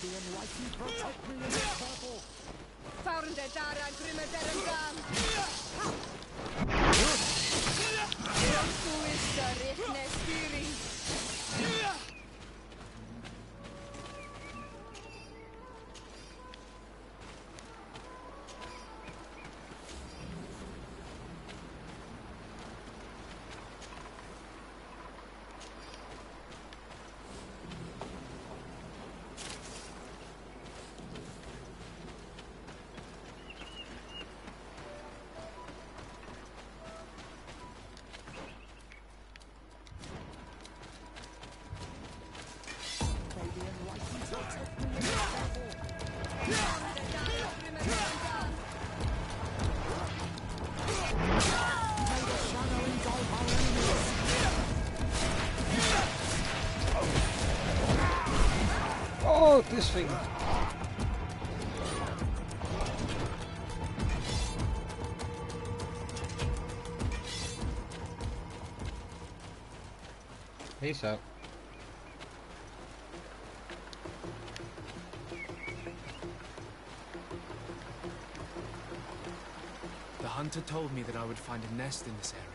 the Enlightened protect me in this battle! Found the Dara Grimmerderendam! Who is the Rithne Spiri? Oh, this thing! Peace out. The hunter told me that I would find a nest in this area.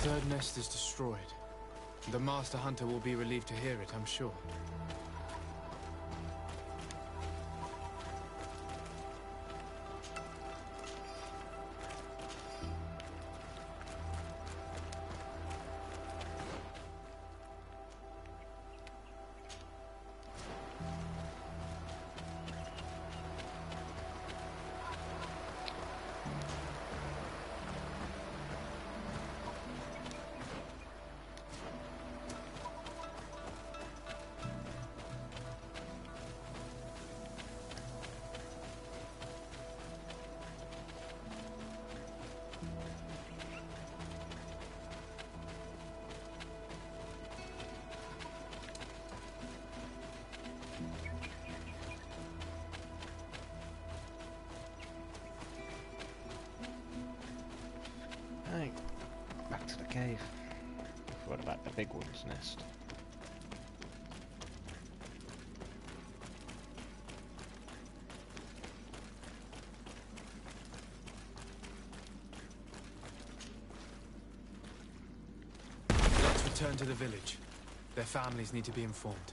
The third nest is destroyed. The Master Hunter will be relieved to hear it, I'm sure. Right, back to the cave. What about the big one's nest? Let's return to the village. Their families need to be informed.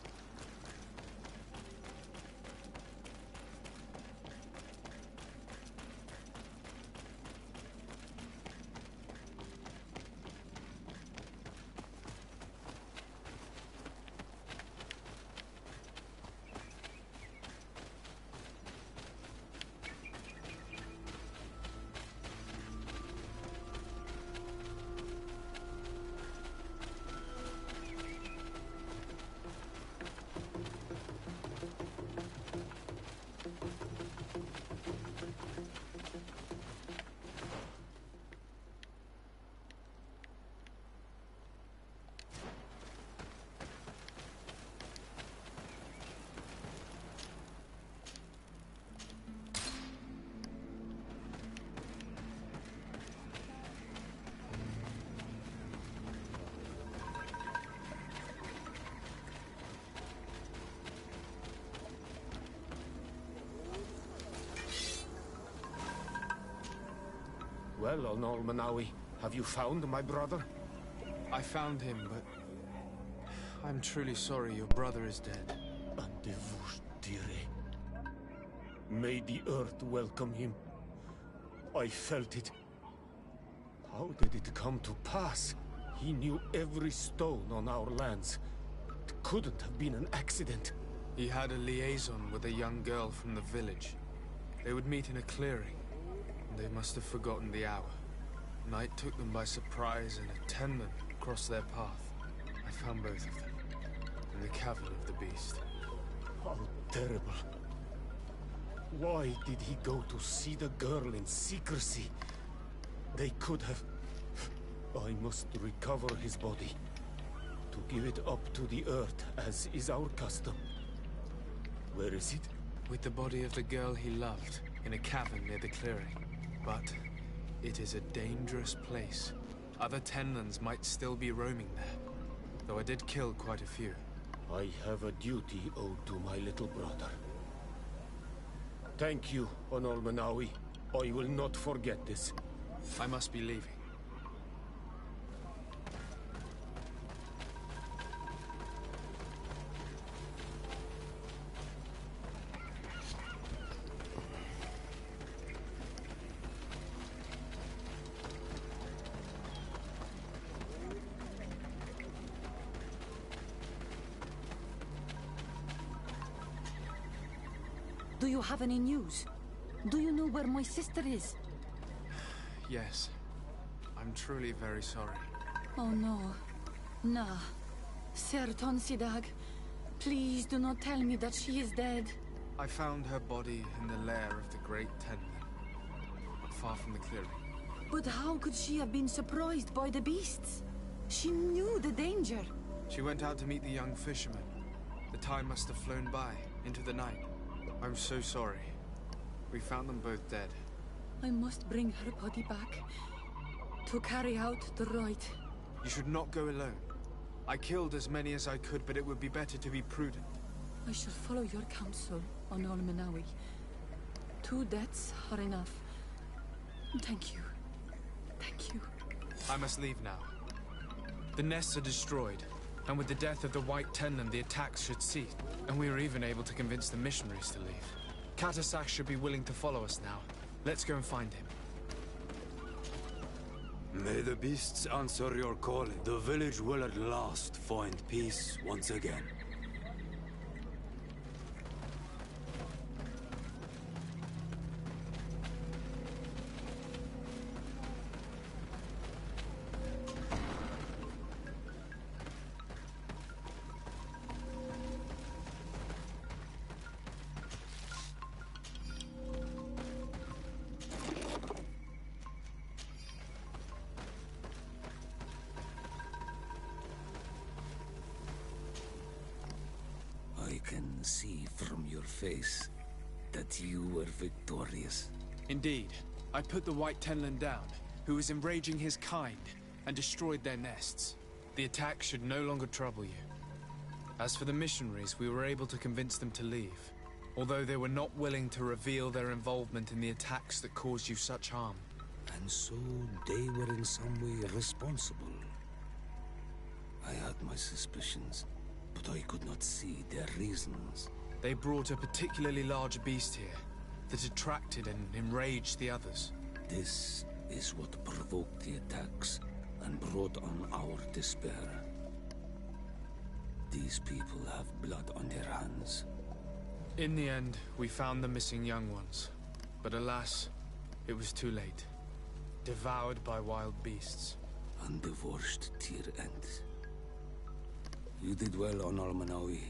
Well, Onol Manawi, have you found my brother? I found him, but I'm truly sorry your brother is dead. May the earth welcome him. I felt it. How did it come to pass? He knew every stone on our lands. It couldn't have been an accident. He had a liaison with a young girl from the village. They would meet in a clearing, and they must have forgotten the hour. Night took them by surprise, and a tenman crossed their path. I found both of them, in the cavern of the beast. How terrible. Why did he go to see the girl in secrecy? They could have... I must recover his body. To give it up to the earth, as is our custom. Where is it? With the body of the girl he loved, in a cavern near the clearing. But it is a dangerous place. Other tenlans might still be roaming there, though I did kill quite a few. I have a duty owed to my little brother. Thank you, Onol Manawi. I will not forget this. I must be leaving. Do you have any news? Do you know where my sister is? Yes. I'm truly very sorry. Oh no. Nah. Ser Tonsidag, please do not tell me that she is dead. I found her body in the lair of the Great Tenman, not far from the clearing. But how could she have been surprised by the beasts? She knew the danger. She went out to meet the young fisherman. The time must have flown by, into the night. I'm so sorry. We found them both dead. I must bring her body back to carry out the rite. You should not go alone. I killed as many as I could, but it would be better to be prudent. I shall follow your counsel, Onol Manawi. 2 deaths are enough. Thank you. Thank you. I must leave now. The nests are destroyed, and with the death of the White Tenman, the attacks should cease. And we were even able to convince the missionaries to leave. Katasak should be willing to follow us now. Let's go and find him. May the beasts answer your calling. The village will at last find peace once again. I can see from your face that you were victorious. Indeed. I put the White Tenlan down, who was enraging his kind, and destroyed their nests. The attack should no longer trouble you. As for the missionaries, we were able to convince them to leave, although they were not willing to reveal their involvement in the attacks that caused you such harm. And so they were in some way responsible. I had my suspicions, but I could not see their reasons. They brought a particularly large beast here that attracted and enraged the others. This is what provoked the attacks and brought on our despair. These people have blood on their hands. In the end, we found the missing young ones. But alas, it was too late. Devoured by wild beasts. And divorced Tyr End. You did well on Almanawi.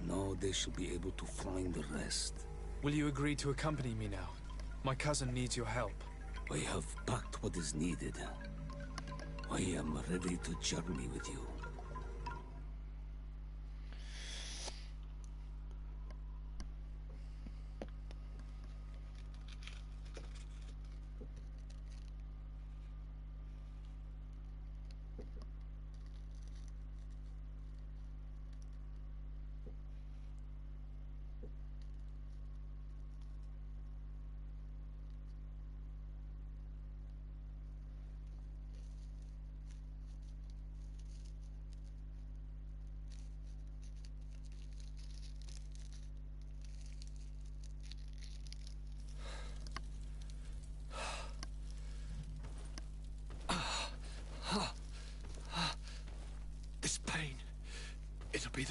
Now they should be able to find the rest. Will you agree to accompany me now? My cousin needs your help. I have packed what is needed. I am ready to journey with you.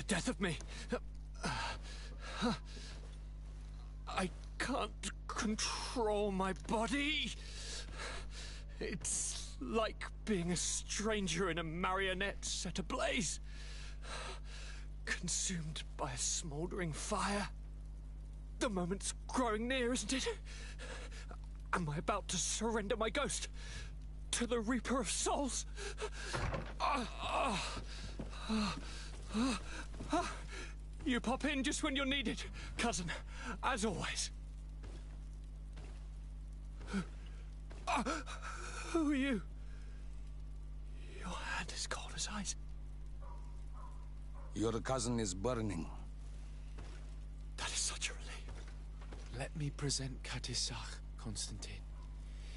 death of me. I can't control my body. It's like being a stranger in a marionette set ablaze. Consumed by a smouldering fire. The moment's growing near, isn't it? Am I about to surrender my ghost to the Reaper of Souls? You pop in just when you're needed, cousin, as always. Who are you? Your hand is cold as ice. Your cousin is burning. That is such a relief. Let me present Katisach, Constantine.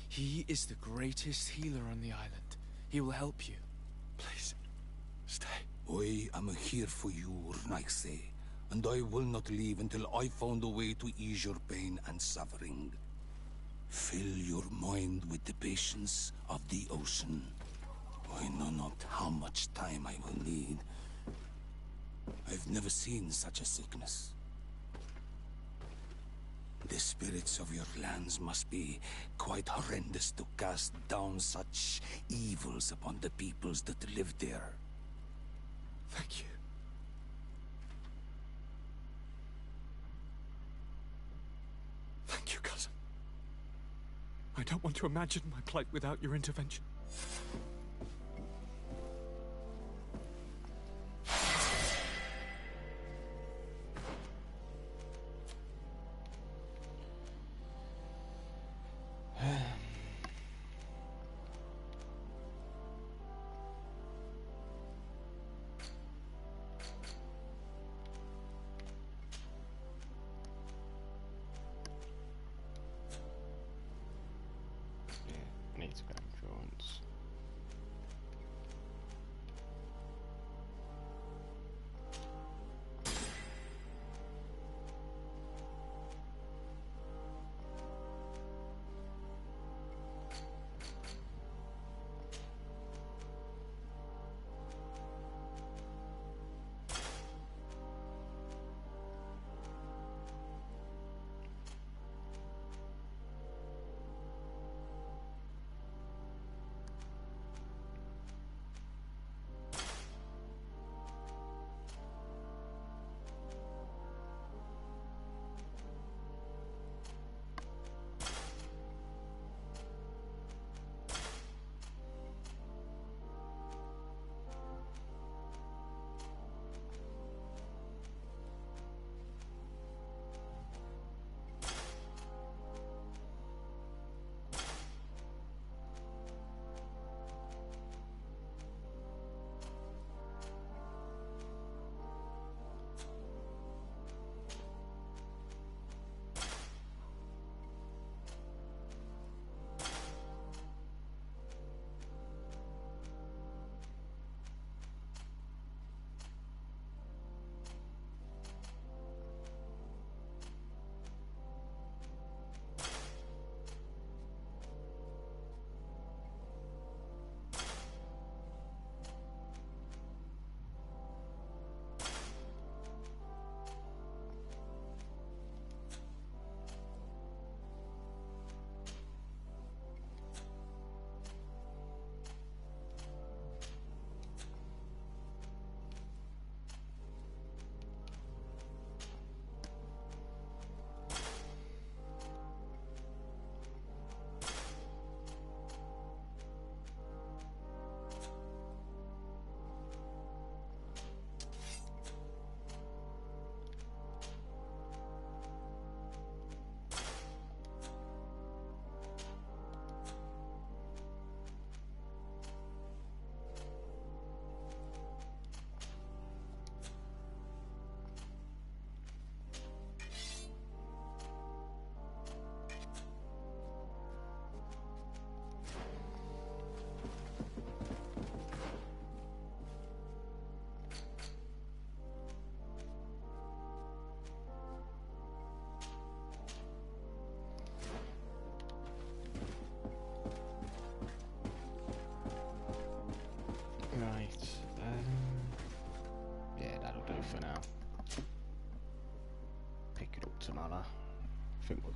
He is the greatest healer on the island. He will help you. Please, stay. I am here for you, Urnaxe, and I will not leave until I found a way to ease your pain and suffering. Fill your mind with the patience of the ocean. I know not how much time I will need. I've never seen such a sickness. The spirits of your lands must be quite horrendous to cast down such evils upon the peoples that live there. Thank you. Thank you, cousin. I don't want to imagine my plight without your intervention. Need to go insurance.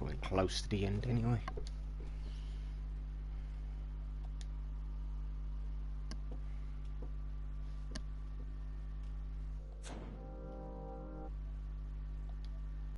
Quite close to the end anyway.